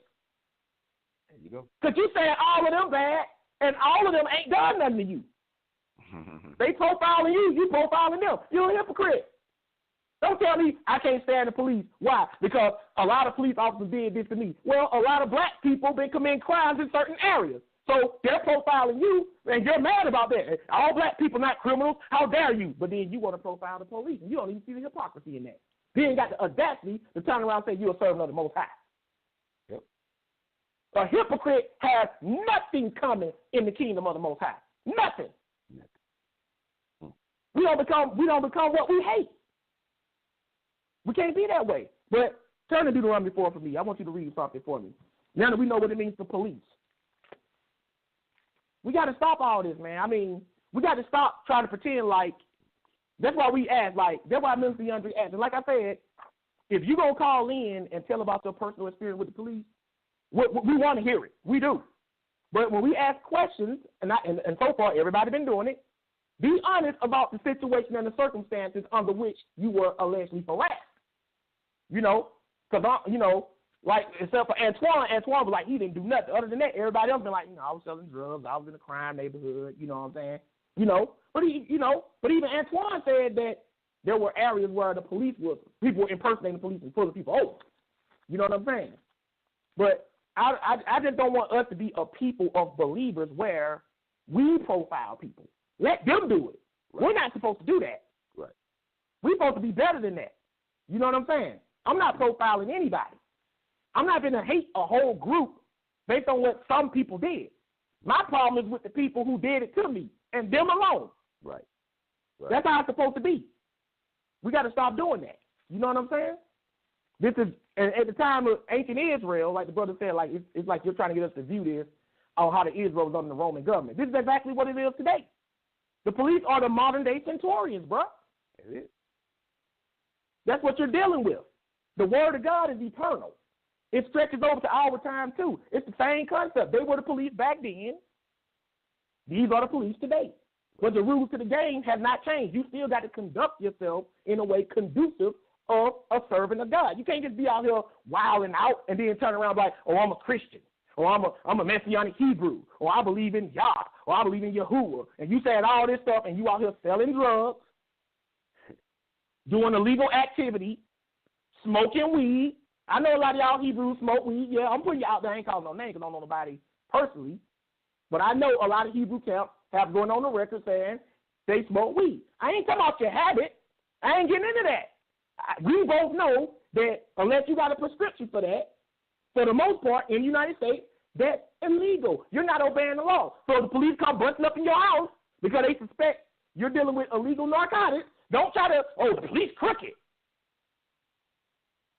There you go. Because you saying all of them bad and all of them ain't done nothing to you. They profiling you, you profiling them. You're a hypocrite. Don't tell me I can't stand the police. Why? Because a lot of police officers did this to me. Well, a lot of black people been committing crimes in certain areas. So they're profiling you, and you're mad about that. All black people not criminals. How dare you? But then you want to profile the police, and you don't even see the hypocrisy in that. You ain't got the audacity to turn around and say you're a servant of the Most High. Yep. A hypocrite has nothing coming in the kingdom of the Most High. Nothing. We don't become what we hate. We can't be that way. But turn to Deuteronomy 4 for me. I want you to read something for me. Now that we know what it means to police. We got to stop all this, man. I mean, we got to stop trying to pretend like, that's why we ask, like, that's why Minister Aundrey asked. And like I said, if you're going to call in and tell about your personal experience with the police, we want to hear it. We do. But when we ask questions, and so far everybody been doing it, be honest about the situation and the circumstances under which you were allegedly harassed. You know, because, like, except for Antoine was like, he didn't do nothing. Other than that, everybody else been like, I was selling drugs, I was in a crime neighborhood, you know what I'm saying? But even Antoine said that there were areas where the police people were impersonating the police and pulling people over. You know what I'm saying? But I just don't want us to be a people of believers where we profile people. Let them do it. Right. We're not supposed to do that. Right. We're supposed to be better than that. You know what I'm saying? I'm not profiling anybody. I'm not going to hate a whole group based on what some people did. My problem is with the people who did it to me and them alone. Right. That's how it's supposed to be. We got to stop doing that. You know what I'm saying? This is, at the time of ancient Israel, like the brother said, like it's like you're trying to get us to view this on how the Israel was under the Roman government. This is exactly what it is today. The police are the modern-day centurions, bro. It is. That's what you're dealing with. The word of God is eternal. It stretches over to our time, too. It's the same concept. They were the police back then. These are the police today. But the rules to the game have not changed. You still got to conduct yourself in a way conducive of a servant of God. You can't just be out here wilding out and then turn around like, oh, I'm a Christian. Or I'm a Messianic Hebrew, or I believe in Yah, or I believe in Yahuwah. And you said all this stuff, and you out here selling drugs, doing illegal activity, smoking weed. I know a lot of y'all Hebrews smoke weed. Yeah, I'm putting you out there. I ain't calling no names because I don't know nobody personally. But I know a lot of Hebrew camps have going on the record saying they smoke weed. I ain't talking about your habit. I ain't getting into that. We both know that unless you got a prescription for that, for the most part, in the United States, that's illegal. You're not obeying the law. So the police come busting up in your house because they suspect you're dealing with illegal narcotics. Don't try to, the police crooked.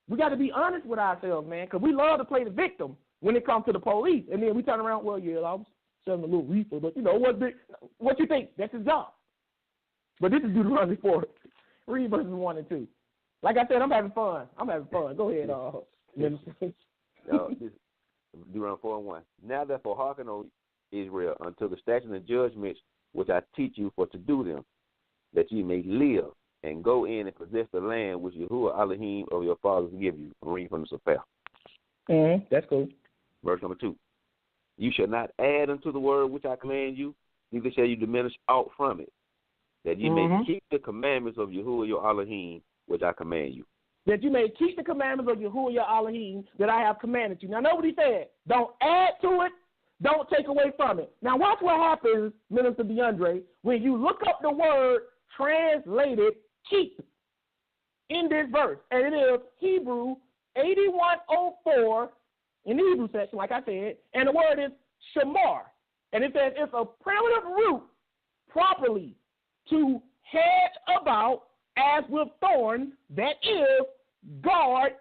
We got to be honest with ourselves, man, because we love to play the victim when it comes to the police. And then we turn around, well, yeah, I was selling a little reefer, but, what you think? That's his job. But this is Deuteronomy 4. Read verses 1 and 2. Like I said, I'm having fun. Go ahead, Deuteronomy 4:1. Now therefore hearken, O Israel, until the statutes and judgments which I teach you for to do them, that ye may live and go in and possess the land which Yahuwah Elohim of your fathers give you. I'm reading from the Sefer. That's cool. Verse number 2. You shall not add unto the word which I command you, neither shall you diminish aught from it, that ye may keep the commandments of Yahuwah your Elohim, which I command you. That you may keep the commandments of Yahuwah your Elohim that I have commanded you. Now, know what he said. Don't add to it. Don't take away from it. Now, watch what happens, Minister DeAndre, when you look up the word translated keep in this verse. And it is Hebrew 8104 in the Hebrew section, like I said, and the word is shamar. And it says it's a primitive root properly to hedge about as with thorns, that is, guard,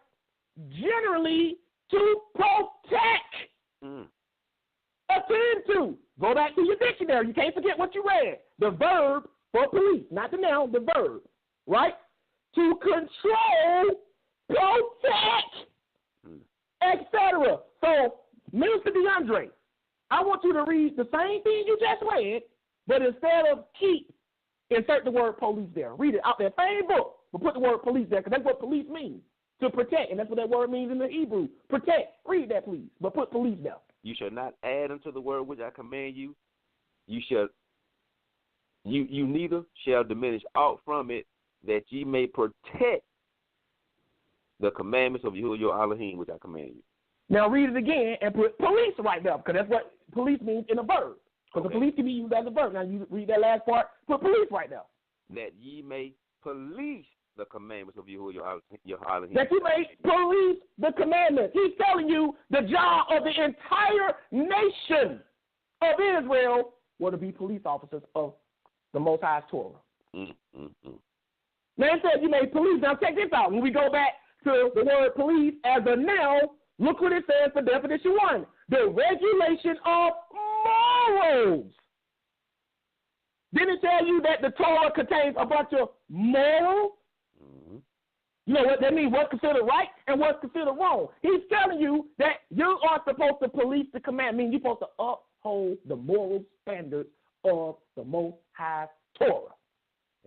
generally to protect. Attend to. Go back to your dictionary. You can't forget what you read. The verb for police, not the noun, the verb, right? To control, protect, etc. So, Minister DeAndre, I want you to read the same thing you just read, but instead of keep, insert the word police there. Read it out there, same book, but put the word police there, because that's what police means, to protect, and that's what that word means in the Hebrew. Protect. Read that, please, but put police there. You shall not add unto the word which I command you. You neither shall diminish aught from it, that ye may protect the commandments of Yahuwah your Elohim, which I command you. Now read it again and put police right there, because that's what police means in a verb. Because the police can be used as a verb. Now you read that last part, put police right there. That ye may police the commandments of Yahuwah your Elohim. That you may police the commandments. He's telling you the job of the entire nation of Israel were to be police officers of the Most High's Torah. Now it says you may police. Now check this out. When we go back to the word police as a noun, look what it says for definition 1. The regulation of morals. Didn't it tell you that the Torah contains a bunch of morals? You know what that means? What's considered right and what's considered wrong. He's telling you that you are supposed to police the command. I mean, you're supposed to uphold the moral standards of the Most High Torah.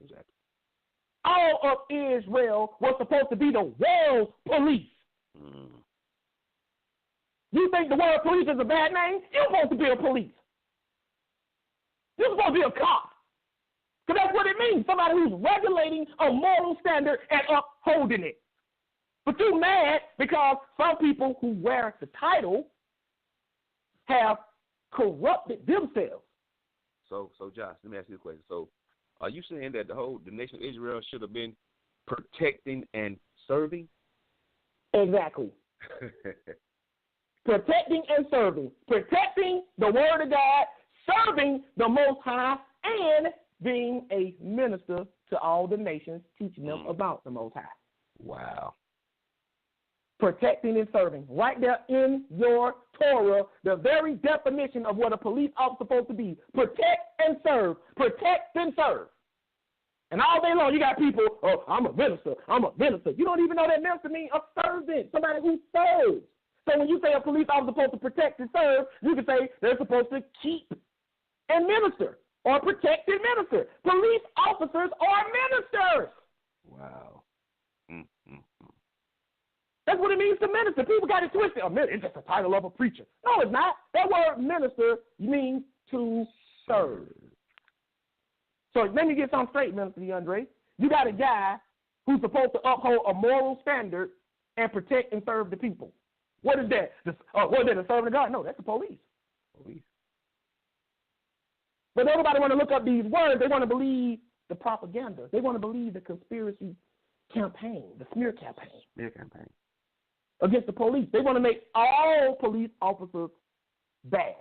Exactly. All of Israel was supposed to be the world's police. You think the word police is a bad name? You're supposed to be a police. You're supposed to be a cop. Because that's what it means. Somebody who's regulating a moral standard and upholding it. But you're mad because some people who wear the title have corrupted themselves. So Josh, let me ask you a question. So are you saying that the nation of Israel should have been protecting and serving? Exactly. Protecting and serving. Protecting the word of God, serving the Most High, and being a minister to all the nations, teaching them about the Most High. Wow. Protecting and serving. Right there in your Torah, the very definition of what a police officer is supposed to be. Protect and serve. Protect and serve. And all day long, you got people, oh, I'm a minister. I'm a minister. You don't even know that minister means a servant, somebody who serves. So when you say a police officer is supposed to protect and serve, you can say they're supposed to keep and minister or protect and minister. Police officers are ministers. Wow. That's what it means to minister. People got it twisted. It's just a title of a preacher. No, it's not. That word minister means to serve. So let me get something straight, Minister DeAndre. You got a guy who's supposed to uphold a moral standard and protect and serve the people. What is that? What is that, a servant of God? No, that's the police. But nobody want to look up these words. They want to believe the propaganda. They want to believe the conspiracy campaign, the smear campaign. Against the police. They want to make all police officers bad.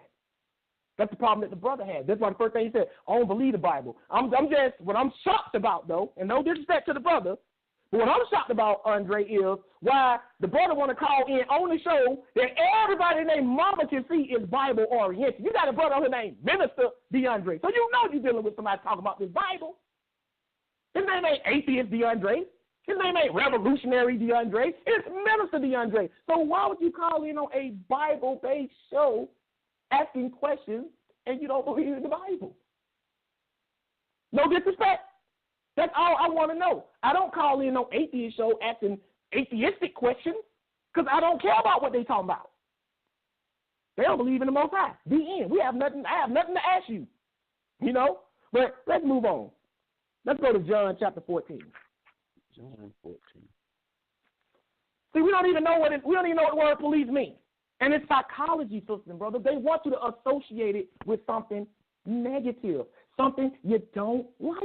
That's the problem that the brother had. That's why the first thing he said, I don't believe the Bible. What I'm shocked about, though, and no disrespect to the brother, but what I'm shocked about, Aundrey, is why the brother want to call in on the show that everybody named Mama can see is Bible-oriented. You got a brother on here named Minister DeAndre. So you know you're dealing with somebody talking about this Bible. His name ain't Atheist DeAndre. His name ain't Revolutionary DeAndre. It's Minister DeAndre. So why would you call in on a Bible-based show asking questions and you don't believe in the Bible. No disrespect. That's all I want to know. I don't call in no atheist show asking atheistic questions because I don't care about what they talking about. They don't believe in the Most High. The end. I have nothing to ask you. You know? But let's move on. Let's go to John chapter 14. John 14. See, we don't even know what the word police means. And it's psychology, sister and brother. They want you to associate it with something negative, something you don't like.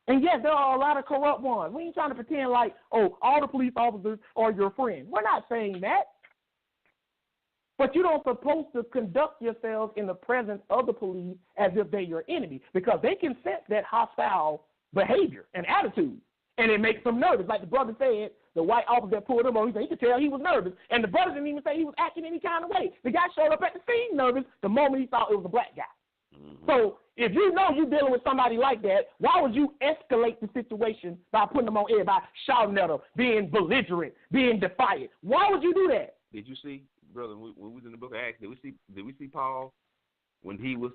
And yes, there are a lot of corrupt ones. We ain't trying to pretend like, oh, all the police officers are your friends. We're not saying that. But you don't supposed to conduct yourselves in the presence of the police as if they're your enemy, because they can sense that hostile behavior and attitude, and it makes them nervous. Like the brother said, the white officer that pulled him over, he could tell he was nervous, and the brother didn't even say he was acting any kind of way. The guy showed up at the scene nervous the moment he thought it was a black guy. Mm-hmm. So if you know you're dealing with somebody like that, why would you escalate the situation by putting them on air, by shouting at them, being belligerent, being defiant? Why would you do that? Did you see, brother, when we was in the book of Acts, did we see Paul when he was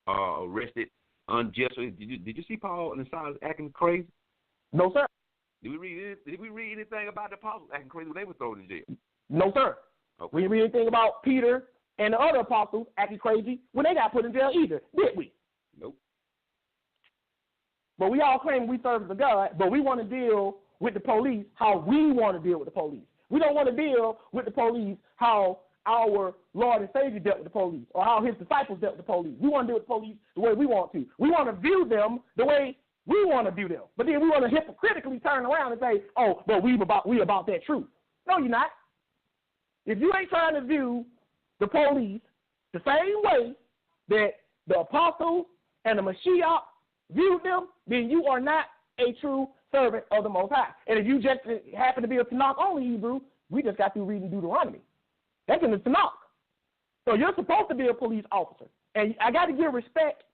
arrested unjustly? Did you see Paul and Silas acting crazy? No, sir. Did we read anything about the apostles acting crazy when they were thrown in jail? No, sir. Okay. We didn't read anything about Peter and the other apostles acting crazy when they got put in jail either, did we? Nope. But we all claim we serve the God, but we want to deal with the police how we want to deal with the police. We don't want to deal with the police how our Lord and Savior dealt with the police or how his disciples dealt with the police. We want to deal with the police the way we want to. We want to view them the way we want to view them. But then we want to hypocritically turn around and say, oh, but we about that truth. No, you're not. If you ain't trying to view the police the same way that the apostles and the Mashiach viewed them, then you are not a true servant of the Most High. And if you just happen to be a Tanakh only Hebrew, we just got through reading Deuteronomy. That's in the Tanakh. So you're supposed to be a police officer. And I got to give respect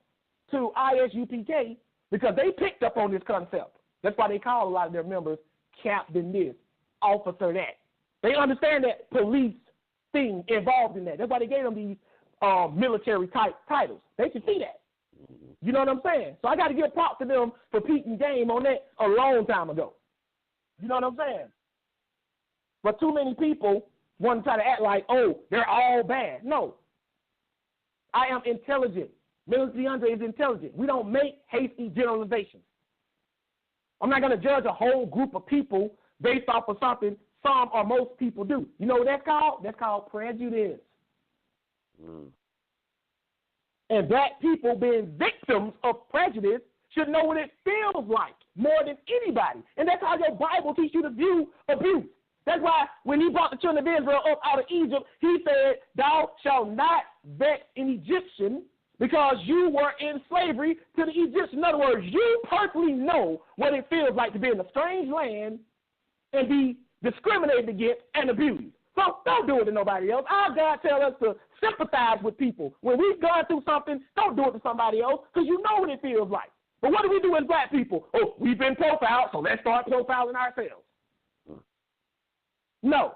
to ISUPK because they picked up on this concept. That's why they call a lot of their members Captain this, Officer that. They understand that police thing involved in that. That's why they gave them these military type titles. They should see that. You know what I'm saying? So I got to give props to them for peeping game on that a long time ago. You know what I'm saying? But too many people want to try to act like, oh, they're all bad. No. I am intelligent. Minister Aundrey is intelligent. We don't make hasty generalizations. I'm not going to judge a whole group of people based off of something some or most people do. You know what that's called? That's called prejudice. And black people being victims of prejudice should know what it feels like more than anybody. And that's how your Bible teaches you to view abuse. That's why when he brought the children of Israel up out of Egypt, he said, thou shalt not vex an Egyptian because you were in slavery to the Egyptians. In other words, you personally know what it feels like to be in a strange land and be discriminated against and abused. So don't do it to nobody else. Our God tells us to sympathize with people. When we've gone through something, don't do it to somebody else because you know what it feels like. But what do we do as black people? Oh, we've been profiled, so let's start profiling ourselves. No.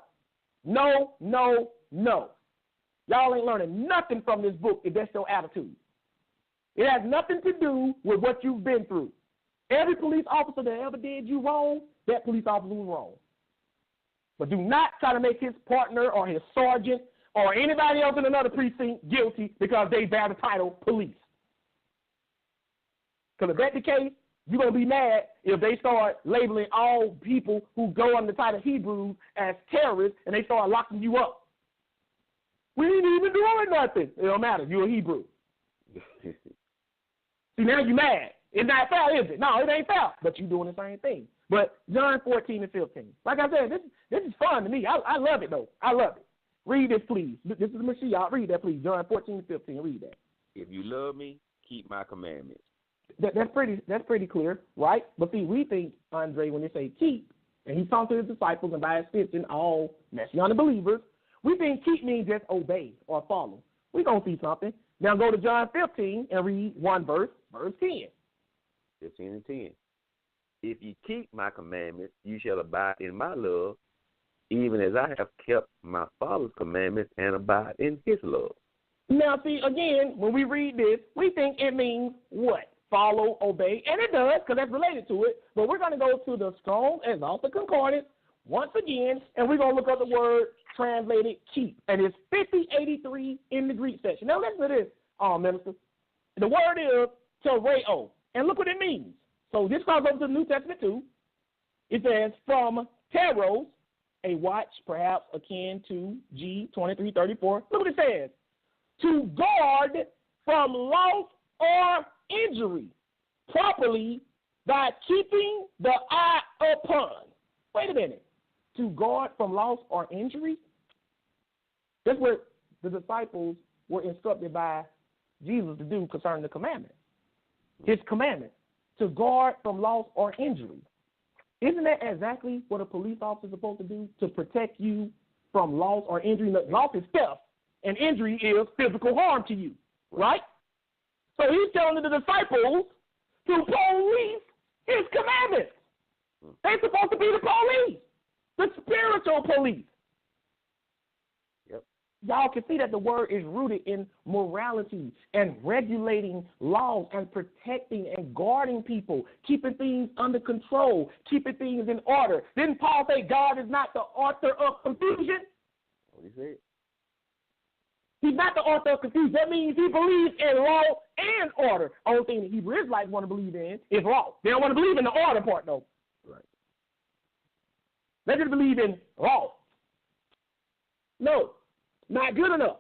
No, no, no. Y'all ain't learning nothing from this book if that's your attitude. It has nothing to do with what you've been through. Every police officer that ever did you wrong, that police officer was wrong. But do not try to make his partner or his sergeant or anybody else in another precinct guilty because they bear the title police. Because if that's the case, you're going to be mad if they start labeling all people who go under the title Hebrews as terrorists and they start locking you up. We ain't even doing nothing. It don't matter. You're a Hebrew. See, now you're mad. It's not fair, is it? No, it ain't fair. But you're doing the same thing. But John 14 and 15. Like I said, this is fun to me. I love it, though. I love it. Read this, please. This is Mashiach. Read that, please. John 14 and 15. Read that. If you love me, keep my commandments. That's pretty clear, right? But see, we think, Aundrey, when they say keep, and he's talking to his disciples and by extension all Messianic believers, we think keep means just obey or follow. We're going to see something. Now go to John 15 and read one verse 10. 15 and 10. If you keep my commandments, you shall abide in my love, even as I have kept my Father's commandments and abide in his love. Now, see, again, when we read this, we think it means what? Follow, obey, and it does because that's related to it. But we're going to go to the Strong's Exalted Concordance once again, and we're going to look up the word translated keep. And it's 5083 in the Greek section. Now, listen to this, minister. The word is tereo, and look what it means. So this comes over to the New Testament too. It says from teros, a watch perhaps akin to G2334. Look what it says. To guard from loss or injury properly by keeping the eye upon. Wait a minute. To guard from loss or injury? That's what the disciples were instructed by Jesus to do concerning the commandment. His commandment, to guard from loss or injury. Isn't that exactly what a police officer is supposed to do? To protect you from loss or injury? Loss is theft, and injury is physical harm to you, right? So he's telling the disciples to police his commandments. They're supposed to be the police, the spiritual police. Yep. Y'all can see that the word is rooted in morality and regulating laws and protecting and guarding people, keeping things under control, keeping things in order. Didn't Paul say God is not the author of confusion? What he said. He's not the author of confusion. That means he believes in law and order. Only thing the Hebrew Israelites want to believe in is law. They don't want to believe in the order part, though. Right. They just believe in law. No, not good enough.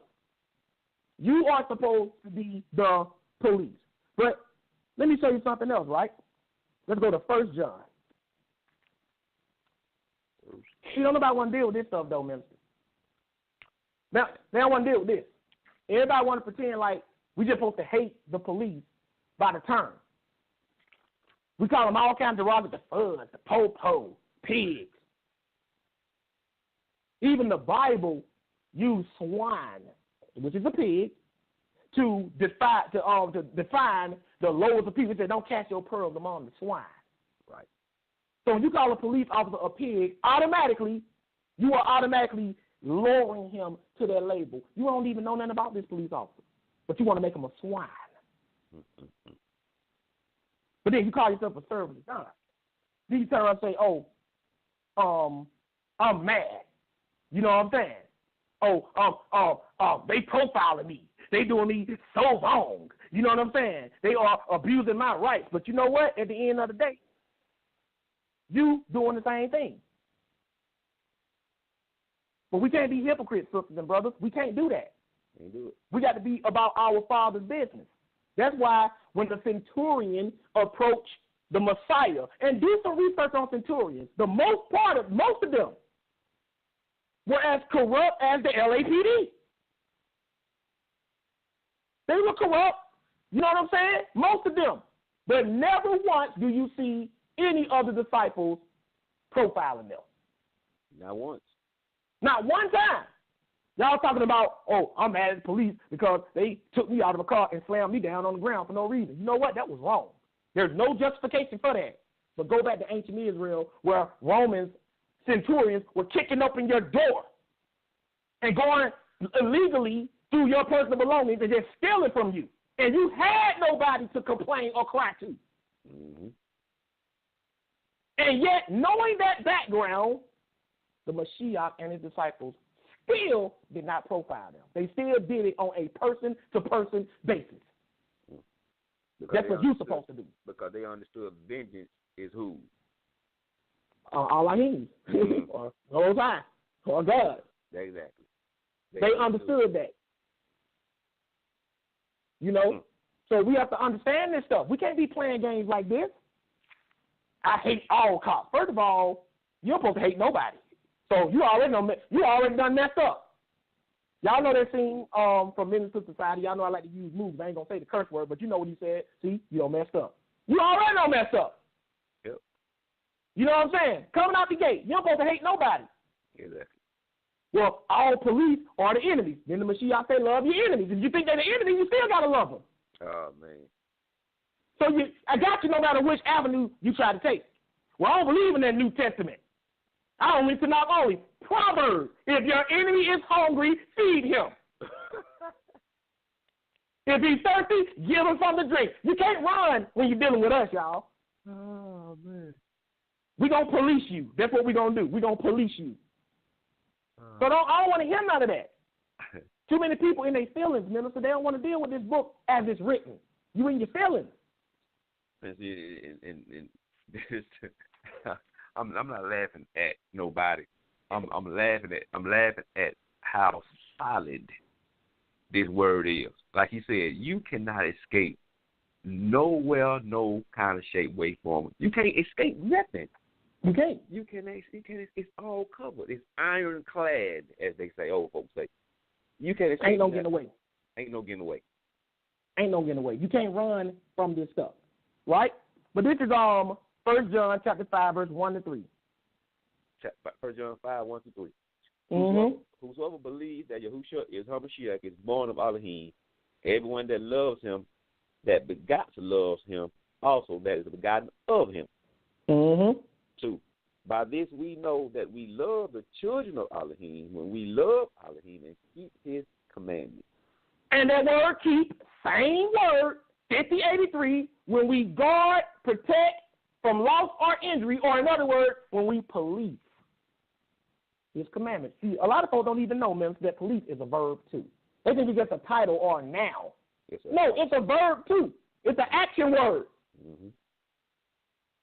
You are supposed to be the police. But let me show you something else, right? Let's go to 1 John. You don't nobody want to deal with this stuff, though, minister. Now, they don't want to deal with this. Everybody want to pretend like we just supposed to hate the police by the term. We call them all kinds of derogatory, the fuzz, the po-po, pigs. Even the Bible used swine, which is a pig, to define the lowest of people. It said, don't cast your pearls among the swine. Right. So when you call a police officer a pig, automatically, you are automatically lowering him to their label. You don't even know nothing about this police officer, but you want to make him a swine. But then you call yourself a servant of God. Then you turn around and say, I'm mad. You know what I'm saying? They profiling me. They doing me so wrong. You know what I'm saying? They are abusing my rights. But you know what? At the end of the day, you doing the same thing. But we can't be hypocrites, sisters and brothers. We can't do that. Can't do it. We got to be about our Father's business. That's why when the centurion approached the Messiah, and do some research on centurions, most of them were as corrupt as the LAPD. They were corrupt. You know what I'm saying? Most of them. But never once do you see any other disciples profiling them. Not once. Not one time. Y'all talking about, I'm mad at the police because they took me out of a car and slammed me down on the ground for no reason. You know what? That was wrong. There's no justification for that. But go back to ancient Israel where Romans centurions were kicking open your door and going illegally through your personal belongings and just stealing from you. And you had nobody to complain or cry to. Mm-hmm. And yet, knowing that background, the Mashiach and his disciples still did not profile them. They still did it on a person-to-person basis. That's what you're supposed to do. Because they understood vengeance is who? Elohim, or Most High, or God. Exactly. They understood that. You know? So we have to understand this stuff. We can't be playing games like this. I hate all cops. First of all, you're supposed to hate nobody. So you already done messed up. Y'all know that scene from Menace to Society. Y'all know I like to use movies. I ain't going to say the curse word, but you know what he said. See, you don't messed up. You already don't messed up. Yep. You know what I'm saying? Coming out the gate, you're supposed to hate nobody. Exactly. Well, all police are the enemies. Then the Mashiach say, love your enemies. If you think they're the enemy, you still got to love them. Oh, man. So I got you no matter which avenue you try to take. Well, I don't believe in that New Testament. I only to not only Proverbs. If your enemy is hungry, feed him. If he's thirsty, give him something to drink. You can't run when you're dealing with us, y'all. Oh, man. We're going to police you. That's what we're going to do. We're going to police you. So I don't want to hear none of that. Too many people in their feelings, minister, they don't want to deal with this book as it's written. You in your feelings. I'm not laughing at nobody. I'm laughing at how solid this word is. Like he said, you cannot escape nowhere, no kind of shape, way, form. You can't escape nothing. You can't. You can't. It's all covered. It's ironclad, as they say. Old folks say. You can't escape. Ain't no getting away. Ain't no getting away. Ain't no getting away. You can't run from this stuff, right? But this is 1 John chapter 5 verse 1 to 3. 1 John 5 1 to 3. Mm-hmm. Whosoever believes that Yahushua is Hamashiach is born of Elohim. Everyone that loves him, that begotten loves him, also that is begotten of him. Mm-hmm. 2. By this we know that we love the children of Elohim when we love Elohim and keep his commandments. And that word keep, same word, 5083, when we guard, protect from loss or injury, or in other words, when we police his commandments. See, a lot of folks don't even know, man, that police is a verb too. They think it's just a title or a noun. No, it's a verb too. It's an action word. Mm-hmm.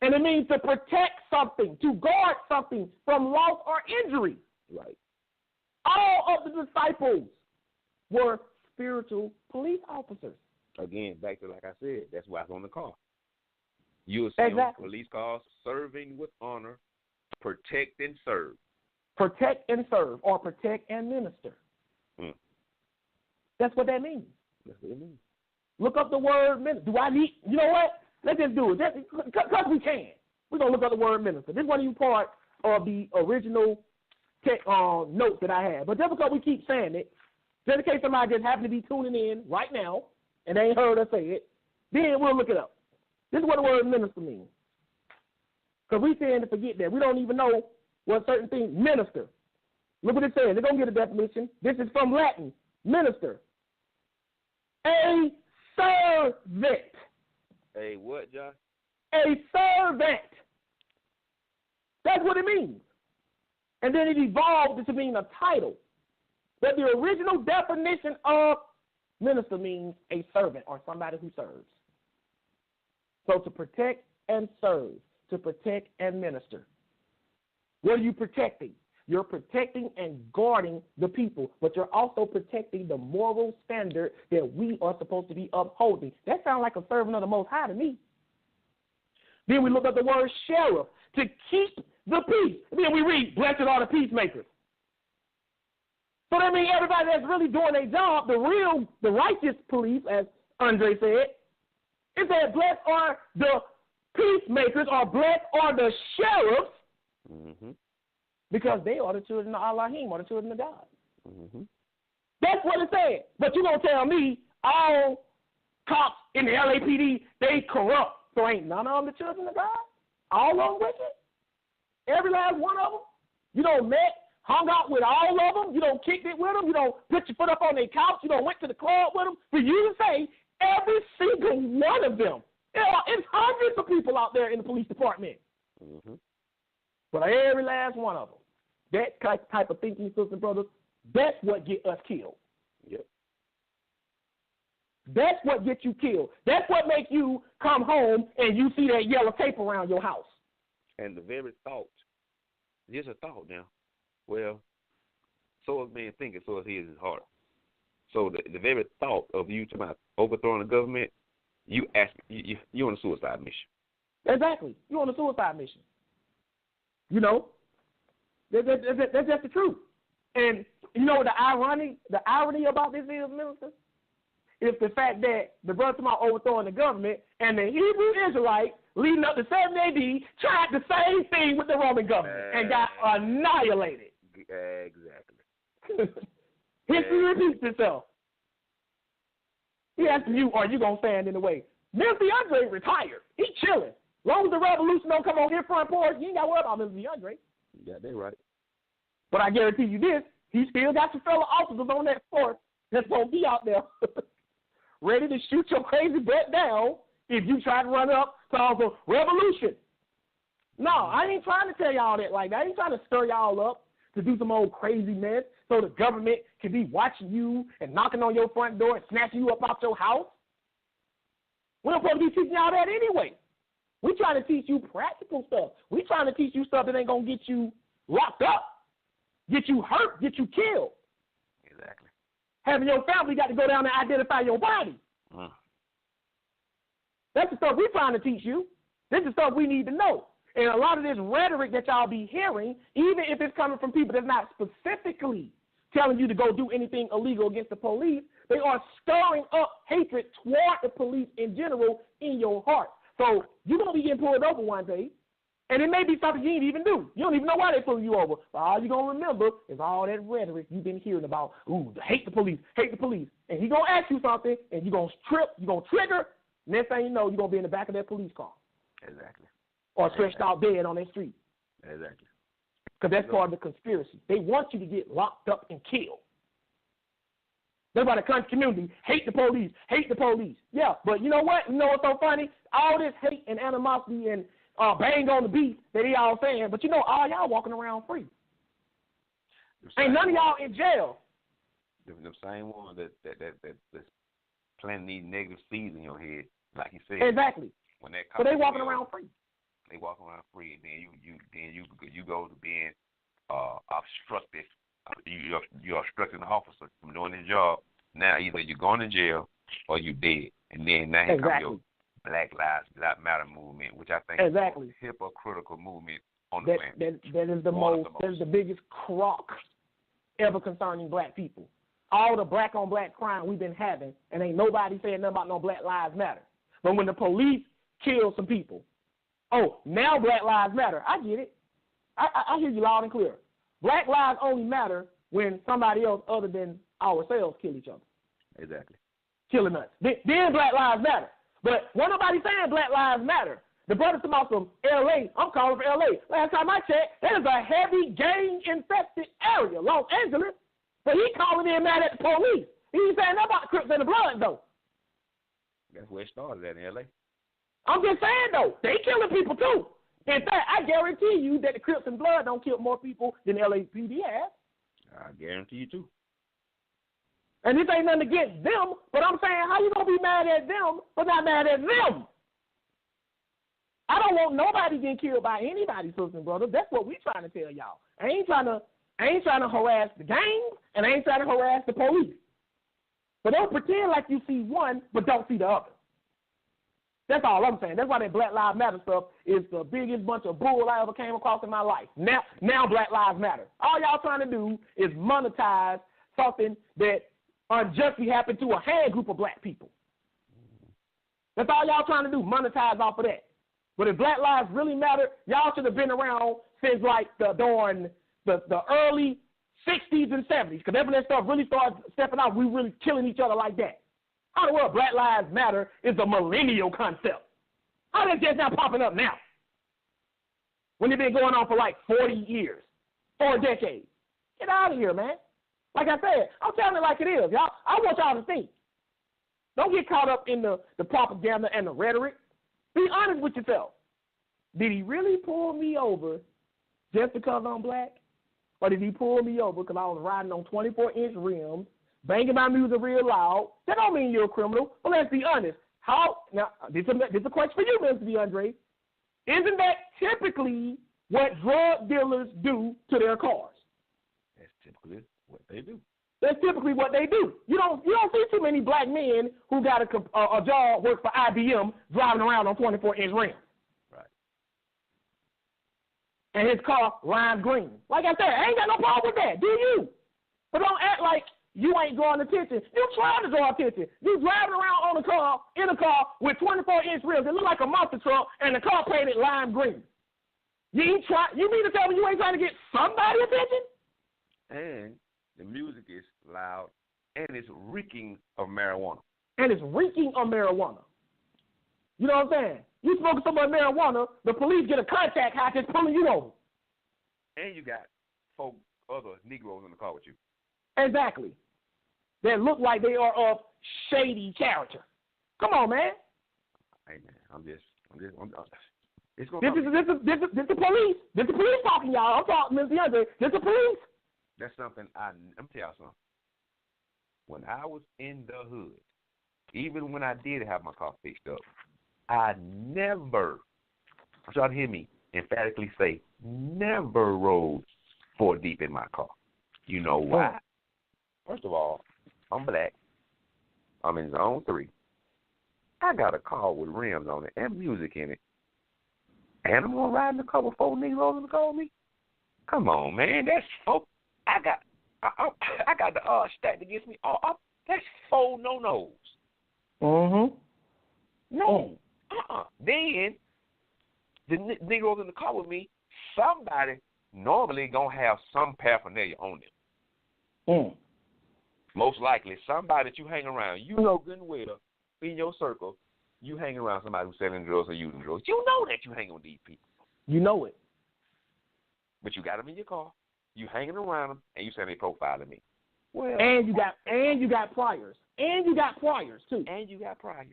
And it means to protect something, to guard something from loss or injury. Right. All of the disciples were spiritual police officers. Again, back to like I said, that's why it's on the car. You'll see on police cars, serving with honor, protect and serve. Protect and serve, or protect and minister. Mm. That's what that means. That's what it means. Look up the word minister. Do I need, you know what? Let's just do it. Because we can. We're going to look up the word minister. This is one of you part of the original notes that I had. But just because we keep saying it, just in case somebody just happen to be tuning in right now and they ain't heard us say it, then we'll look it up. This is what the word minister means. Because we tend to forget that. We don't even know what certain things, minister. Look what it says. They're going to get a definition. This is from Latin, minister. A servant. A what, Josh? A servant. That's what it means. And then it evolved to mean a title. But the original definition of minister means a servant or somebody who serves. So to protect and serve, to protect and minister. What are you protecting? You're protecting and guarding the people, but you're also protecting the moral standard that we are supposed to be upholding. That sounds like a servant of the Most High to me. Then we look at the word sheriff, to keep the peace. Then we read, blessed are the peacemakers. So that means everybody that's really doing their job, the righteous police, as Aundrey said, it said, blessed are the peacemakers, or blessed are the sheriffs, mm-hmm. because they are the children of Elohim, or the children of God. Mm-hmm. That's what it said. But you're going to tell me all cops in the LAPD, they corrupt. So ain't none of them the children of God? All of them wicked? Every last one of them? You don't hung out with all of them? You don't kicked it with them? You don't put your foot up on their couch? You don't went to the club with them? For you to say every single one of them. It's hundreds of people out there in the police department. Mm-hmm. But every last one of them. That type of thinking, sisters and brothers, that's what get us killed. Yep. That's what gets you killed. That's what makes you come home and you see that yellow tape around your house. And the very thought, just a thought now. Well, so is man thinking, so is his heart. So the very thought of you talking about overthrowing the government, you're on a suicide mission. Exactly. You're on a suicide mission. You know? That's just the truth. And you know the irony about this is, minister? Is the fact that the brother about overthrowing the government and the Hebrew Israelites leading up to 70 AD tried the same thing with the Roman government and got annihilated. Exactly. History repeats itself. He asked you, are you going to stand in the way? Minister Aundrey retired. He chilling. As long as the revolution don't come on his front porch, you ain't got to worry about Minister Aundrey. You got that right. But I guarantee you this, he still got some fellow officers on that force that's going to be out there ready to shoot your crazy butt down if you try to run up cause of revolution. No, I ain't trying to tell y'all that like that. I ain't trying to stir y'all up to do some old crazy mess so the government can be watching you and knocking on your front door and snatching you up out your house. We're not supposed to be teaching y'all that anyway. We're trying to teach you practical stuff. We're trying to teach you stuff that ain't going to get you locked up, get you hurt, get you killed. Exactly. Having your family got to go down and identify your body. That's the stuff we're trying to teach you. This is stuff we need to know. And a lot of this rhetoric that y'all be hearing, even if it's coming from people that's not specifically telling you to go do anything illegal against the police, they are stirring up hatred toward the police in general in your heart. So you're going to be getting pulled over one day, and it may be something you didn't even do. You don't even know why they're pulling you over. But all you're going to remember is all that rhetoric you've been hearing about, hate the police, hate the police. And he's going to ask you something, and you're going to trip, you're going to trigger. Next thing you know, you're going to be in the back of that police car. Exactly. Or stretched out dead on that street. Exactly. Because that's part of the conspiracy. They want you to get locked up and killed. That's why the country community hate the police, hate the police. Yeah, but you know what? You know what's so funny? All this hate and animosity and bang on the beat that they all saying, but you know, all y'all walking around free. Ain't none of y'all in jail. The same one that's planting these negative seeds in your head, like you said. Exactly. When that so they walking around free. They walk around free, and then you go to being obstructive. You're obstructing the officer from doing his job. Now either you're going to jail or you dead, and then now here comes your Black Lives Matter movement, which I think is a hypocritical movement on the planet. That is the biggest crock ever concerning black people. All the black on black crime we've been having, and ain't nobody saying nothing about no Black Lives Matter. But when the police kill some people, now Black Lives Matter. I get it. I hear you loud and clear. Black lives only matter when somebody else other than ourselves kill each other. Exactly. Killing us. Then Black Lives Matter. But when nobody saying Black Lives Matter, the brother talking about from L.A., I'm calling for L.A. Last time I checked, that is a heavy gang-infested area, Los Angeles. But he calling in mad at the police. He ain't saying nothing about the Crips and the Bloods, though. That's where it started at in L.A. I'm just saying, though, they killing people, too. In fact, I guarantee you that the Crips and Blood don't kill more people than LAPD has. I guarantee you, too. And this ain't nothing against them, but I'm saying, how you going to be mad at them but not mad at them? I don't want nobody getting killed by anybody, sisters and brothers. That's what we trying to tell y'all. I ain't trying to harass the gangs, and I ain't trying to harass the police. But don't pretend like you see one but don't see the other. That's all I'm saying. That's why that Black Lives Matter stuff is the biggest bunch of bull I ever came across in my life. Now Black Lives Matter. All y'all trying to do is monetize something that unjustly happened to a hand group of black people. That's all y'all trying to do, monetize off of that. But if Black Lives really matter, y'all should have been around since like the early 60s and 70s, because that's when that stuff really started stepping out. We really killing each other like that. How the world Black Lives Matter is a millennial concept? How is that not popping up now? When it's been going on for like 40 years, 4 decades. Get out of here, man. Like I said, I'm telling it like it is, y'all. I want y'all to think. Don't get caught up in the propaganda and the rhetoric. Be honest with yourself. Did he really pull me over just because I'm black? Or did he pull me over because I was riding on 24-inch rims, banging my music real loud? That don't mean you're a criminal. But let's be honest. Now, this is a question for you, Mr. DeAndre. Isn't that typically what drug dealers do to their cars? That's typically what they do. That's typically what they do. You don't see too many black men who got a job, work for IBM, driving around on 24-inch rims. Right. And his car lime green. Like I said, I ain't got no problem with that, do you? But don't act like you ain't drawing attention. You trying to draw attention. You driving around in a car with 24-inch rims. It look like a monster truck, and the car painted lime green. You mean to tell me you ain't trying to get somebody attention? And the music is loud, and it's reeking of marijuana. You know what I'm saying? You smoking so much marijuana, the police get a contact high just pulling you over. And you got 4 other Negroes in the car with you. Exactly. that look like they are of shady character. Come on, man. Hey, man, it's going This is the police. This is the police talking, y'all. I'm talking, Mr. Aundrey. This is the police. That's something I'm tell y'all something. When I was in the hood, even when I did have my car fixed up, I never, I'm trying to hear me emphatically say, never rode 4 deep in my car. You know why? First of all, I'm black. I'm in zone 3. I got a car with rims on it and music in it. And I'm going to ride in the car with 4 niggas in the car with me? Come on, man. That's 4. I got the stacked against me. That's 4 no-nos. Mm-hmm. No. Then, the Negroes in the car with me, somebody normally going to have some paraphernalia on them. Most likely, somebody that you hang around. You know good and well, in your circle, you hang around somebody who's selling drugs or using drugs. You know that you hanging with these people. You know it. But you got them in your car. You hanging around them, and you saying they profiling me. Well, and you got priors. And you got priors, too. And you got priors.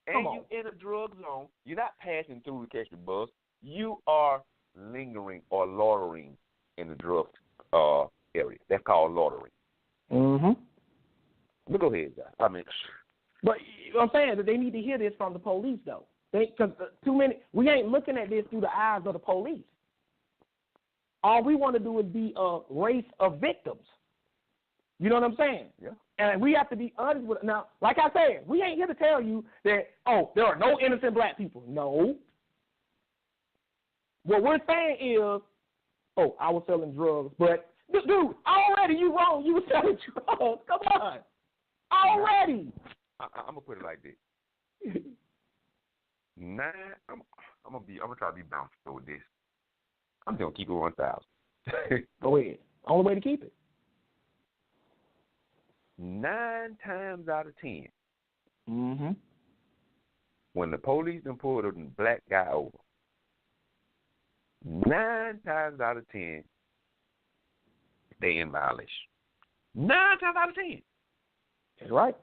Come and on. you in a drug zone. You're not passing through to catch the bus. You are lingering or loitering in the drug area. That's called loitering. Mm-hmm. But go ahead, guys. I mean, but I'm saying that they need to hear this from the police, though. Because we ain't looking at this through the eyes of the police. All we want to do is be a race of victims. You know what I'm saying? Yeah. And we have to be honest with it. Now, like I said, we ain't here to tell you that, there are no innocent black people. No. What we're saying is, I was selling drugs. But, dude, already you wrong. You were selling drugs. Come on. Already. I'm going to put it like this. I'm gonna try to be bounced with this. I'm just gonna keep it 1,000. Go ahead. Only way to keep it. 9 times out of 10. Mm-hmm. When the police done pulled a black guy over, 9 times out of 10, they in violation. 9 times out of 10. That's right.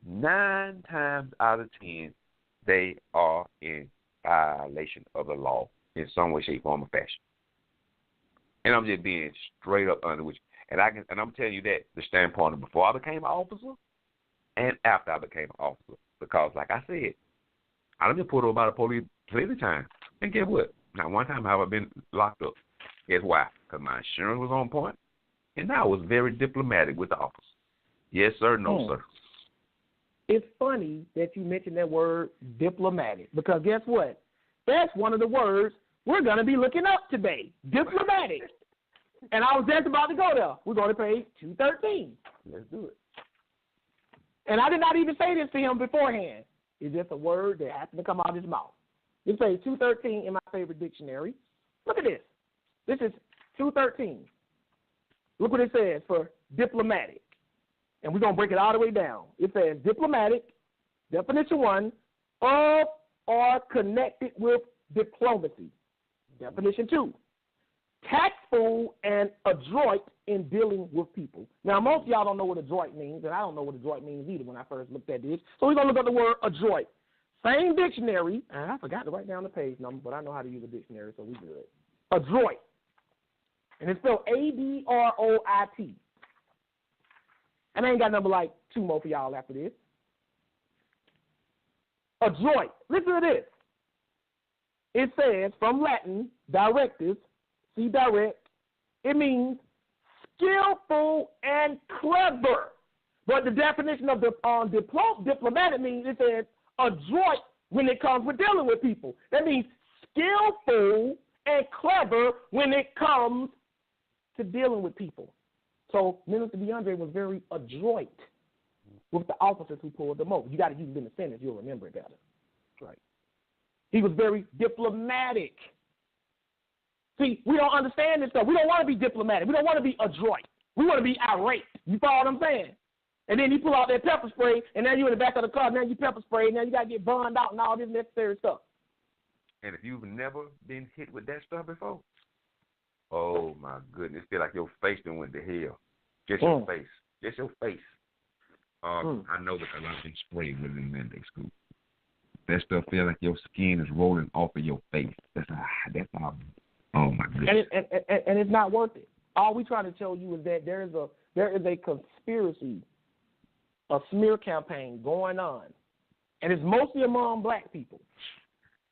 9 times out of 10, they are in violation of the law in some way, shape, form, or fashion. And I'm just being straight up under with you. And I'm telling you that the standpoint of before I became an officer and after I became an officer. Because like I said, I've been pulled over by the police plenty of times. And guess what? Not one time have I been locked up. Guess why? Because my insurance was on point and I was very diplomatic with the officer. Yes, sir. No, sir. It's funny that you mentioned that word diplomatic because guess what? That's one of the words we're going to be looking up today. Diplomatic. And I was just about to go there. We're going to page 213. Let's do it. And I did not even say this to him beforehand. It's just a word that happened to come out of his mouth. It's page 213 in my favorite dictionary. Look at this. This is 213. Look what it says for diplomatic. And we're going to break it all the way down. It says diplomatic, definition 1, of or connected with diplomacy. Definition 2, tactful and adroit in dealing with people. Now, most of y'all don't know what adroit means, and I don't know what adroit means either when I first looked at this. So we're going to look at the word adroit. Same dictionary, and I forgot to write down the page number, but I know how to use a dictionary, so we good. Adroit. And it's spelled A-D-R-O-I-T. And I ain't got number like 2 more for y'all after this. Adroit. Listen to this. It says, from Latin, directus, see direct, it means skillful and clever. But the definition of the diplomatic means it says adroit when it comes with dealing with people. That means skillful and clever when it comes to dealing with people. So Minister DeAndre was very adroit with the officers who pulled them over. You got to use it in a sentence, you'll remember it better. Right. He was very diplomatic. See, we don't understand this stuff. We don't want to be diplomatic. We don't want to be adroit. We want to be irate. You follow what I'm saying? And then you pull out that pepper spray, and now you're in the back of the car, now you pepper spray, and now you got to get burned out and all this necessary stuff. And if you've never been hit with that stuff before, oh, my goodness. It feel like your face done went to hell. Just your face. Just your face. I know because I've been sprayed with it in Monday school. That stuff feels like your skin is rolling off of your face. That's how. Oh my goodness. And it's not worth it. All we trying to tell you is that there is a conspiracy, a smear campaign going on, and it's mostly among black people,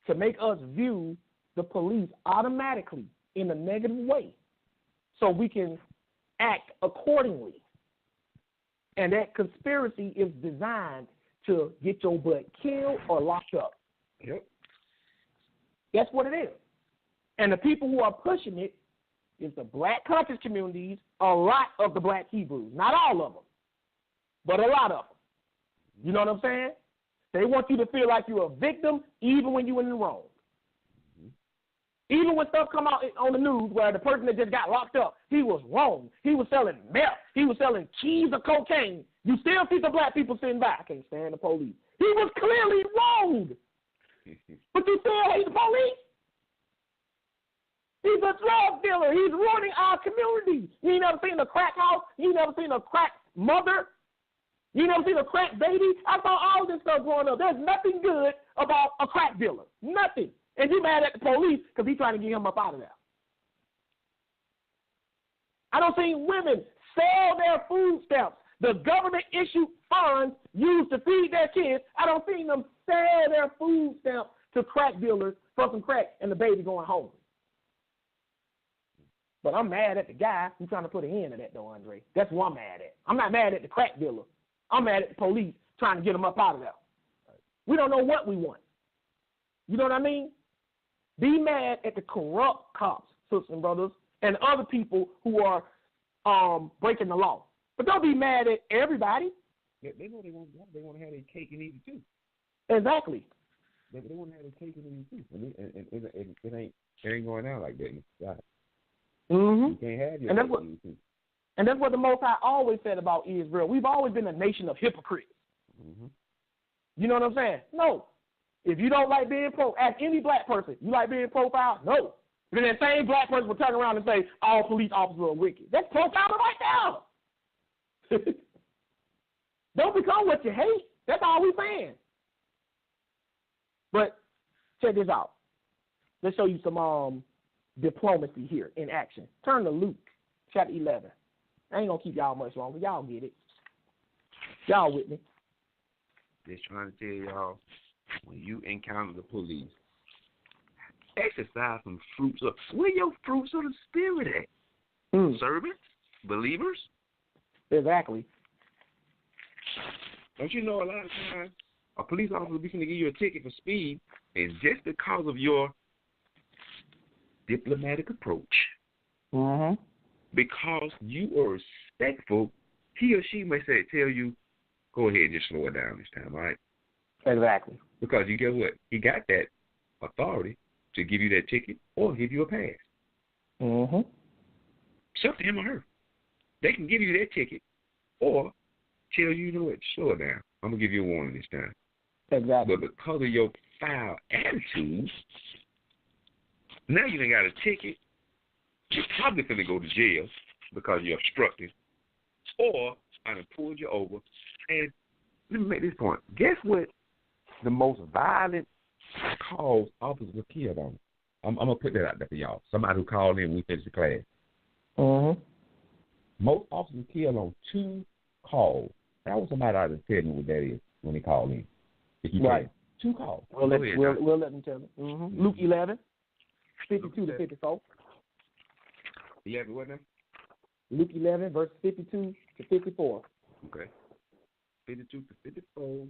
to make us view the police automatically in a negative way, so we can act accordingly. And that conspiracy is designed to get your butt killed or locked up. Yep. That's what it is. And the people who are pushing it is the black conscious communities, a lot of the black Hebrews. Not all of them, but a lot of them. You know what I'm saying? They want you to feel like you're a victim even when you're in the wrong. Even when stuff come out on the news where the person that just got locked up, he was wrong. He was selling meth. He was selling cheese or cocaine. You still see the black people sitting by. I can't stand the police. He was clearly wrong. But you still hate the police? He's a drug dealer. He's ruining our community. You ain't never seen a crack house. You ain't never seen a crack mother. You ain't never seen a crack baby. I saw all this stuff growing up. There's nothing good about a crack dealer. Nothing. And you mad at the police because he's trying to get him up out of there. I don't see women sell their food stamps. The government issued funds used to feed their kids. I don't see them sell their food stamps to crack dealers for some crack and the baby going home. But I'm mad at the guy who's trying to put an end to that, though, Aundrey. That's what I'm mad at. I'm not mad at the crack dealer. I'm mad at the police trying to get him up out of there. We don't know what we want. You know what I mean? Be mad at the corrupt cops, sisters and brothers, and other people who are breaking the law. But don't be mad at everybody. They know they want to have their cake and eat it too. Exactly. They want to have their cake and eat it too. And it ain't going out like that. Mm-hmm. You can't have your and that's what the Most High always said about Israel. We've always been a nation of hypocrites. Mm-hmm. You know what I'm saying? No. If you don't like being ask any black person, you like being profiled? No. Then that same black person will turn around and say, all police officers are wicked. That's profiling right there. Don't become what you hate. That's all we're saying. But check this out. Let's show you some diplomacy here in action. Turn to Luke chapter 11. I ain't going to keep y'all much longer. Y'all get it. Y'all with me. Just trying to tell y'all, when you encounter the police, exercise some fruits of, where your fruits of the spirit at? Servants? Believers? Exactly. Don't you know a lot of times a police officer will be going to give you a ticket for speed, and just because of your diplomatic approach, because you are respectful, he or she may tell you, go ahead and just slow it down this time, all right? Exactly. Because you guess what? He got that authority to give you that ticket or give you a pass. It's up to him or her. They can give you that ticket or tell you know what, slow it down. I'm going to give you a warning this time. Exactly. But because of your foul attitude, now you done got a ticket. You're probably going to go to jail because you're obstructing, or I done pulled you over. And let me make this point. Guess what? The most violent cause officers were killed on. I'm going to put that out there for y'all. Somebody who called in when we finished the class. Most officers were killed on 2 calls. I want somebody out to tell me what that is when they call in. If you right. 2 calls. We'll let them tell me. Luke 11, 52 to 54. 11 what now? Luke 11, verse 52 to 54. Okay. 52 to 54.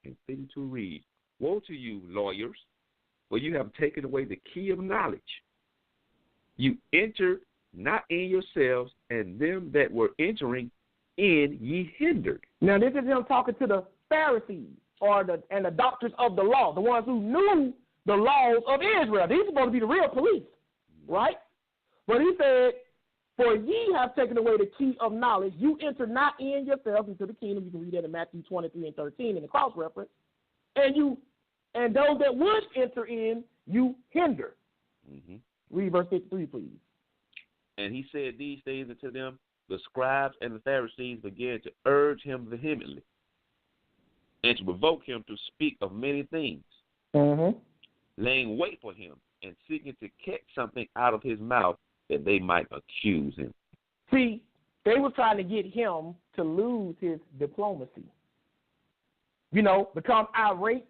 And 52 reads, woe to you, lawyers, for you have taken away the key of knowledge. You enter not in yourselves, and them that were entering in ye hindered. Now this is him talking to the Pharisees and the doctors of the law, the ones who knew the laws of Israel. These are supposed to be the real police, right? But he said, for ye have taken away the key of knowledge. You enter not in yourselves into the kingdom. You can read that in Matthew 23 and 13 in the cross-reference. And those that would enter in, you hinder. Read verse 53, please. And he said these things unto them the scribes and the Pharisees began to urge him vehemently and to provoke him to speak of many things, laying wait for him and seeking to catch something out of his mouth that they might accuse him. See, they were trying to get him to lose his diplomacy. Become irate,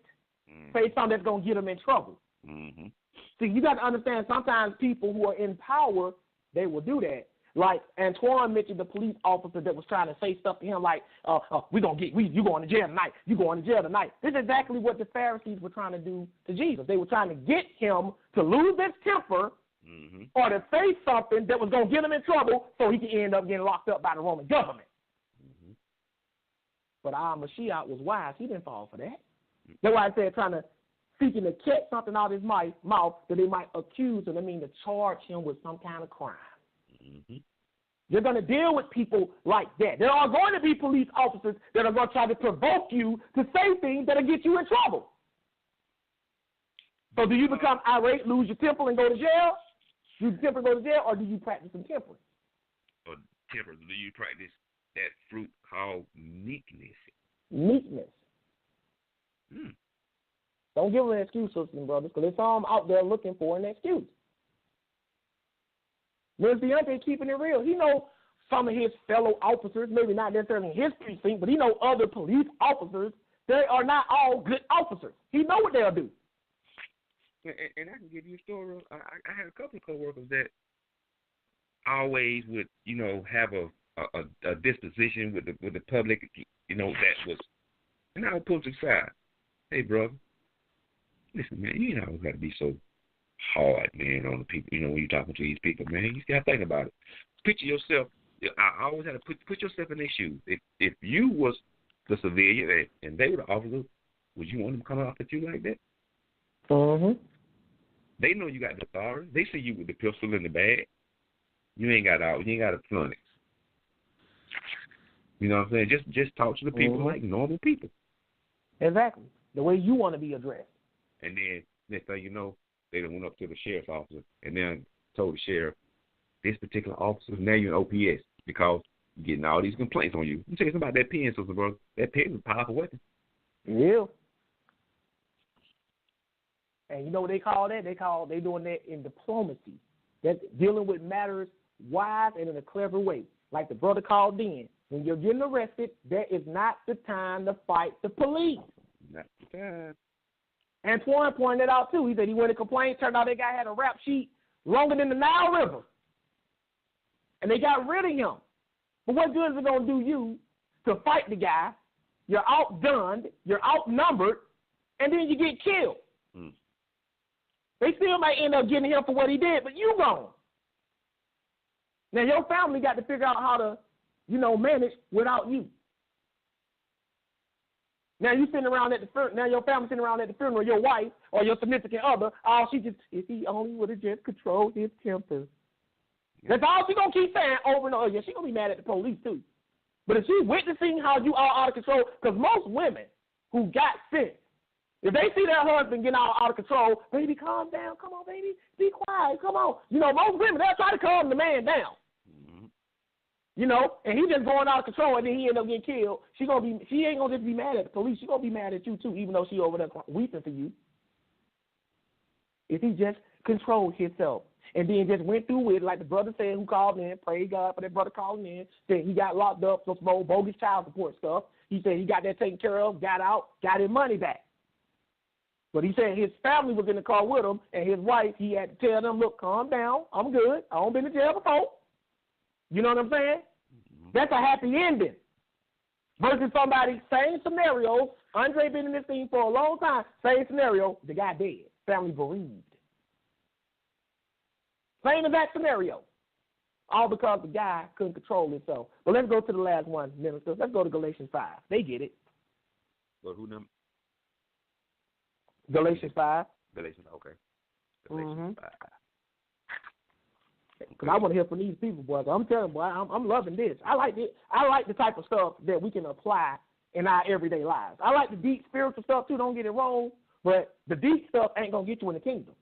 say something that's going to get him in trouble. See, you got to understand, sometimes people who are in power, they will do that. Like Antoine mentioned the police officer that was trying to say stuff to him like, you going to jail tonight. You going to jail tonight. This is exactly what the Pharisees were trying to do to Jesus. They were trying to get him to lose his temper or to say something that was going to get him in trouble so he could end up getting locked up by the Roman government. But our Mashiach was wise. He didn't fall for that. That's why I said seeking to catch something out of his mouth that they might accuse him. I mean, to charge him with some kind of crime. You're going to deal with people like that. There are going to be police officers that are going to try to provoke you to say things that will get you in trouble. So do you become irate, lose your temper, and go to jail? Do you temper, go to jail, or do you practice some temperance? Or temperance, do you practice that fruit called meekness? Meekness. Don't give them an excuse, sisters and brothers, because there's some out there looking for an excuse. Mr. Deontay keeping it real. He knows some of his fellow officers, maybe not necessarily in his precinct, but he knows other police officers. They are not all good officers. He knows what they'll do. And I can give you a story. I had a couple of coworkers that always would, have a disposition with the public, that was, and I would pull to the side. Hey, brother, listen, man, you ain't always got to be so hard, man, on the people. When you're talking to these people, man, you got to think about it. Picture yourself. I always had to put yourself in their shoes. If you was the civilian and they were the officer, would you want them to come off at you like that? They know you got the authority. They see you with the pistol in the bag. You ain't got a flunix. You know what I'm saying? Just talk to the people like normal people. Exactly. The way you want to be addressed. And then next thing you know, they done went up to the sheriff's officer and then told the sheriff, this particular officer, now you're an OPS because you're getting all these complaints on you. Let me tell you something about that pen, sister, bro. That pen is a powerful weapon. Yeah. And you know what they call that? They doing that in diplomacy. That's dealing with matters wise and in a clever way. Like the brother called in. When you're getting arrested, that is not the time to fight the police. Not the time. Antoine pointed it out, too. He said he went to complain. Turned out that guy had a rap sheet longer than the Nile River. And they got rid of him. But what good is it going to do you to fight the guy? You're outdone. You're outnumbered. And then you get killed. They still might end up getting him for what he did, but you gone. Now, your family got to figure out how to, manage without you. Now you sitting around at the funeral. Now your family sitting around at the funeral. Your wife or your significant other. If he only would have just controlled his temper. That's all she gonna keep saying over and over. Yeah, she gonna be mad at the police too. But if she's witnessing how you are out of control, because most women who got sick, if they see their husband getting out of control, baby, calm down. Come on, baby, be quiet. Come on. Most women they'll try to calm the man down. And he just going out of control, and then he end up getting killed. She ain't gonna just be mad at the police. She gonna be mad at you too, even though she over there weeping for you. If he just controlled himself and then just went through with, like the brother said, who called in, praise God for that brother calling in, said he got locked up for some old bogus child support stuff. He said he got that taken care of, got out, got his money back. But he said his family was in the car with him, and his wife, he had to tell them, look, calm down, I'm good, I don't been in jail before. You know what I'm saying? That's a happy ending. Versus somebody, same scenario, Aundrey been in this thing for a long time, same scenario, the guy dead, family bereaved. Same exact scenario. All because the guy couldn't control himself. But let's go to the last one, ministers. Let's go to Galatians 5. They get it. Well, who them? Galatians 5. Galatians, okay. Galatians 5. Because I want to hear from these people, boys. I'm telling you, boy, I'm loving this. I like it. I like the type of stuff that we can apply in our everyday lives. I like the deep spiritual stuff, too. Don't get it wrong. But the deep stuff ain't going to get you in the kingdom.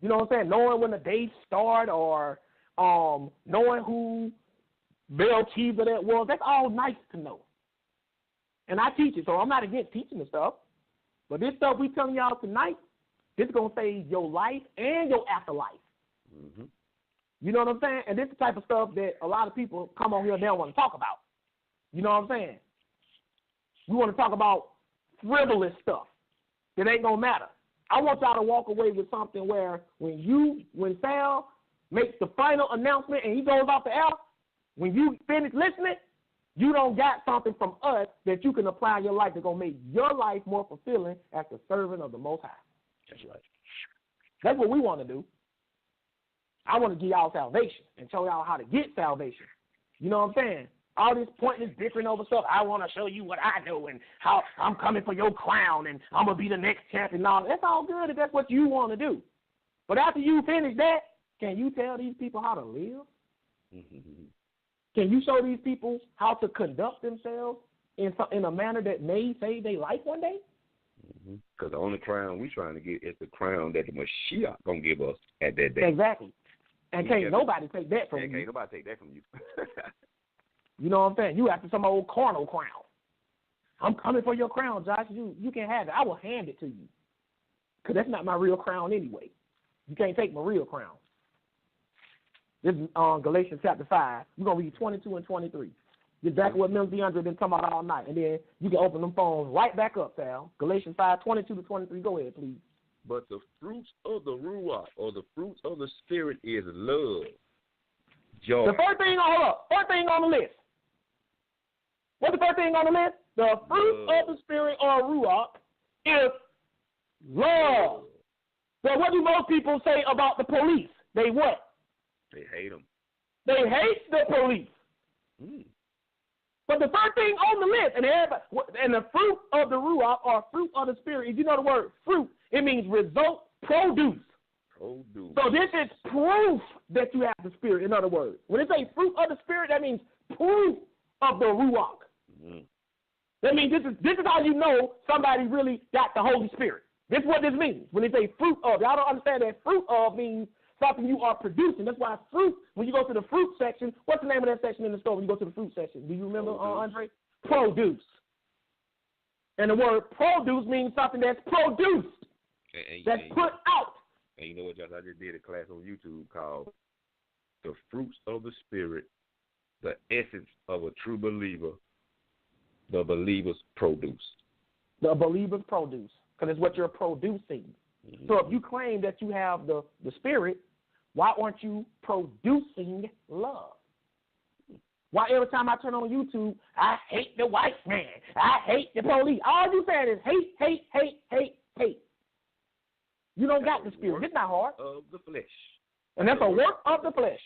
You know what I'm saying? Knowing when the days start or knowing who Belchiva that was. That's all nice to know. And I teach it, so I'm not against teaching the stuff. But this stuff we telling y'all tonight, this is going to save your life and your afterlife. Mm-hmm. You know what I'm saying? And this is the type of stuff that a lot of people come on here and they don't want to talk about. You know what I'm saying? We want to talk about frivolous stuff that ain't going to matter. I want y'all to walk away with something where when Sal makes the final announcement and he goes off the air, when you finish listening, you don't got something from us that you can apply in your life that's going to make your life more fulfilling as the servant of the Most High. That's right. That's what we want to do. I want to give y'all salvation and show y'all how to get salvation. You know what I'm saying? All this pointless different over stuff. I want to show you what I know and how I'm coming for your crown and I'm going to be the next champion. No, that's all good if that's what you want to do. But after you finish that, can you tell these people how to live? Mm-hmm. Can you show these people how to conduct themselves in a manner that may save their life one day? Because the only crown we trying to get is the crown that the Mashiach going to give us at that day. Exactly. And can't nobody take that from you. Can't nobody take that from you. You know what I'm saying? You after some old carnal crown. I'm coming for your crown, Josh. You can have it. I will hand it to you. Because that's not my real crown anyway. You can't take my real crown. This is Galatians chapter 5. We're going to read 22 and 23. Get back to what Minister DeAndre been talking about all night. And then you can open them phones right back up, Sal. Galatians 5, 22 to 23. Go ahead, please. But the fruits of the Ruach, or the fruits of the Spirit, is love, joy. The first thing on the list. What's the first thing on the list? The fruit of the Spirit, or Ruach, is love. So what do most people say about the police? They what? They hate them. They hate the police. But the first thing on the list, and the fruit of the Ruach, or fruit of the Spirit, if you know the word fruit, it means result, produce. So this is proof that you have the Spirit, in other words. When it says fruit of the Spirit, that means proof of the Ruach. That means this is how you know somebody really got the Holy Spirit. This is what this means. When they say fruit of, y'all don't understand that fruit of means something you are producing. That's why fruit, when you go to the fruit section, what's the name of that section in the store when you go to the fruit section? Do you remember, Aundrey? Produce. And the word produce means something that's produced, that's put out. And you know what, Josh? I just did a class on YouTube called The Fruits of the Spirit, the Essence of a True Believer, the Believer's Produce. The believer's produce, because it's what you're producing. So if you claim that you have the Spirit, why aren't you producing love? Why every time I turn on YouTube, I hate the white man, I hate the police. All you saying is hate, hate, hate, hate, hate. You don't got the Spirit. It's not hard. Of the flesh. And that's a work of the flesh,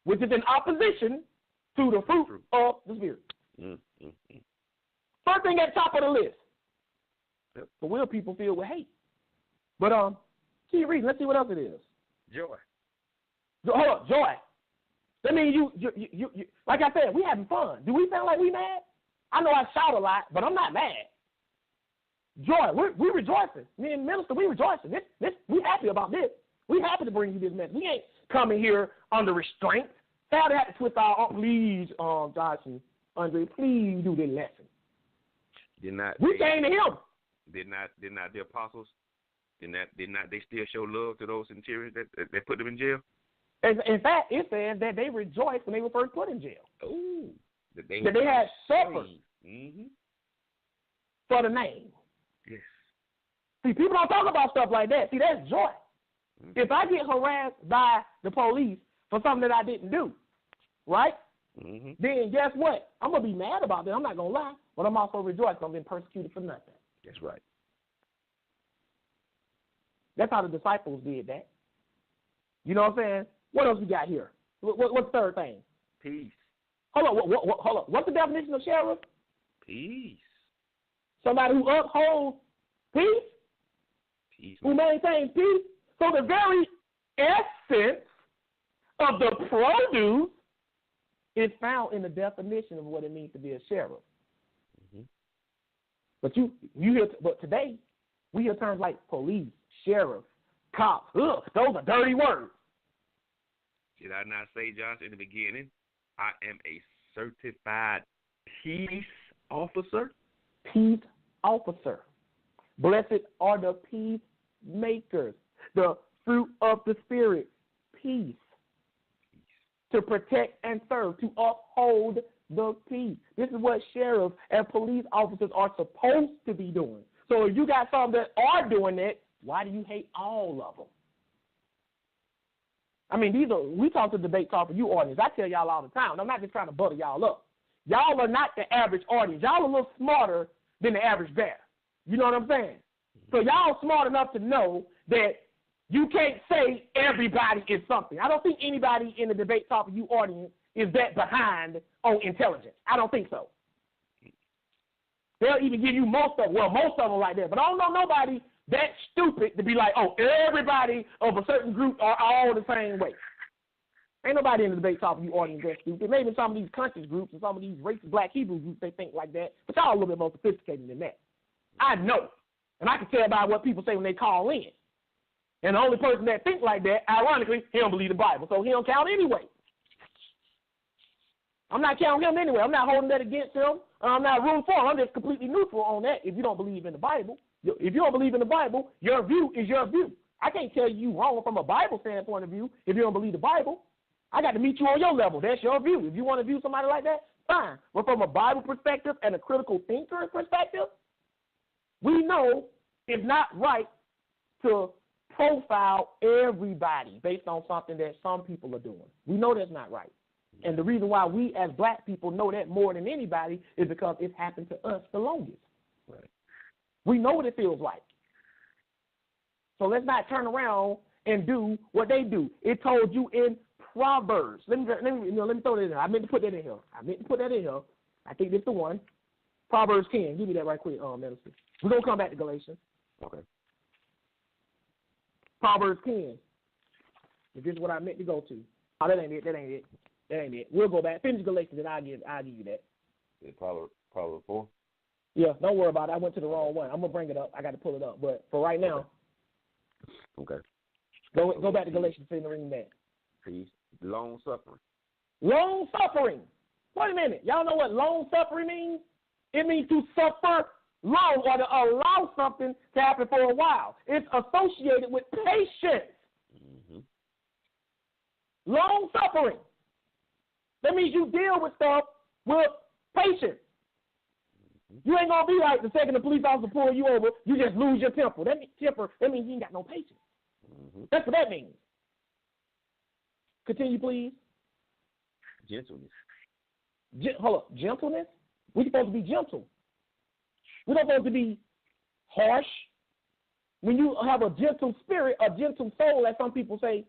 which is in opposition to the fruit of the Spirit. First thing at the top of the list. The will people filled with hate. But keep reading. Let's see what else it is. Joy. Hold up, joy. That means you like I said, we having fun. Do we sound like we mad? I know I shout a lot, but I'm not mad. Joy, we rejoicing. Me and Minister, we rejoicing. This we happy about this. We happy to bring you this message. We ain't coming here under restraint. Father had to twist our please, Josh and Aundrey, please do this lesson. We came to him. Did not the apostles? Did not they still show love to those centurions that put them in jail? In fact, it says that they rejoiced when they were first put in jail. Oh, that they had suffered for the name. Yes. See, people don't talk about stuff like that. See, that's joy. If I get harassed by the police for something that I didn't do, right? Then guess what? I'm going to be mad about that. I'm not going to lie. But I'm also rejoiced because I'm being persecuted for nothing. That's right. That's how the disciples did that. You know what I'm saying? What else we got here? What's the third thing? Peace. Hold on. What's the definition of sheriff? Peace. Somebody who upholds peace? Peace. Who maintains peace? So the very essence of the produce is found in the definition of what it means to be a sheriff. But you hear, but today we hear terms like police, sheriff, cop. Ugh, those are dirty words. Did I not say, Josh, in the beginning I am a certified peace officer. Peace officer. Blessed are the peacemakers. The fruit of the Spirit, peace. To protect and serve, to uphold the peace. This is what sheriffs and police officers are supposed to be doing. So if you got some that are doing it, why do you hate all of them? I mean, we talk to debate talk for you audience. I tell y'all all the time, and I'm not just trying to butter y'all up. Y'all are not the average audience. Y'all are a little smarter than the average bear. You know what I'm saying? So y'all smart enough to know that you can't say everybody is something. I don't think anybody in the debate talk for you audience is that behind on intelligence. I don't think so. They'll even give you most of them like that. But I don't know nobody that stupid to be like, oh, everybody of a certain group are all the same way. Ain't nobody in the debate talk for you audience that stupid. Maybe some of these conscious groups and some of these racist black Hebrew groups, they think like that. But y'all a little bit more sophisticated than that. I know. And I can tell by what people say when they call in. And the only person that thinks like that, ironically, he don't believe the Bible. So he don't count anyway. I'm not counting him anyway. I'm not holding that against him. I'm not rooting for him. I'm just completely neutral on that if you don't believe in the Bible. If you don't believe in the Bible, your view is your view. I can't tell you wrong from a Bible standpoint of view if you don't believe the Bible. I got to meet you on your level. That's your view. If you want to view somebody like that, fine. But from a Bible perspective and a critical thinker perspective, we know it's not right to profile everybody based on something that some people are doing. We know that's not right. And the reason why we as black people know that more than anybody is because it's happened to us the longest. Right. We know what it feels like. So let's not turn around and do what they do. It told you in Proverbs. Let me throw that in here. I meant to put that in here. I think this is the one. Proverbs 10. Give me that right quick, Minister. We're going to come back to Galatians. Okay. Proverbs 10. If this is what I meant to go to. Oh, that ain't it. We'll go back. Finish Galatians, and I'll give you that. Yeah, Proverbs 4? Yeah, don't worry about it. I went to the wrong one. I'm going to bring it up. I got to pull it up. But for right now, okay. Go back to Galatians and read that. Peace. Long suffering. Long suffering. Wait a minute. Y'all know what long suffering means? It means to suffer long or to allow something to happen for a while. It's associated with patience. Mm-hmm. Long suffering. That means you deal with stuff with patience. Mm-hmm. You ain't going to be like the second the police officer pull you over, you just lose your temper. That means you ain't got no patience. Mm-hmm. That's what that means. Continue, please. Gentleness. Hold up. Gentleness? We're supposed to be gentle. We're not supposed to be harsh. When you have a gentle spirit, a gentle soul, as some people say,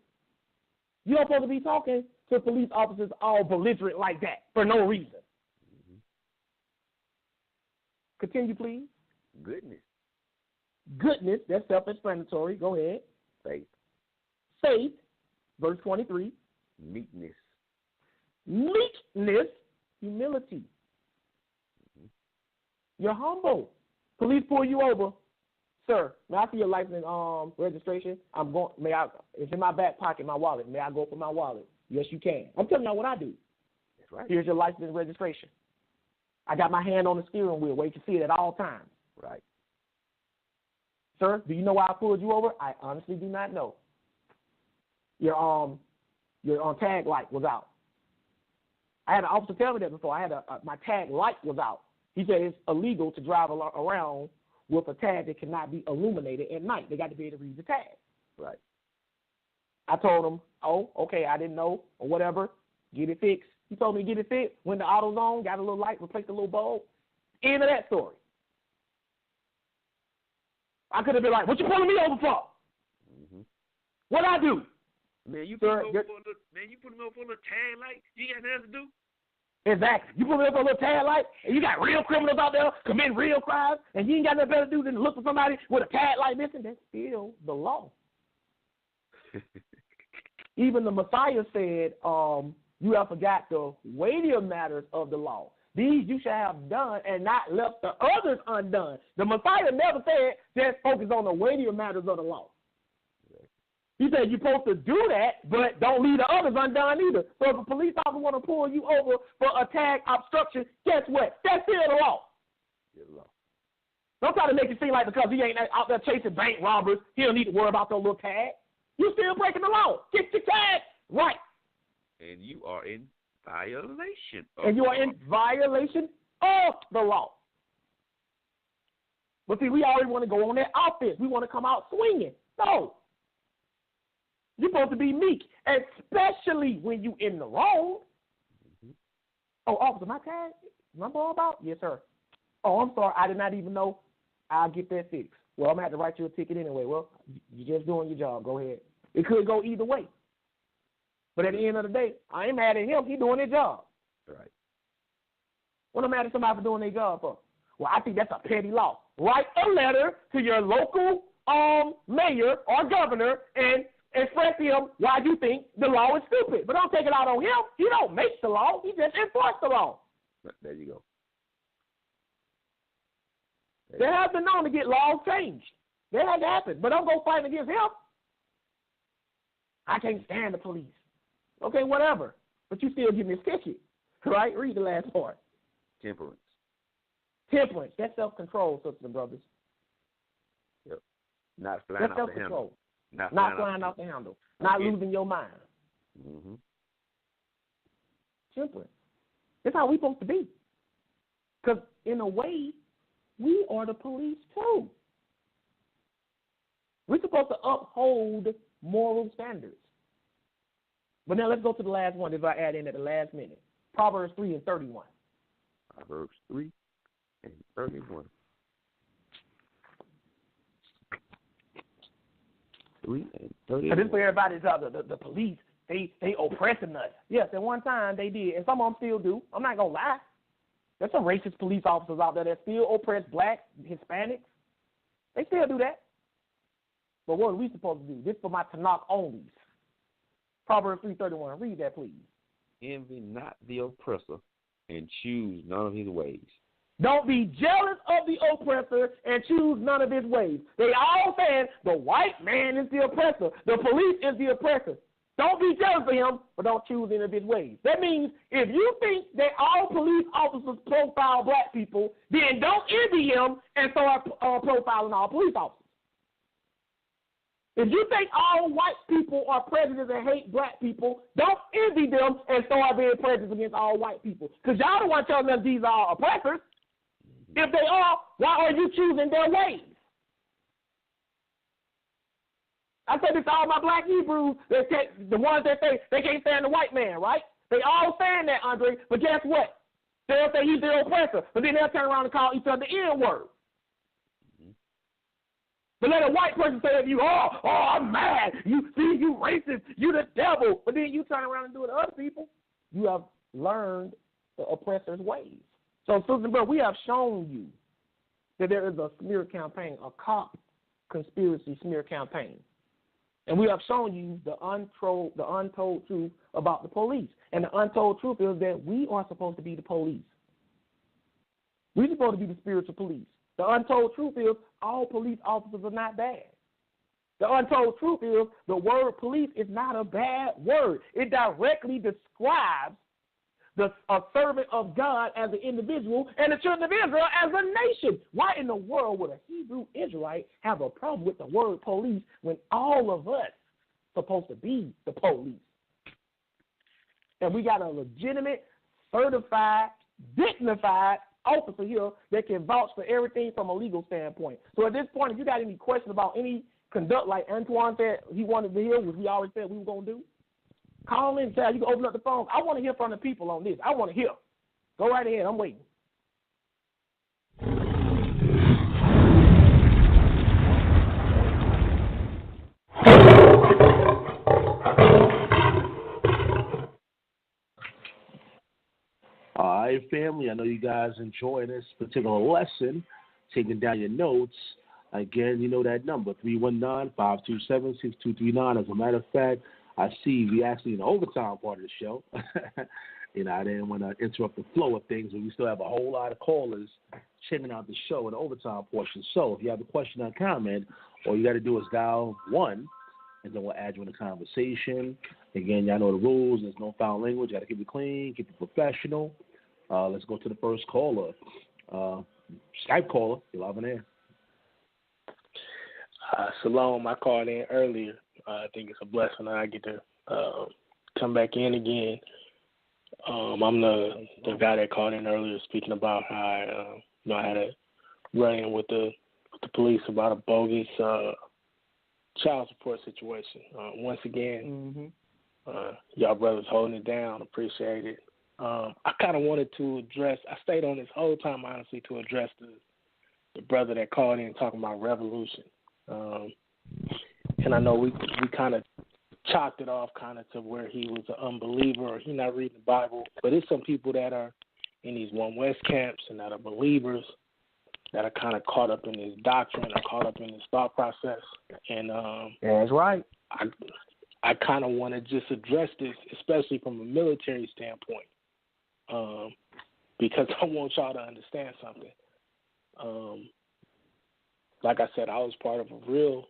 you're not supposed to be talking to police officers all belligerent like that for no reason. Mm-hmm. Continue, please. Goodness. That's self-explanatory. Go ahead. Faith. Verse 23. Meekness. Humility. Mm-hmm. You're humble. Police pull you over. Sir, may I see your license registration? It's in my back pocket, my wallet. May I go for my wallet? Yes, you can. I'm telling you what I do. That's right. Here's your license and registration. I got my hand on the steering wheel where you can see it at all times. Right. Sir, do you know why I pulled you over? I honestly do not know. Your tag light was out. I had an officer tell me that before. I had my tag light was out. He said it's illegal to drive around with a tag that cannot be illuminated at night. They got to be able to read the tag. Right. I told him, oh, okay, I didn't know, or whatever. Get it fixed. He told me to get it fixed. When the auto's on, got a little light, replaced the little bulb. End of that story. I could have been like, what you pulling me over for? Mm-hmm. What'd I do? Man, you put me over for a little tag light. You ain't got nothing else to do. Exactly. You put me up on a little tag light, and you got real criminals out there committing real crimes, and you ain't got nothing better to do than to look for somebody with a tag light missing. That's still the law. Even the Messiah said, you have forgot the weightier matters of the law. These you shall have done and not left the others undone. The Messiah never said just focus on the weightier matters of the law. He said you're supposed to do that, but don't leave the others undone either. So if a police officer want to pull you over for a tag obstruction, guess what? That's still the law. Don't try to make it seem like because he ain't out there chasing bank robbers, he don't need to worry about those little tags. You still breaking the law. Get your tag right. And you are in violation. And you are in violation of the law. But see, we always want to go on that offense. We want to come out swinging. No. You're supposed to be meek, especially when you in the wrong. Mm-hmm. Oh, officer, my tag? Remember all about? Yes, sir. Oh, I'm sorry. I did not even know. I'll get that fixed. Well, I'm going to have to write you a ticket anyway. Well, you're just doing your job. Go ahead. It could go either way. But at the end of the day, I ain't mad at him. He's doing his job. Right. What am I mad at somebody for doing their job for? Well, I think that's a petty law. Write a letter to your local mayor or governor and express to him why you think the law is stupid. But don't take it out on him. He don't make the law. He just enforce the law. There you go. There has been known to get laws changed. That has happened. But don't go fighting against him. I can't stand the police. Okay, whatever. But you still give me a ticket. Right? Read the last part. Temperance. Temperance. That's self-control, sisters and brothers. Yep. Not flying That's off the handle. self-control. Not flying off the handle. Not losing your mind. Mm-hmm. Temperance. That's how we're supposed to be. Because in a way, we are the police too. We're supposed to uphold moral standards. But now let's go to the last one if I add in at the last minute. Proverbs 3:31. Proverbs 3:31. 3:31. This is for everybody. The police, they oppressing us. Yes, at one time they did, and some of them still do. I'm not going to lie. There's some racist police officers out there that still oppress blacks, Hispanics. They still do that. But what are we supposed to do? This for my Tanakh onlys. Proverbs 3:31. Read that, please. Envy not the oppressor, and choose none of his ways. Don't be jealous of the oppressor and choose none of his ways. They all saying the white man is the oppressor. The police is the oppressor. Don't be jealous of him, but don't choose any of his ways. That means if you think that all police officers profile black people, then don't envy him and start profiling all police officers. If you think all white people are prejudiced and hate black people, don't envy them and start being prejudiced against all white people. Because y'all don't want to tell them these are oppressors. If they are, why are you choosing their ways? I said this to all my black Hebrews, the ones that say they can't stand the white man, right? They all saying that, Aundrey, but guess what? They'll say he's the oppressor, but then they'll turn around and call each other the N-word. But let a white person say to you, oh, I'm mad. You racist. You the devil. But then you turn around and do it to other people. You have learned the oppressor's ways. So, Susan Burr, we have shown you that there is a smear campaign, a cop conspiracy smear campaign. And we have shown you the untold truth about the police. And the untold truth is that we are supposed to be the police. We're supposed to be the spiritual police. The untold truth is all police officers are not bad. The untold truth is the word police is not a bad word. It directly describes a servant of God as an individual and the children of Israel as a nation. Why in the world would a Hebrew Israelite have a problem with the word police when all of us are supposed to be the police? And we got a legitimate, certified, dignified officer here that can vouch for everything from a legal standpoint. So at this point, if you got any questions about any conduct like Antoine said he wanted to hear, which we always said we were going to do, call in, Chad. You can open up the phone. I want to hear from the people on this. I want to hear. Go right ahead. I'm waiting. All right, family. I know you guys enjoy this particular lesson, taking down your notes. Again, you know that number, 319-527-6239. As a matter of fact, I see we actually in the overtime part of the show. I didn't want to interrupt the flow of things, but we still have a whole lot of callers checking out the show in the overtime portion. So if you have a question or comment, all you got to do is dial and then we'll add you in the conversation. Again, y'all know the rules. There's no foul language. Got to keep it clean, keep it professional. Let's go to the first caller. Skype caller, you're live on air. Shalom, I called in earlier. I think it's a blessing that I get to come back in again. I'm the guy that called in earlier speaking about how I had a run-in with the police about a bogus child support situation. Once again, y'all brothers holding it down. Appreciate it. I kind of wanted to address. I stayed on this whole time, honestly, to address the brother that called in talking about revolution. And I know we kind of chopped it off kind of to where he was an unbeliever or he not reading the Bible. But it's some people that are in these One West camps and that are believers that are kind of caught up in this doctrine or caught up in this thought process. And that's right. I kind of want to just address this, especially from a military standpoint, because I want y'all to understand something. Like I said, I was part of a real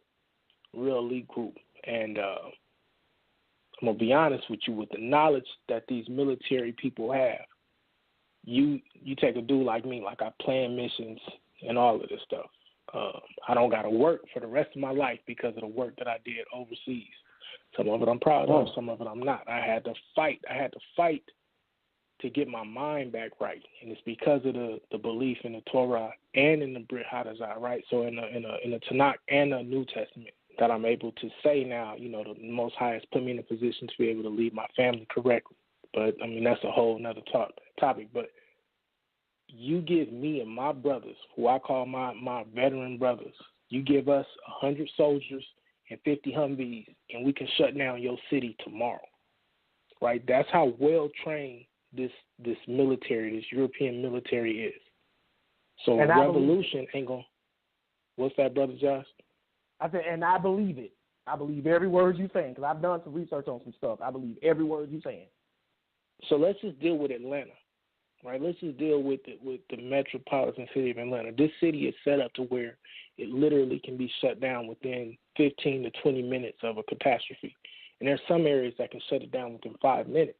elite group, and I'm going to be honest with you, with the knowledge that these military people have, you take a dude like me, like I plan missions and all of this stuff. I don't got to work for the rest of my life because of the work that I did overseas. Some of it I'm proud of, some of it I'm not. I had to fight to get my mind back right, and it's because of the belief in the Torah and in the Brit Hadazah, right? So in the Tanakh and the New Testament, that I'm able to say now, the Most High has put me in a position to be able to lead my family correctly. But I mean, that's a whole nother topic. But you give me and my brothers, who I call my veteran brothers, you give us 100 soldiers and 50 Humvees, and we can shut down your city tomorrow, right? That's how well trained this military, this European military is. So and a revolution ain't gonna. What's that, Brother Josh? I said, and I believe it. I believe every word you're saying because I've done some research on some stuff. I believe every word you're saying. So let's just deal with Atlanta, right? Let's just deal with the metropolitan city of Atlanta. This city is set up to where it literally can be shut down within 15 to 20 minutes of a catastrophe. And there's some areas that can shut it down within 5 minutes.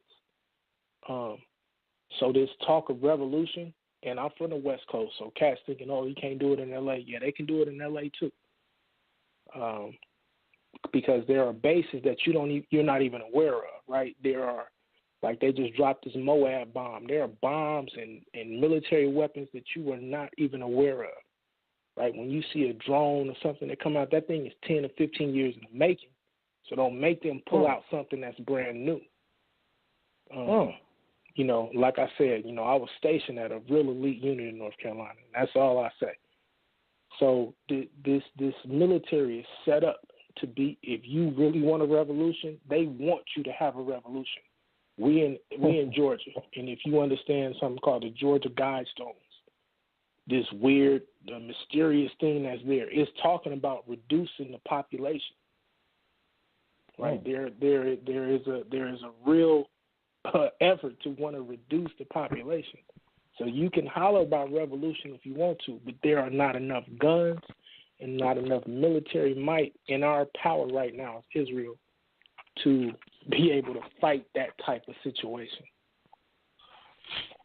So this talk of revolution, and I'm from the West Coast, so cats thinking, oh, you can't do it in L.A. Yeah, they can do it in L.A. too. Because there are bases that you're not even aware of, right? There are, like they just dropped this Moab bomb. There are bombs and military weapons that you are not even aware of, right? When you see a drone or something that come out, that thing is 10 or 15 years in the making. So don't make them pull out something that's brand new. Like I said, I was stationed at a real elite unit in North Carolina. And that's all I say. So this military is set up to be, if you really want a revolution, they want you to have a revolution. We in Georgia, and if you understand something called the Georgia Guidestones, this weird, mysterious thing that's there, it's talking about reducing the population. Right? There is a real effort to want to reduce the population. So you can holler about revolution if you want to, but there are not enough guns and not enough military might in our power right now as Israel to be able to fight that type of situation.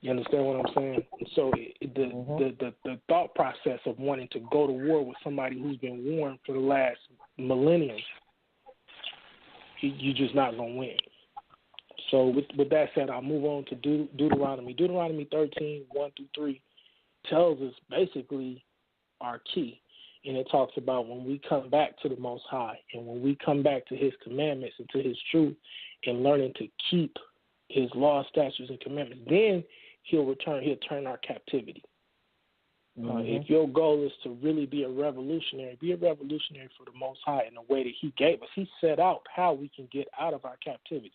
You understand what I'm saying? So the thought process of wanting to go to war with somebody who's been warned for the last millennium, you're just not going to win. So with that said, I'll move on to Deuteronomy. Deuteronomy 13, 1-3 tells us basically our key. And it talks about when we come back to the Most High and when we come back to his commandments and to his truth and learning to keep his laws, statutes, and commandments, then he'll turn our captivity. If your goal is to really be a revolutionary for the Most High in the way that he gave us. He set out how we can get out of our captivity.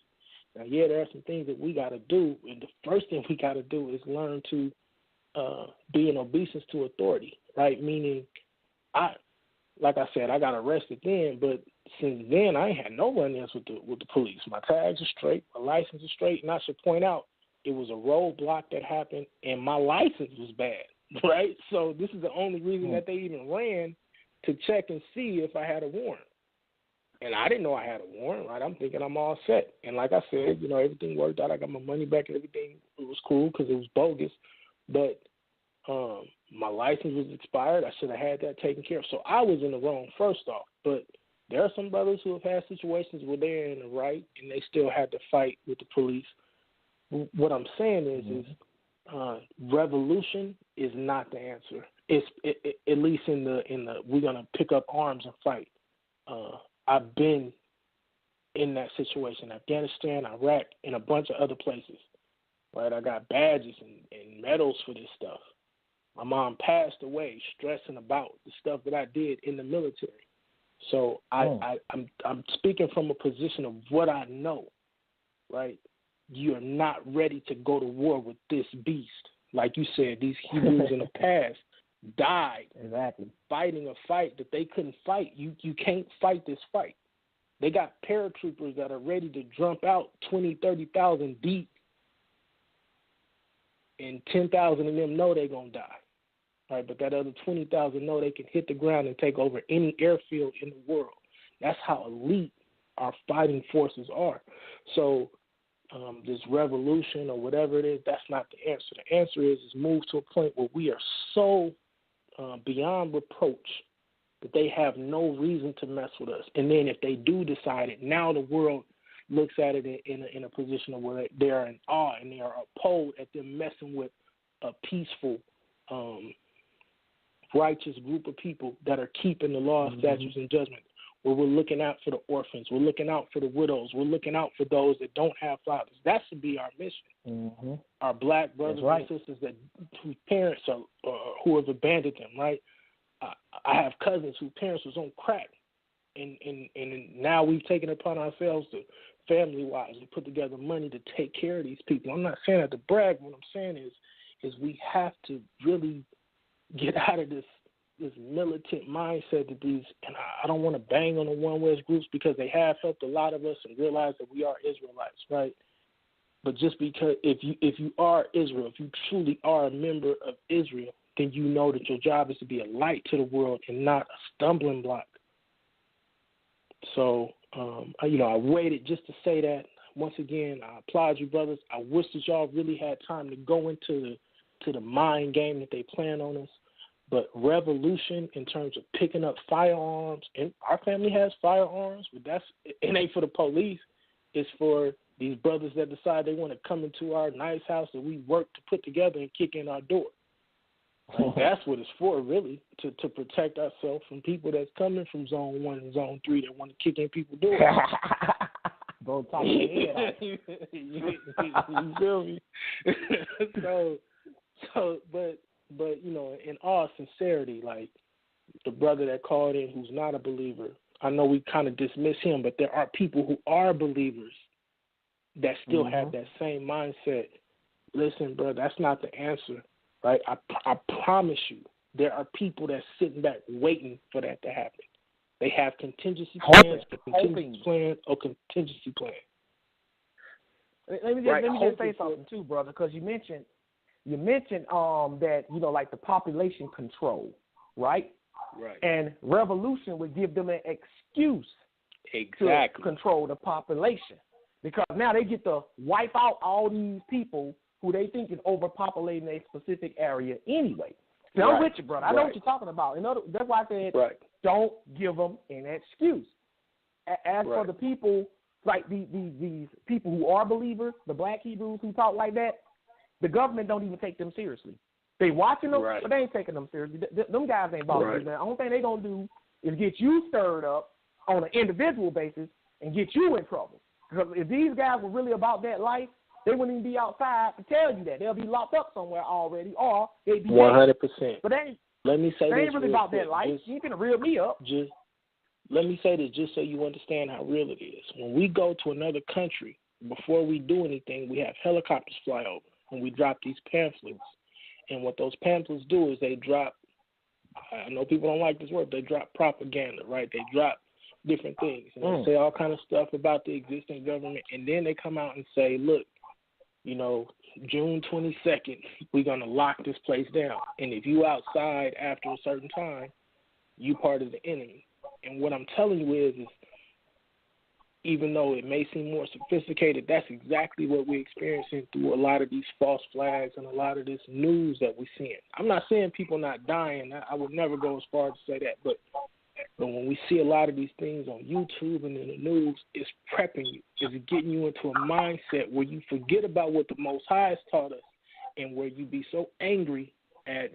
Now, yeah, there are some things that we got to do, and the first thing we got to do is learn to be in obeisance to authority, right? Meaning, like I said, I got arrested then, but since then I ain't had no run-ins with the police. My tags are straight, my license is straight, and I should point out it was a roadblock that happened, and my license was bad, right? So this is the only reason that they even ran to check and see if I had a warrant. And I didn't know I had a warrant, right? I'm thinking I'm all set. And like I said, everything worked out. I got my money back and everything. It was cool because it was bogus. But my license was expired. I should have had that taken care of. So I was in the wrong first off. But there are some brothers who have had situations where they're in the right and they still had to fight with the police. What I'm saying is revolution is not the answer. It's at least in the we're gonna pick up arms and fight. I've been in that situation, Afghanistan, Iraq, and a bunch of other places. Right, I got badges and medals for this stuff. My mom passed away stressing about the stuff that I did in the military. So I'm speaking from a position of what I know. Right, you're not ready to go to war with this beast. Like you said, these Hebrews in the past died fighting a fight that they couldn't fight. You can't fight this fight. They got paratroopers that are ready to jump out 20, 30,000 deep, and 10,000 of them know they're going to die. Right? But that other 20,000 know they can hit the ground and take over any airfield in the world. That's how elite our fighting forces are. So this revolution or whatever it is, that's not the answer. The answer is move to a point where we are so beyond reproach that they have no reason to mess with us. And then if they do decide it, now the world looks at it in a position of where they are in awe and they are appalled at them messing with a peaceful, righteous group of people that are keeping the law, statutes, and judgment, where we're looking out for the orphans, we're looking out for the widows, we're looking out for those that don't have fathers. That should be our mission. Our black brothers and sisters whose parents are who have abandoned them, right? I have cousins whose parents was on crack, and now we've taken it upon ourselves to family-wise to put together money to take care of these people. I'm not saying that to brag. What I'm saying is we have to really get out of this militant mindset that these, and I don't want to bang on the One West groups because they have helped a lot of us and realize that we are Israelites, right? But just because if you are Israel, if you truly are a member of Israel, then you know that your job is to be a light to the world and not a stumbling block. So, I waited just to say that. Once again, I applaud you, brothers. I wish that y'all really had time to go into the mind game that they plan on us. But revolution in terms of picking up firearms, and our family has firearms, but it ain't for the police. It's for these brothers that decide they want to come into our nice house that we work to put together and kick in our door. Like, that's what it's for, really, to protect ourselves from people that's coming from Zone 1 and Zone 3 that want to kick in people's doors. Bro, talk your head off. You feel me? But in all sincerity, like the brother that called in who's not a believer, I know we kind of dismiss him, but there are people who are believers that still have that same mindset. Listen, bro, that's not the answer, right? I promise you, there are people that's sitting back waiting for that to happen. They have contingency plans, contingency plan. Let me just say something too, brother, because you mentioned that, like the population control, right? Right. And revolution would give them an excuse to control the population, because now they get to wipe out all these people who they think is overpopulating a specific area anyway. See, I'm with you, brother. I know what you're talking about. That's why I said don't give them an excuse. As for the people, like these people who are believers, the black Hebrews who talk like that, the government don't even take them seriously. They watching them, but they ain't taking them seriously. Them guys ain't bothering them. The only thing they gonna do is get you stirred up on an individual basis and get you in trouble. Because if these guys were really about that life, they wouldn't even be outside to tell you that. They'll be locked up somewhere already, or they'd be 100%. But let me say they ain't really about that life. You ain't gonna reel me up. Let me say this just so you understand how real it is. When we go to another country, before we do anything, we have helicopters fly over and we drop these pamphlets. And what those pamphlets do is they drop, I know people don't like this word, they drop propaganda, right? They drop different things. And they say all kind of stuff about the existing government. And then they come out and say, look, June 22nd, we're going to lock this place down. And if you outside after a certain time, you part of the enemy. And what I'm telling you is even though it may seem more sophisticated, that's exactly what we're experiencing through a lot of these false flags and a lot of this news that we're seeing. I'm not saying people not dying. I would never go as far as to say that. But when we see a lot of these things on YouTube and in the news, it's prepping you. It's getting you into a mindset where you forget about what the Most High has taught us and where you be so angry at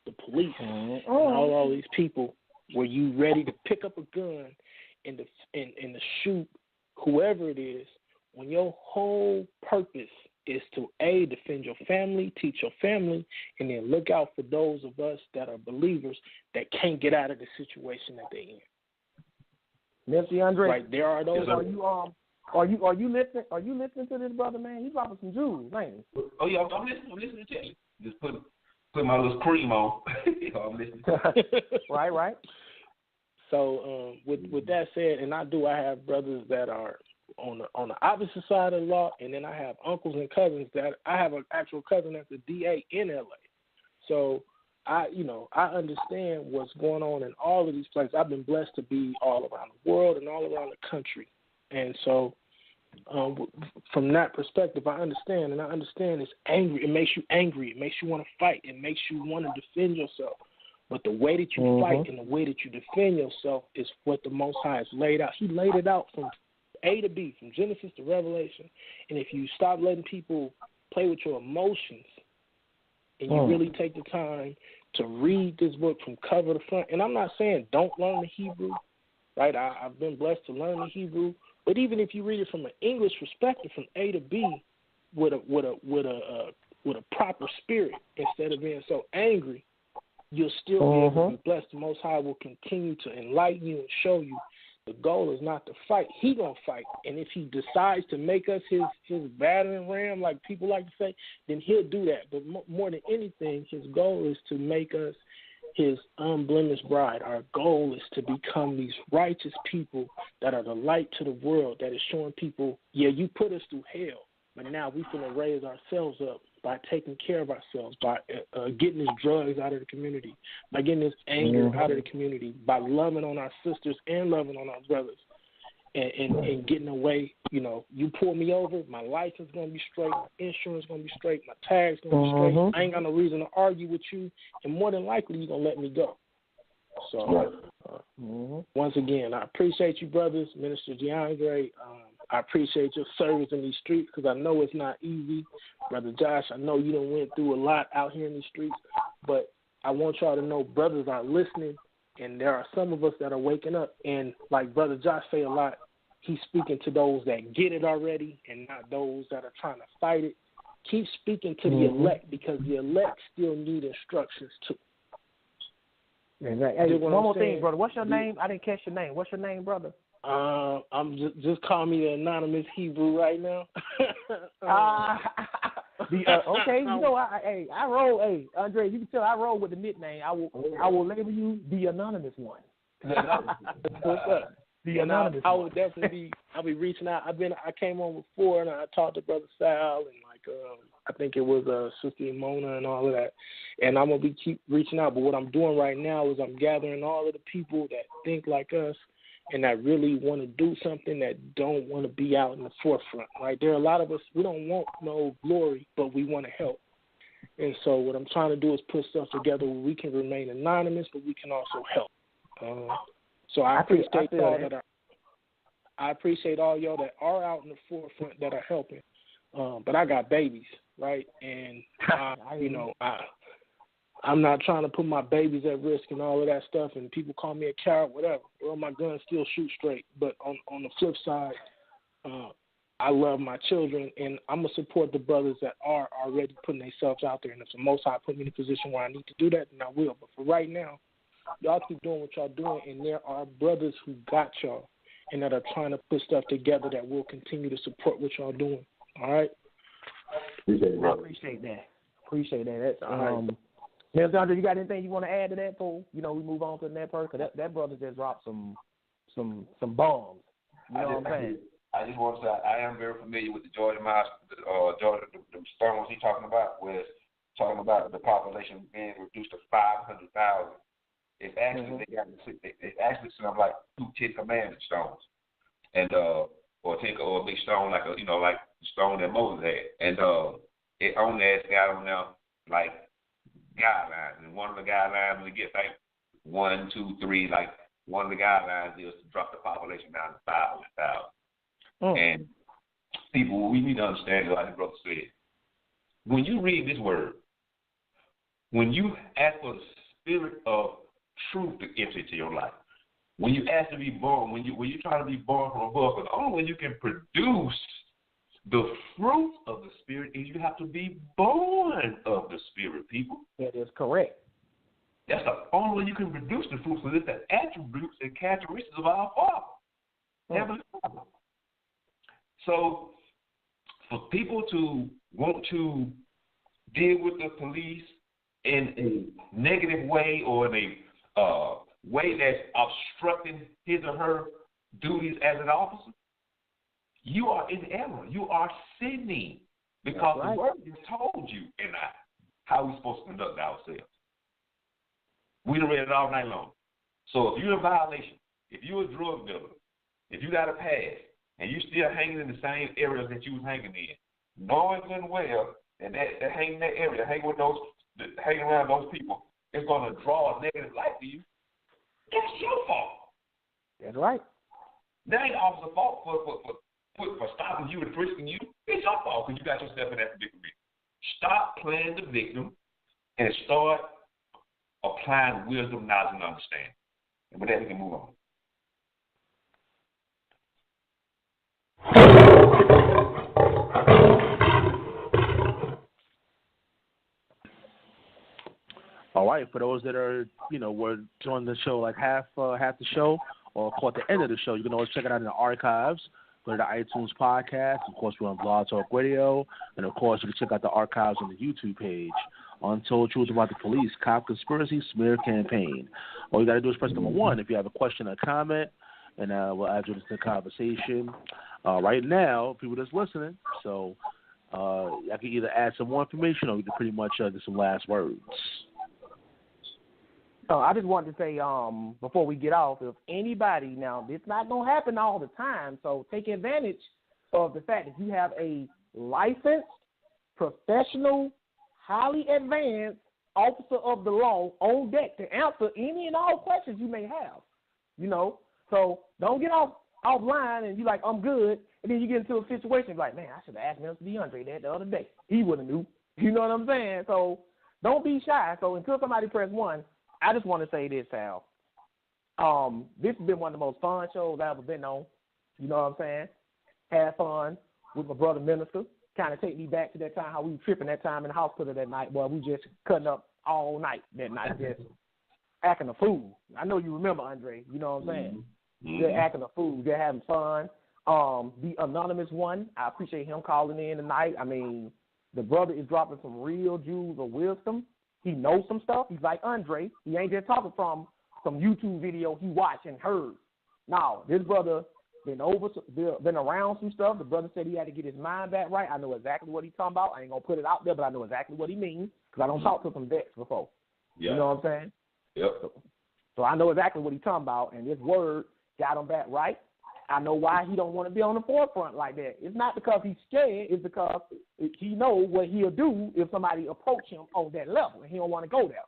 the police and all these people where you ready to pick up a gun and to shoot whoever it is, when your whole purpose is to, A, defend your family, teach your family, and then look out for those of us that are believers that can't get out of the situation that they're in. Mr. Aundrey, right, there are those. Are you listening? Are you listening to this brother, man? He's dropping some jewels, man. Oh yeah, I'm listening to you. Just put my little cream on. I'm listening. Right. So with that said, and I have brothers that are on the opposite side of the law, and then I have uncles and cousins that I have an actual cousin that's a DA in LA. So I understand what's going on in all of these places. I've been blessed to be all around the world and all around the country, and so from that perspective, I understand, and I understand it's angry. It makes you angry. It makes you want to fight. It makes you want to defend yourself. But the way that you fight and the way that you defend yourself is what the Most High has laid out. He laid it out from A to B, from Genesis to Revelation. And if you stop letting people play with your emotions and you really take the time to read this book from cover to front, and I'm not saying don't learn the Hebrew, right? I've been blessed to learn the Hebrew. But even if you read it from an English perspective, from A to B, with a proper spirit, instead of being so angry, you'll still be able to be blessed. The Most High will continue to enlighten you and show you the goal is not to fight. He gonna fight, and if he decides to make us his battering ram, like people like to say, then he'll do that. But more than anything, his goal is to make us his unblemished bride. Our goal is to become these righteous people that are the light to the world, that is showing people, yeah, you put us through hell, but now we finna raise ourselves up by taking care of ourselves, by getting these drugs out of the community, by getting this anger out of the community, by loving on our sisters and loving on our brothers, and getting away. You pull me over, my license is going to be straight, my insurance is going to be straight, my tag's going to be straight. I ain't got no reason to argue with you, and more than likely you're going to let me go. So, once again, I appreciate you, brothers, Minister DeAndre. I appreciate your service in these streets because I know it's not easy. Brother Josh, I know you done went through a lot out here in these streets, but I want y'all to know brothers are listening, and there are some of us that are waking up. And like Brother Josh say a lot, he's speaking to those that get it already and not those that are trying to fight it. Keep speaking to the elect because the elect still need instructions too. Hey, one more thing, brother. What's your name? I didn't catch your name. What's your name, brother? I'm just call me the anonymous Hebrew right now. Okay, I roll. Hey, Andre, you can tell I roll with the nickname. I will label you the anonymous one. What's up? The anonymous. I would definitely I'll be reaching out. I came on before and I talked to Brother Sal and I think it was Sister Mona and all of that. And I'm gonna keep reaching out. But what I'm doing right now is I'm gathering all of the people that think like us and that really want to do something, that don't want to be out in the forefront, right? There are a lot of us, we don't want no glory, but we want to help. And so what I'm trying to do is put stuff together where we can remain anonymous, but we can also help. So I appreciate all y'all that are out in the forefront that are helping. But I got babies, right? And I'm not trying to put my babies at risk and all of that stuff, and people call me a coward, whatever. Well, my guns still shoot straight. But on the flip side, I love my children, and I'm going to support the brothers that are already putting themselves out there. And if the Most High put me in a position where I need to do that, then I will. But for right now, y'all keep doing what y'all doing, and there are brothers who got y'all and that are trying to put stuff together that will continue to support what y'all doing. All right? Appreciate that. That's all right. Mr. Andre, you got anything you want to add to that before we move on to the next person? Because that brother just dropped some bombs. You know what I'm saying? I just want to say I am very familiar with the Georgia Miles, the storms he's talking about, where it's talking about the population being reduced to 500,000. It's actually they actually sound like 2 Ten Commandment stones, and or take or a big stone like like the stone that Moses had, and it only has got on there like guidelines, and one of the guidelines we get like 1, 2, 3, like one of the guidelines is to drop the population down to 500,000. And people, we need to understand, like the brother said, when you read this word, when you ask for the spirit of truth to enter into your life, when you ask to be born, when you try to be born from above, because the only way you can produce the fruit of the Spirit is you have to be born of the Spirit, people. That is correct. That's the only way you can produce the fruit, because it's the attributes and characteristics of our Father, Heavenly Father. So, for people to want to deal with the police in a negative way or in a way that's obstructing his or her duties as an officer, you are in error. You are sinning, because the word has told you and I how we're supposed to conduct ourselves. We done read it all night long. So if you're in violation, if you're a drug dealer, if you got a pass, and you still hanging in the same areas that you was hanging in, knowing good and well that hanging in that area, hanging around those people, is going to draw a negative light to you, that's your fault. That's right. That ain't the officer's fault for stopping you and frisking you. It's your fault because you got yourself in that predicament. Stop playing the victim and start applying wisdom, knowledge, and understanding. And with that, we can move on. All right, for those that are, were joining the show like half the show or caught the end of the show, you can always check it out in the archives. Go to the iTunes podcast. Of course, we're on Blog Talk Radio. And, of course, you can check out the archives on the YouTube page. Untold Truths About the Police, Cop Conspiracy Smear Campaign. All you got to do is press number 1 if you have a question or comment, and we'll add you to the conversation. Right now, people that's listening, so I can either add some more information or we can pretty much get some last words. I just wanted to say, before we get off, if anybody, now, it's not going to happen all the time, so take advantage of the fact that you have a licensed, professional, highly advanced officer of the law on deck to answer any and all questions you may have, So don't get offline and you like, I'm good, and then you get into a situation like, man, I should have asked Mr. DeAndre that the other day. He would have knew. You know what I'm saying? So don't be shy. So until somebody press 1, I just want to say this, Sal. This has been one of the most fun shows I've ever been on. You know what I'm saying? Had fun with my brother Minister. Kind of take me back to that time, how we were tripping that time in the hospital that night. Boy, we just cutting up all night that night, just acting a fool. I know you remember, Aundrey. You know what I'm saying? Mm-hmm. Just acting a fool, just having fun. The anonymous one, I appreciate him calling in tonight. I mean, the brother is dropping some real jewels of wisdom. He knows some stuff. He's like Aundrey. He ain't just talking from some YouTube video he watched and heard. No, this brother been around some stuff. The brother said he had to get his mind back right. I know exactly what he's talking about. I ain't going to put it out there, but I know exactly what he means because I don't talk to some vets before. Yeah. You know what I'm saying? Yep. So I know exactly what he's talking about, and this word got him back right. I know why he don't want to be on the forefront like that. It's not because he's scared. It's because he knows what he'll do if somebody approach him on that level, and he don't want to go there.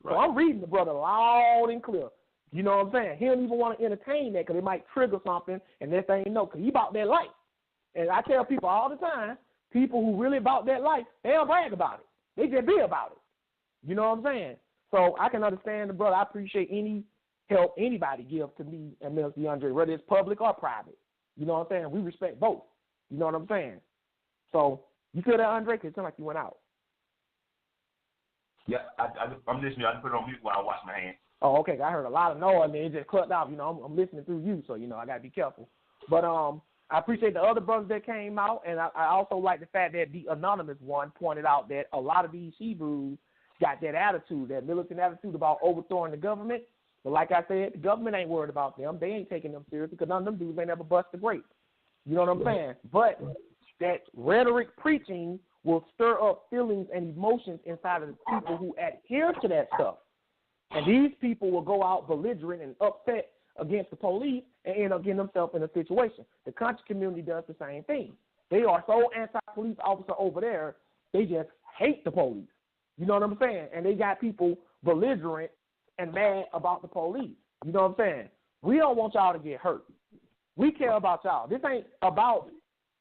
Right. So I'm reading the brother loud and clear. You know what I'm saying? He don't even want to entertain that because it might trigger something, and this ain't no, because he about that life. And I tell people all the time, people who really about that life, they don't brag about it. They just be about it. You know what I'm saying? So I can understand the brother. I appreciate any help anybody give to me and Mr. DeAndre, whether it's public or private. You know what I'm saying? We respect both. You know what I'm saying? So you feel that, Aundrey? Because it sounds like you went out. Yeah, I'm listening. I just put it on mute while I wash my hands. Oh, okay. I heard a lot of noise and it just cut off. I'm listening through you, so I got to be careful. But I appreciate the other brothers that came out, and I also like the fact that the anonymous one pointed out that a lot of these Hebrews got that attitude, that militant attitude about overthrowing the government. But like I said, the government ain't worried about them. They ain't taking them seriously because none of them dudes ain't never bust a grape. You know what I'm saying? But that rhetoric preaching will stir up feelings and emotions inside of the people who adhere to that stuff. And these people will go out belligerent and upset against the police and end up getting themselves in a situation. The conscious community does the same thing. They are so anti-police officer over there, they just hate the police. You know what I'm saying? And they got people belligerent and mad about the police. You know what I'm saying? We don't want y'all to get hurt. We care about y'all. This ain't about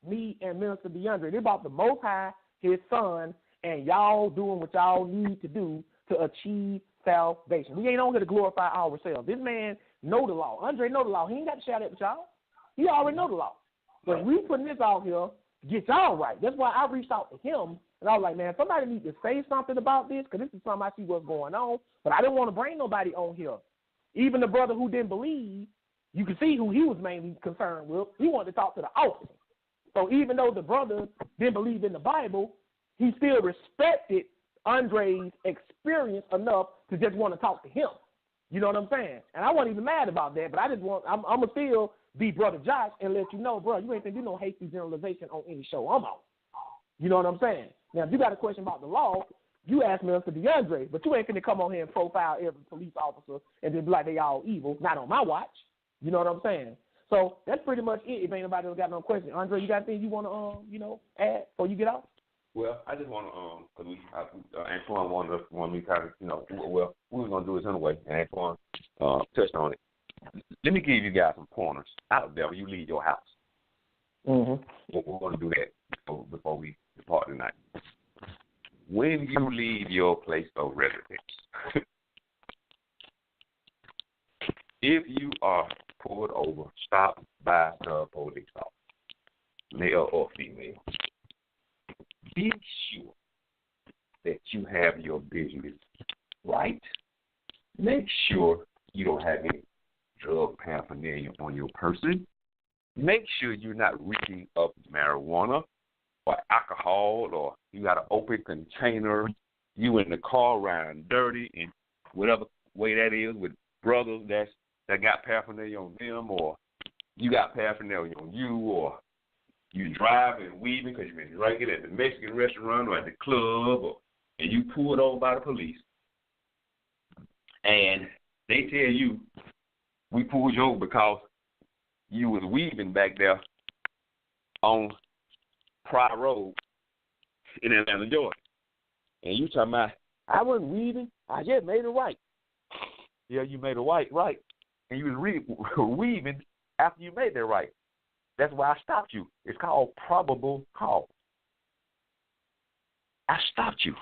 me and Minister DeAndre. It's about the Most High, his son, and y'all doing what y'all need to do to achieve salvation. We ain't on here to glorify ourselves. This man know the law. Aundrey know the law. He ain't got to shout it with y'all. He already know the law. But we putting this out here to get y'all right. That's why I reached out to him, and I was like, man, somebody need to say something about this, because this is something I see what's going on. But I didn't want to bring nobody on here. Even the brother who didn't believe, you can see who he was mainly concerned with. He wanted to talk to the officer. So even though the brother didn't believe in the Bible, he still respected Aundrey's experience enough to just want to talk to him. You know what I'm saying? And I wasn't even mad about that, but I'm going to still be Bro.Josh and let you know, bro, you ain't going to do no hasty generalization on any show I'm on. You know what I'm saying? Now, if you got a question about the law, you ask Minister DeAndre, but you ain't going to come on here and profile every police officer and just be like they all evil. Not on my watch. You know what I'm saying? So that's pretty much it. If ain't nobody else got no question, Aundrey, you got anything you want to, add before you get off? Well, I just want to, because Antoine wanted me kind of, well, we were going to do this anyway, and Antoine touched on it. Let me give you guys some pointers out there when you leave your house. Mm-hmm. We're going to do that before we depart tonight. When you leave your place of residence, if you are pulled over, stopped by the police officer, male or female, be sure that you have your business right. Make sure you don't have any drug paraphernalia on your person. Make sure you're not reaching up marijuana or alcohol, or you got an open container, you in the car riding dirty in whatever way that is with brothers that got paraphernalia on them, or you got paraphernalia on you, or you driving, weaving because you've been drinking at the Mexican restaurant or at the club, and you pulled over by the police, and they tell you, we pulled you over because you was weaving back there on Pryor Road in Atlanta, Georgia. And you talking about, I wasn't weaving, I just made it right. Yeah, you made it right. And you was weaving after you made that right. That's why I stopped you. It's called probable cause. I stopped you.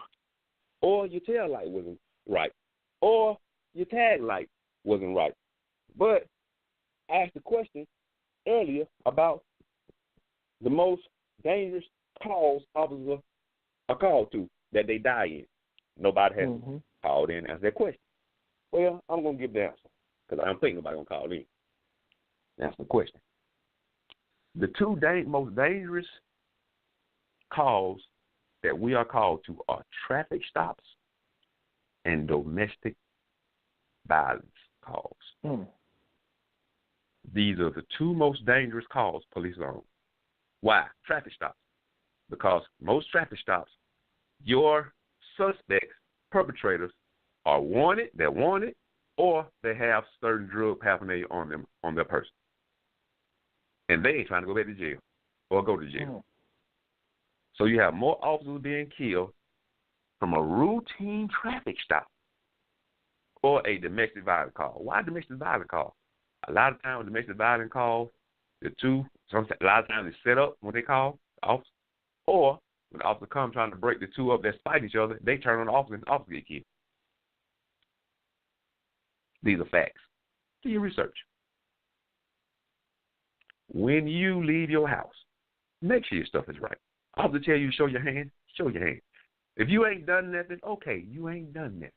Or your tail light wasn't right. Or your tag light wasn't right. But I asked the question earlier about the most dangerous cause officers are called to that they die in. Nobody has called in and asked that question. Well, I'm going to give the answer because I'm thinking about going to call in. That's the question. The two most dangerous calls that we are called to are traffic stops and domestic violence calls. These are the two most dangerous calls police are on. Why? Traffic stops. Because most traffic stops, your suspects, perpetrators, are wanted, they're wanted, or they have certain drug paraphernalia on them, on their person. And they ain't trying to go back to jail or go to jail. So you have more officers being killed from a routine traffic stop or a domestic violence call. Why domestic violence call? A lot of times domestic violence calls, a lot of times they set up when they call the officer, or when the officer comes trying to break the two up that fight each other, they turn on the officer and the officer get killed. These are facts. Do your research. When you leave your house, make sure your stuff is right. Officer tell you to show your hand, show your hand. If you ain't done nothing, okay, you ain't done nothing.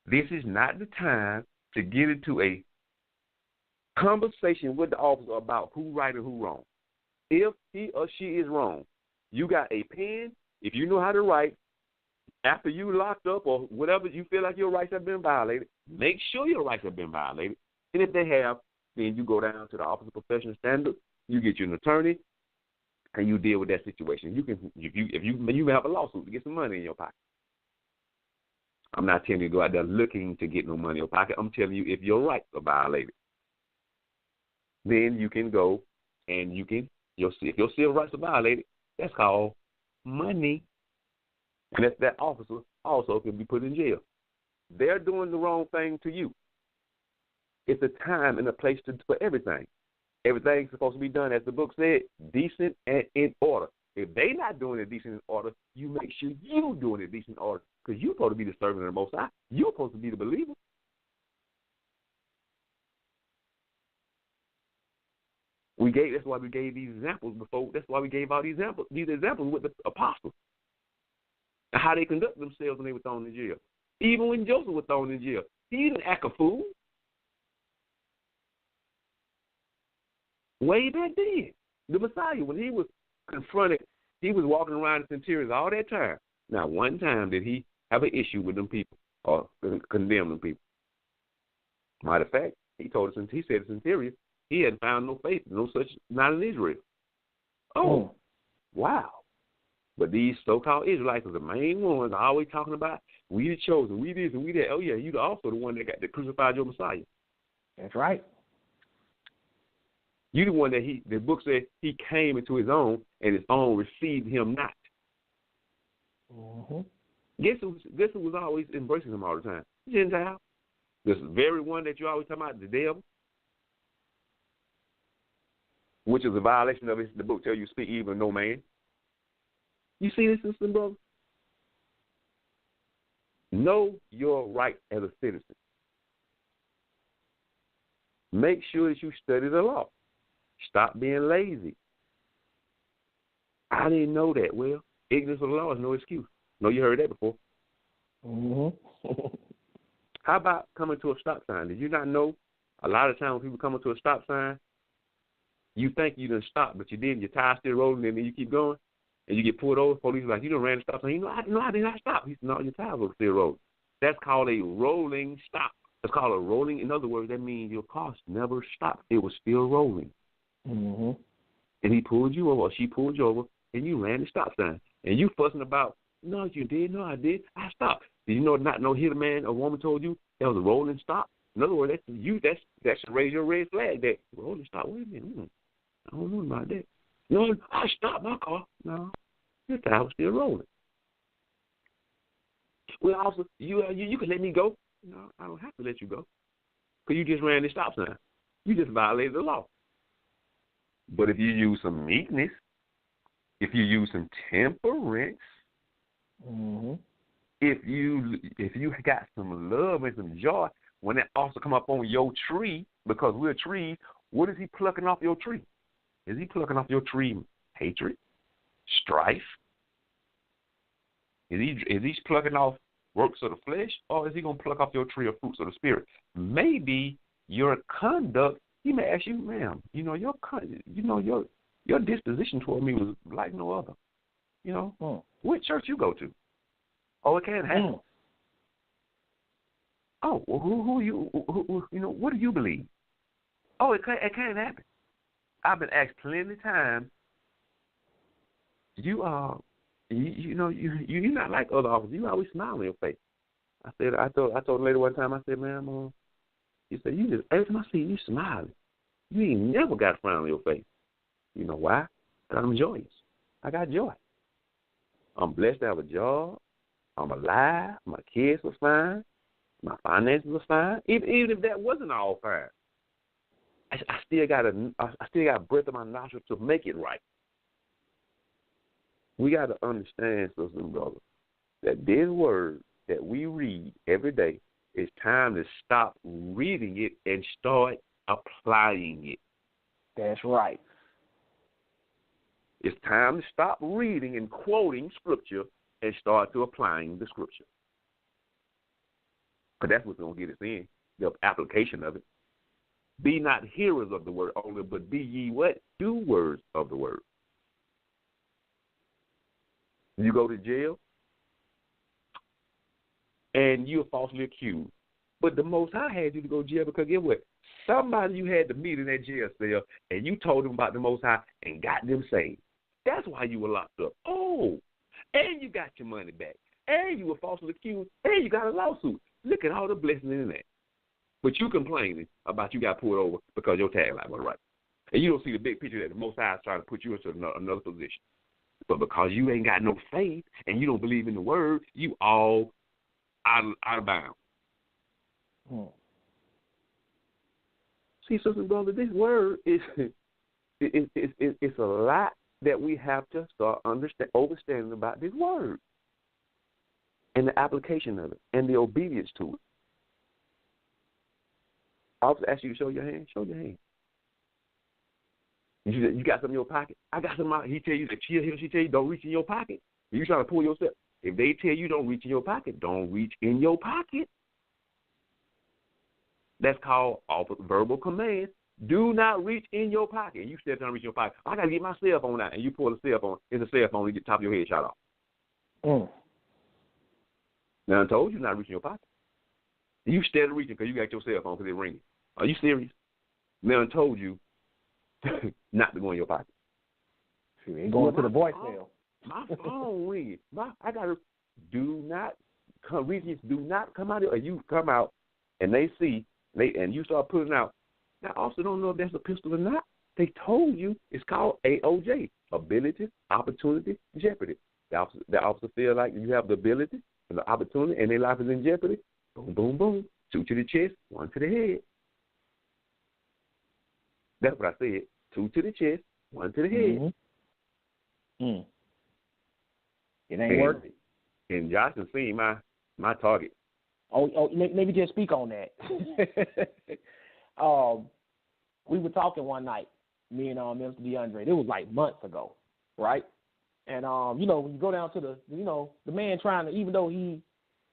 This is not the time to get into a conversation with the officer about who right and who wrong. If he or she is wrong, you got a pen. If you know how to write, after you locked up or whatever you feel like your rights have been violated, make sure your rights have been violated. And if they have, then you go down to the Office of Professional Standards, you get you an attorney, and you deal with that situation. You can, if you have a lawsuit to get some money in your pocket. I'm not telling you to go out there looking to get no money in your pocket. I'm telling you if your rights are violated. then you can go and if your civil rights are violated, that's called money. And that officer also can be put in jail. They're doing the wrong thing to you. It's a time and a place for everything. Everything's supposed to be done, as the book said, decent and in order. If they're not doing it decent in order, you make sure you're doing it decent in order, because you're supposed to be the servant of the Most High. You're supposed to be the believer. That's why we gave these examples before. That's why we gave all these examples with the apostles and how they conducted themselves when they were thrown in jail. Even when Joseph was thrown in jail, he didn't act a fool. Way back then, the Messiah, when he was confronted, he was walking around the centurions all that time. Not one time did he have an issue with them people or condemn them people. Matter of fact, he said to centurion, he hadn't found no faith, no such, not in Israel. Oh, wow. But these so-called Israelites are the main ones always talking about, we the chosen, we this and we that. Oh, yeah, you're also the one that crucified your Messiah. That's right. You're the one that the book said he came into his own, and his own received him not. Mm-hmm. Guess who was always embracing him all the time? Gentile. This very one that you always talk about, the devil, which is a violation of the book tells you speak evil of no man. You see this, sister and brother? Know your right as a citizen. Make sure that you study the law. Stop being lazy. I didn't know that. Well, ignorance of the law is no excuse. No, you heard that before. Mm-hmm. How about coming to a stop sign? Did you not know a lot of times when people come to a stop sign, you think you done stopped, but you didn't. Your tire's still rolling, and then you keep going, and you get pulled over. Police are like, you done ran the stop sign. I did not stop. He said, no, your tires are still rolling. That's called a rolling stop. It's called a rolling. In other words, that means your car never stopped. It was still rolling. Mm-hmm. And he pulled you over, or she pulled you over, and you ran the stop sign. And you fussing about, no, you did, no, I did, I stopped. Did you not know here a man or woman told you that was a rolling stop? In other words, that should raise your red flag. That rolling stop. Wait a minute, I don't know about that. No, I stopped my car. No, your tire was still rolling. Well, also, you can let me go. No, I don't have to let you go, because you just ran the stop sign. You just violated the law. But if you use some meekness, if you use some temperance, mm-hmm. if you got some love and some joy, when that also come up on your tree, because we're trees, what is he plucking off your tree? Is he plucking off your tree hatred, strife? Is he plucking off works of the flesh, or is he going to pluck off your tree of fruits of the spirit? Maybe your conduct. He may ask you, ma'am, your disposition toward me was like no other. What church you go to? Oh, it can't happen. Oh, well, who you? What do you believe? Oh, it can't happen. I've been asked plenty of times. You're not like other officers. You always smile on your face. I told the lady one time. I said, ma'am, he said, you just every time I see you smiling, you ain't never got a frown on your face. You know why? Because I'm joyous. I got joy. I'm blessed to have a job. I'm alive. My kids were fine. My finances were fine. Even if that wasn't all fine, I still got breath in my nostrils to make it right. We got to understand, sisters and brothers, that this word that we read every day, it's time to stop reading it and start applying it. That's right. It's time to stop reading and quoting Scripture and start to applying the Scripture. Because that's what's going to get us in, the application of it. Be not hearers of the word only, but be ye what? Doers of the word. You go to jail, and you're falsely accused. But the Most High had you to go to jail because guess what? Somebody you had to meet in that jail cell, and you told them about the Most High and got them saved. That's why you were locked up. Oh, and you got your money back, and you were falsely accused, and you got a lawsuit. Look at all the blessings in that. But you complaining about you got pulled over because your tag light was right. And you don't see the big picture that the Most High is trying to put you into another position. But because you ain't got no faith and you don't believe in the word, you all out of bounds. See, sisters and brothers, this word is it's a lot that we have to start understanding about this word and the application of it and the obedience to it. Officer asks you to show your hand. Show your hand. You got something in your pocket? I got something out. He tell you, she tell you, don't reach in your pocket. You trying to pull yourself. If they tell you don't reach in your pocket, don't reach in your pocket. That's called verbal command. Do not reach in your pocket. And you still trying to reach in your pocket. I got to get my cell phone out. And you pull the cell phone. It's a cell phone. You get the top of your head shot off. Now, I told you not to reach in your pocket. You still reaching because you got your cell phone because it's ringing. Are you serious? Now, I told you not to go in your pocket. Ain't going to the voicemail. My phone ringing. I got to do not come. Regents do not come out. Or you come out and they see and you start putting out. Now, officer don't know if that's a pistol or not. They told you it's called AOJ, ability, opportunity, jeopardy. The officer feel like you have the ability and the opportunity, and their life is in jeopardy. Boom, boom, boom. 2 to the chest, 1 to the head. That's what I said. 2 to the chest, 1 to the head. It ain't worth it. And Josh has seen my target. Maybe just speak on that. We were talking one night, me and Mr. DeAndre. It was like months ago, right? And when you go down to the man trying to, even though he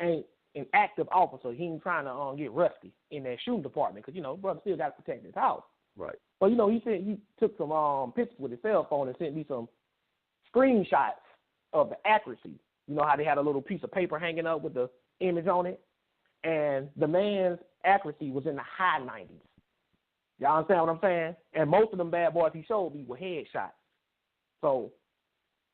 ain't an active officer, he ain't trying to get rusty in that shooting department because brother still got to protect his house. Right. But he said he took some pictures with his cell phone and sent me some screenshots of the accuracy. You know how they had a little piece of paper hanging up with the image on it, and the man's accuracy was in the high 90s. Y'all understand what I'm saying? And most of them bad boys he showed me were headshots. So,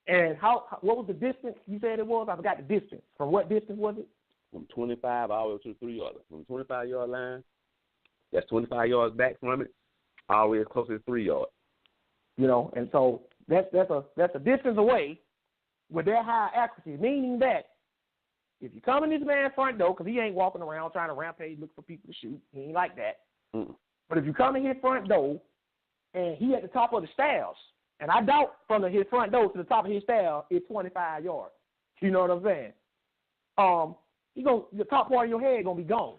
and what was the distance you said it was? I forgot the distance. From what distance was it? From 25 all the way to the 3-yard. From the 25-yard line, that's 25 yards back from it, all the way as close as 3 yards. And so that's a distance away with that high accuracy, meaning that if you come in this man's front door, because he ain't walking around trying to rampage, look for people to shoot. He ain't like that. But if you come in his front door and he at the top of the stairs, and I doubt from his front door to the top of his stairs is 25 yards. You know what I'm saying? The top part of your head gonna be gone.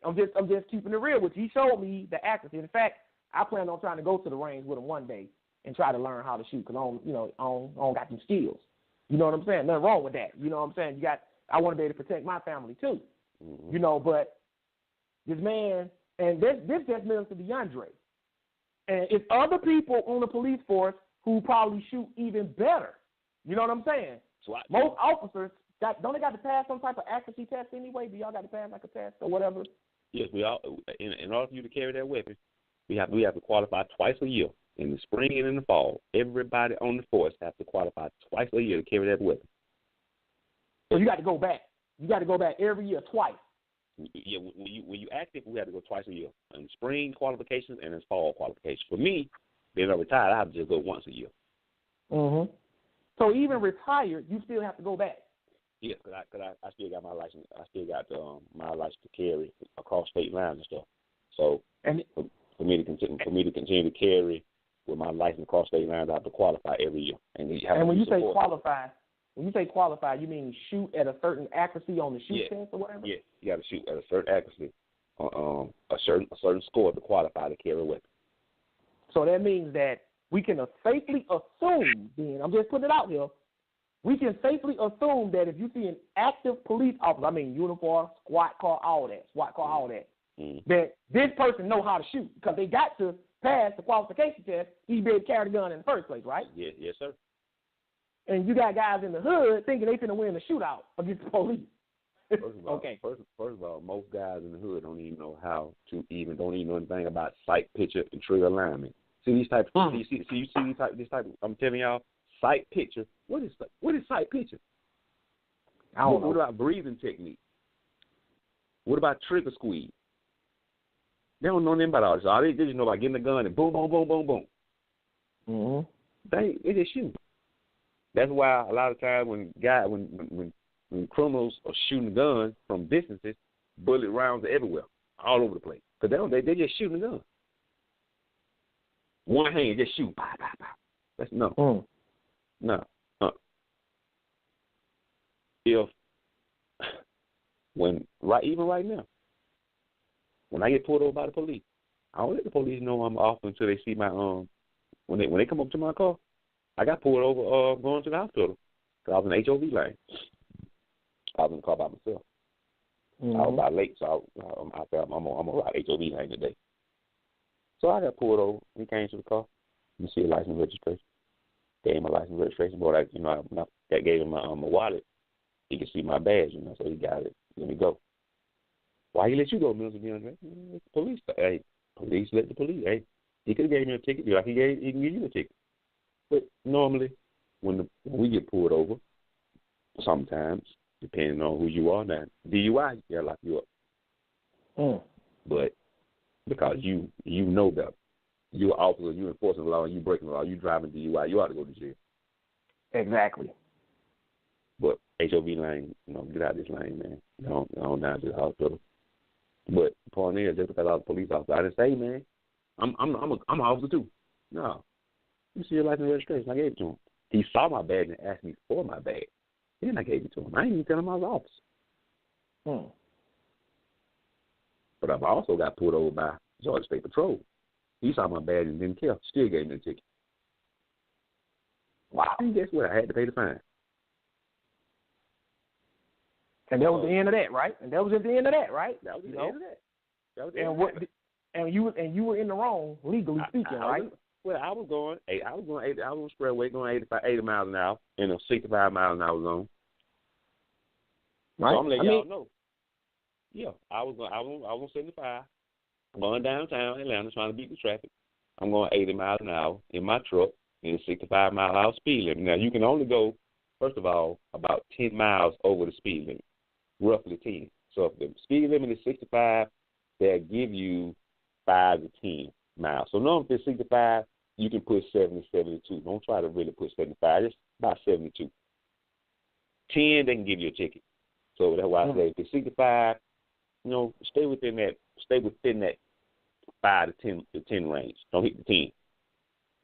I'm just keeping it real with you. He showed me the accuracy. In fact, I plan on trying to go to the range with him one day and try to learn how to shoot because I don't got them skills. You know what I'm saying? Nothing wrong with that. You know what I'm saying? I want to be able to protect my family too. But this man, and this just means to DeAndre. And it's other people on the police force who probably shoot even better. You know what I'm saying? Most officers don't they got to pass some type of accuracy test anyway? Do y'all got to pass like a test or whatever? Yes, we all. In order for you to carry that weapon, we have to qualify twice a year, in the spring and in the fall. Everybody on the force has to qualify twice a year to carry that weapon. So you got to go back. You got to go back every year twice. Yeah, when you active, we have to go twice a year. In spring qualifications and in fall qualifications. For me, being retired, I have to just go once a year. So even retired, you still have to go back. Yeah, cause I still got my license. I still got my license to carry across state lines and stuff. So for me to continue to carry with my license across state lines, I have to qualify every year. And when you say qualify, you mean shoot at a certain accuracy on the shoot test or whatever? Yeah, you got to shoot at a certain accuracy, a certain score to qualify to carry a weapon. So that means that we can safely assume, then, I'm just putting it out here, we can safely assume that if you see an active police officer, uniform, SWAT car, all that, that this person know how to shoot because they got to pass the qualification test. He's been able to carry the gun in the first place, right? Yes, sir. And you got guys in the hood thinking they finna win the shootout against the police. First of all, most guys in the hood don't even know anything about sight, picture, and trigger alignment. See these types. You see this type. I'm telling y'all, sight, picture. What is sight, picture? I don't know. What about breathing technique? What about trigger squeeze? They don't know nothing about all this. All they just know about getting a gun and boom, boom, boom, boom, boom. Mm-hmm. They just shoot. That's why a lot of times when criminals are shooting guns from distances, bullet rounds are everywhere, all over the place. Because they just shooting a gun. One hand, just shoot. Pow, pow, pow. That's no. No. If even right now, when I get pulled over by the police, I don't let the police know I'm off until they see my when they come up to my car. I got pulled over going to the hospital because I was in the HOV lane. I was in the car by myself. Mm-hmm. I was about late, so I'm out there. I'm on ride HOV lane today. So I got pulled over. He came to the car. You see a license registration. Gave him a license registration board. I gave him my wallet. He could see my badge, so he got it. Let me go. Why he let you go, Mr. DeAndre? Police. Hey, police let the police. Hey, he could have gave me a ticket. Like he can give you a ticket. But normally, when we get pulled over, sometimes, depending on who you are now, DUI, they'll lock you up. But because you know better. You're an officer, you enforcing the law, and you breaking the law, you driving DUI, you ought to go to jail. Exactly. But HOV lane, get out of this lane, man. Don't down to the hospital. But the point is, just because I was a police officer, I didn't say, man, I'm an officer too. No. You see your license registration, I gave it to him. He saw my badge and asked me for my badge. Then I gave it to him. I didn't even tell him I was an officer. But I've also got pulled over by Georgia State Patrol. He saw my badge and didn't care. Still gave me the ticket. Wow. And guess what? I had to pay the fine. And that was the end of that, right? That was the end of that. And you were in the wrong, legally speaking, right? I was going 80. I was on Spreadway going 80 miles an hour in a 65 miles an hour zone. Right. So I'm letting y'all know. Yeah, I was on 75. I'm going downtown Atlanta trying to beat the traffic. I'm going 80 miles an hour in my truck in a 65 mile an hour speed limit. Now you can only go, first of all, about 10 miles over the speed limit, roughly 10. So if the speed limit is 65, they'll give you 5 to 10 miles. So normally if it's 65, you can put 70, 72. Don't try to really put 75. Just about 72. 10, they can give you a ticket. So that's why I say if it's 65, stay within that 5 to 10 range. Don't hit the 10,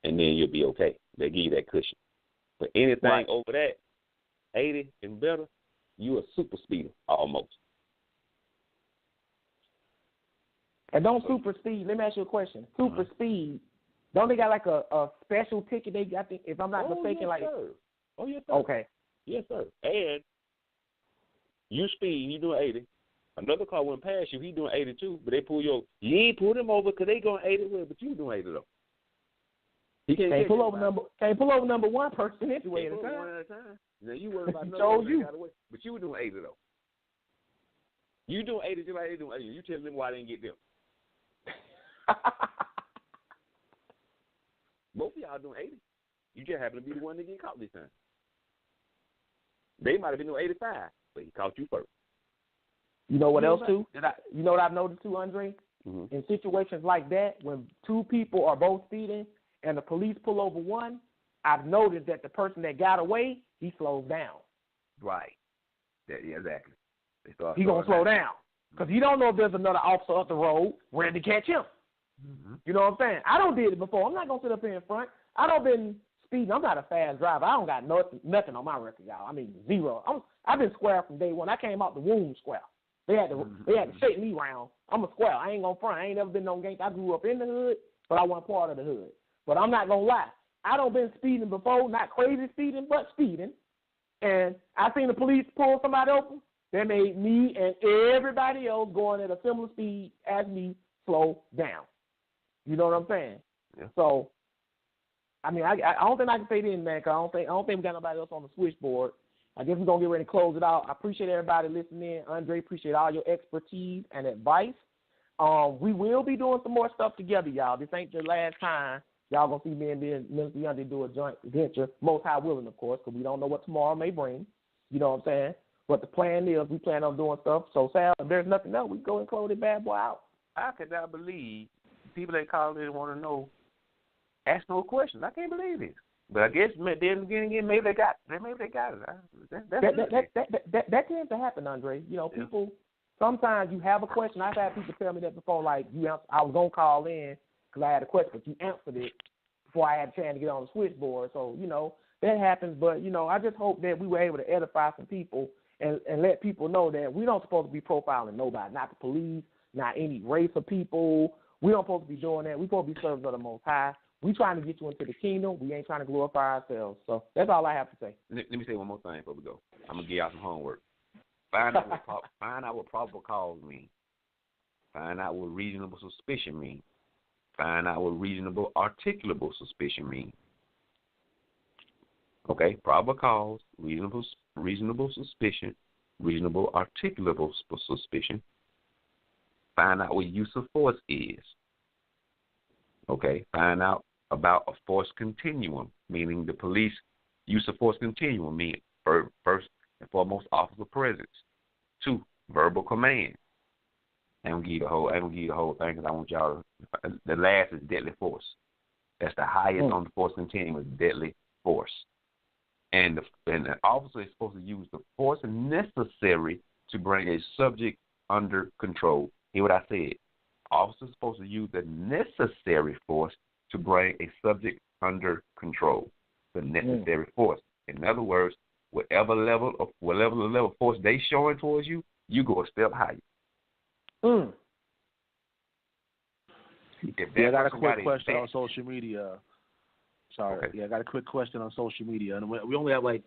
and then you'll be okay. They give you that cushion. But anything over that, 80 and better, you're a super speeder almost. And don't super speed. Let me ask you a question. Super speed. Don't they got like a special ticket they got? If I'm not mistaken, yes, sir. Oh yes, sir. Okay. Yes, sir. And you speed, you doing 80. Another car went past you, he doing 82, but they pull you over. You ain't pull them over because they going 80 well, but you doing 80 though. He can't pull over number one person anyway at a time. One at a time. Now you worry about another told one you. Got away, but you were doing 80 though. You doing 80 just like they doing 80. You telling them why they didn't get them. Both of y'all doing 80. You just happen to be the one that get caught this time. They might have been doing 85, but he caught you first. You know what else too? You know what I've noticed too, Aundrey? Mm-hmm. In situations like that, when two people are both speeding and the police pull over one, I've noticed that the person that got away, he slows down. Right. Yeah, exactly. He's going to slow down because he don't know if there's another officer up the road ready to catch him. Mm-hmm. You know what I'm saying? I don't did it before. I'm not going to sit up here in front. I don't been speeding. I'm not a fast driver. I don't got nothing on my record, y'all. I mean, zero. I've been square from day one. I came out the womb square. They had to shake me round. I'm a square. I ain't gonna front. I ain't never been no gangster. I grew up in the hood, but I wasn't part of the hood. But I'm not gonna lie. I don't been speeding before, not crazy speeding, but speeding. And I seen the police pull somebody over. They made me and everybody else going at a similar speed as me slow down. You know what I'm saying? Yeah. So, I mean, I don't think I can say this, man, because I don't think we got nobody else on the switchboard. I guess we're going to get ready to close it out. I appreciate everybody listening. Aundrey, appreciate all your expertise and advice. We will be doing some more stuff together, y'all. This ain't the last time y'all going to see me and Mr. DeAndre do a joint venture, most high willing, of course, because we don't know what tomorrow may bring. You know what I'm saying? But the plan is we plan on doing stuff. So, Sal, if there's nothing else, we go and close this bad boy out. I could not believe people that call in want to know, ask no questions. I can't believe this. But I guess then again, maybe they got it. That tends to happen, Andre. You know, people. Sometimes you have a question. I've had people tell me that before. Like I was gonna call in because I had a question, but you answered it before I had a chance to get on the switchboard. So you know that happens. But you know, I just hope that we were able to edify some people and let people know that we don't supposed to be profiling nobody, not the police, not any race of people. We don't supposed to be doing that. We supposed to be servants of the Most High. We trying to get you into the kingdom. We ain't trying to glorify ourselves. So that's all I have to say. Let me say one more thing before we go. I'm gonna give y'all some homework. Find out what probable cause mean. Find out what reasonable suspicion mean. Find out what reasonable articulable suspicion mean. Okay, probable cause, reasonable suspicion, reasonable articulable suspicion. Find out what use of force is. Okay, find out about a force continuum, meaning the police use of force continuum, meaning first and foremost officer presence. 2, verbal command. I don't give you the whole thing because I want y'all to, the last is deadly force. That's the highest on the force continuum is deadly force. And the officer is supposed to use the force necessary to bring a subject under control. Hear what I said. Officer is supposed to use the necessary force to bring a subject under control. The necessary force. In other words, whatever level of force they showing towards you, you go a step higher. Yeah, I got a quick question on social media. Sorry. Okay. Yeah, I got a quick question on social media. And we only have like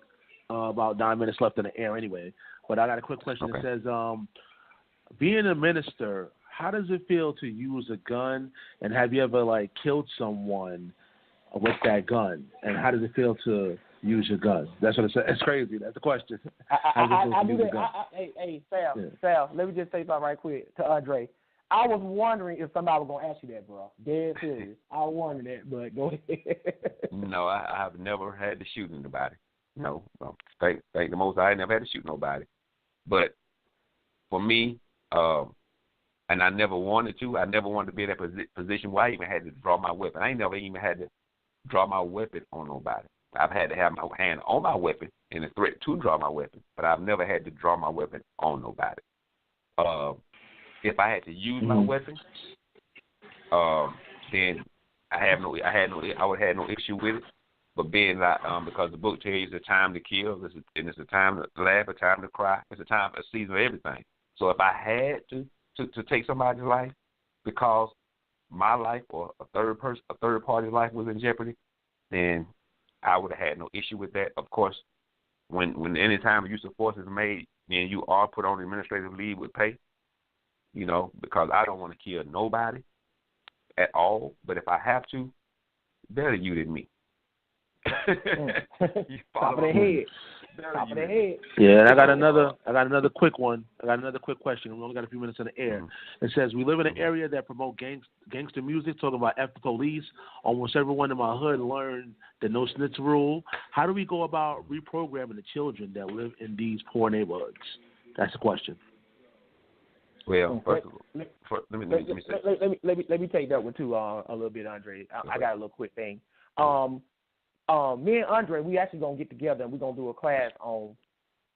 about 9 minutes left in the air anyway. But I got a quick question that says, being a minister, how does it feel to use a gun? And have you ever like killed someone with that gun? And how does it feel to use your gun? That's what it says. It's crazy. That's the question. I do that. Hey, Sal, let me just say something right quick to Aundrey. I was wondering if somebody was going to ask you that, bro. Dead serious. I was wondering that, but go ahead. No, I have never had to shoot anybody. No. Thank the Most High, I never had to shoot nobody. But for me, and I never wanted to. I never wanted to be in that position where I even had to draw my weapon. I ain't never even had to draw my weapon on nobody. I've had to have my hand on my weapon and a threat to draw my weapon, but I've never had to draw my weapon on nobody. If I had to use my weapon, then I would have no issue with it. But being that because the book tells you it's a time to kill, and it's a time to laugh, a time to cry, it's a season of everything. So if I had to take somebody's life because my life or a third party's life was in jeopardy, then I would have had no issue with that. Of course, when any time use of force is made, then you are put on administrative leave with pay. You know, because I don't want to kill nobody at all. But if I have to, better you than me. Top of the head. Yeah, and I got another quick one. I got another quick question. We only got a few minutes in the air. It says, we live in an area that promote gangster music, talking about F the police. Almost everyone in my hood learned the no snitch rule. How do we go about reprogramming the children that live in these poor neighborhoods? That's the question. Well, first of all, let me take that one too a little bit, Andre. I got a little quick thing. Me and Andre, we actually gonna get together and we're gonna do a class on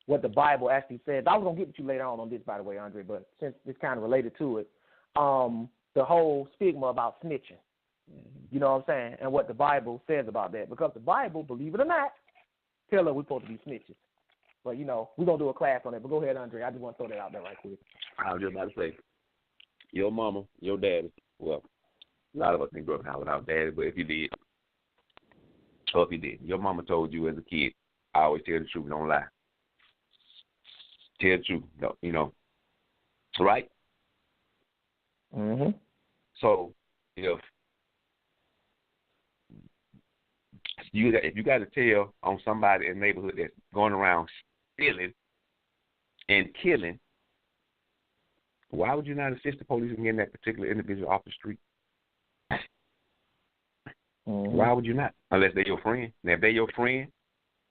what the Bible actually says. I was gonna get with you later on this, by the way, Andre, but since it's kind of related to it, the whole stigma about snitching. You know what I'm saying? And what the Bible says about that, because the Bible, believe it or not, tell us we're supposed to be snitches. But, you know, we're going to do a class on it. But go ahead, Andre. I just want to throw that out there right quick. I was just about to say, your mama, your daddy, well, a lot of us didn't grow up now without daddy, but if you did, your mama told you as a kid, I always tell the truth, don't lie. Tell the truth, you know, right? Mm-hmm. So, if you got to tell on somebody in the neighborhood that's going around stealing and killing, why would you not assist the police in getting that particular individual off the street? Why would you not? Unless they're your friend. Now, if they're your friend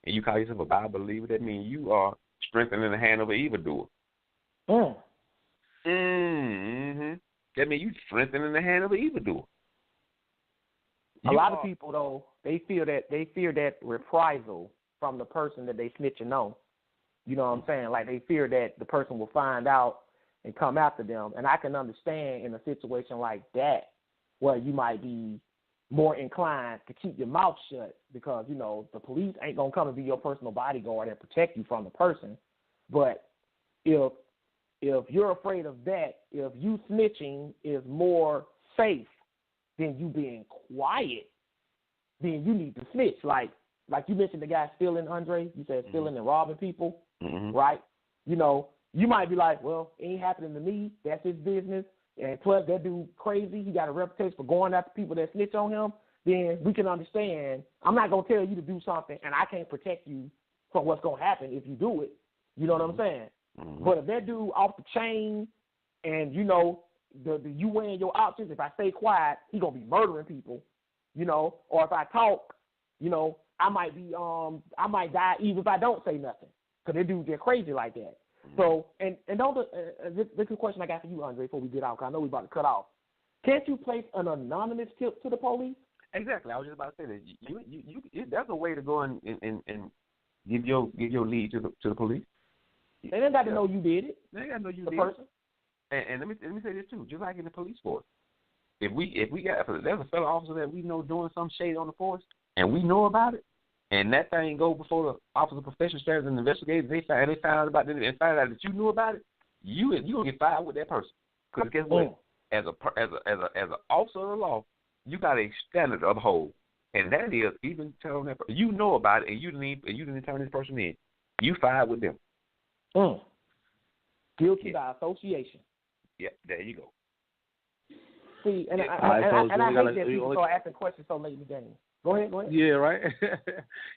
and you call yourself a Bible believer, that means you are strengthening the hand of an evildoer. that means you strengthening the hand of the evildoer. A lot of people, though, they fear that reprisal from the person that they snitching on. You know what I'm saying? Like, they fear that the person will find out and come after them. And I can understand in a situation like that where you might be more inclined to keep your mouth shut because, you know, the police ain't going to come and be your personal bodyguard and protect you from the person. But if you're afraid of that, if you snitching is more safe than you being quiet, then you need to snitch. Like you mentioned the guy stealing, Aundrey. You said stealing and robbing people, right? You know, you might be like, well, it ain't happening to me. That's his business. And plus, that dude crazy. He got a reputation for going after people that snitch on him. Then we can understand. I'm not going to tell you to do something, and I can't protect you from what's going to happen if you do it. You know what I'm saying? But if that dude off the chain and, you know, you wearing your options, if I stay quiet, he going to be murdering people, you know, or if I talk, you know, I might die even if I don't say nothing because they dudes, they're crazy like that. So, and this is a question I got for you, Aundrey, before we get out, because I know we're about to cut off. Can't you place an anonymous tip to the police? Exactly. I was just about to say that. That's a way to go and give your lead to the police. They didn't got to know you did it. They got to know you the did person. it. And let me say this too. Just like in the police force, if there's a fellow officer that we know doing some shade on the force, and we know about it, and that thing go before the Office of Professional Standards and investigators, they find out about it and find out that you knew about it, you gonna get fired with that person. Because guess what? As an officer of the law, you got a standard to uphold, and that is even telling that person, you know about it and you didn't turn this person in, you fired with them. Guilty by association. Yeah, there you go. See, and I hate that people start asking questions so late in the game. Go ahead. Yeah, right?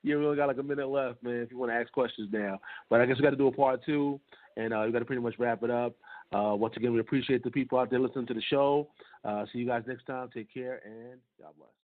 Yeah, we only got like a minute left, man, if you want to ask questions now. But I guess we got to do a part 2, and we got to pretty much wrap it up. Once again, we appreciate the people out there listening to the show. See you guys next time. Take care, and God bless.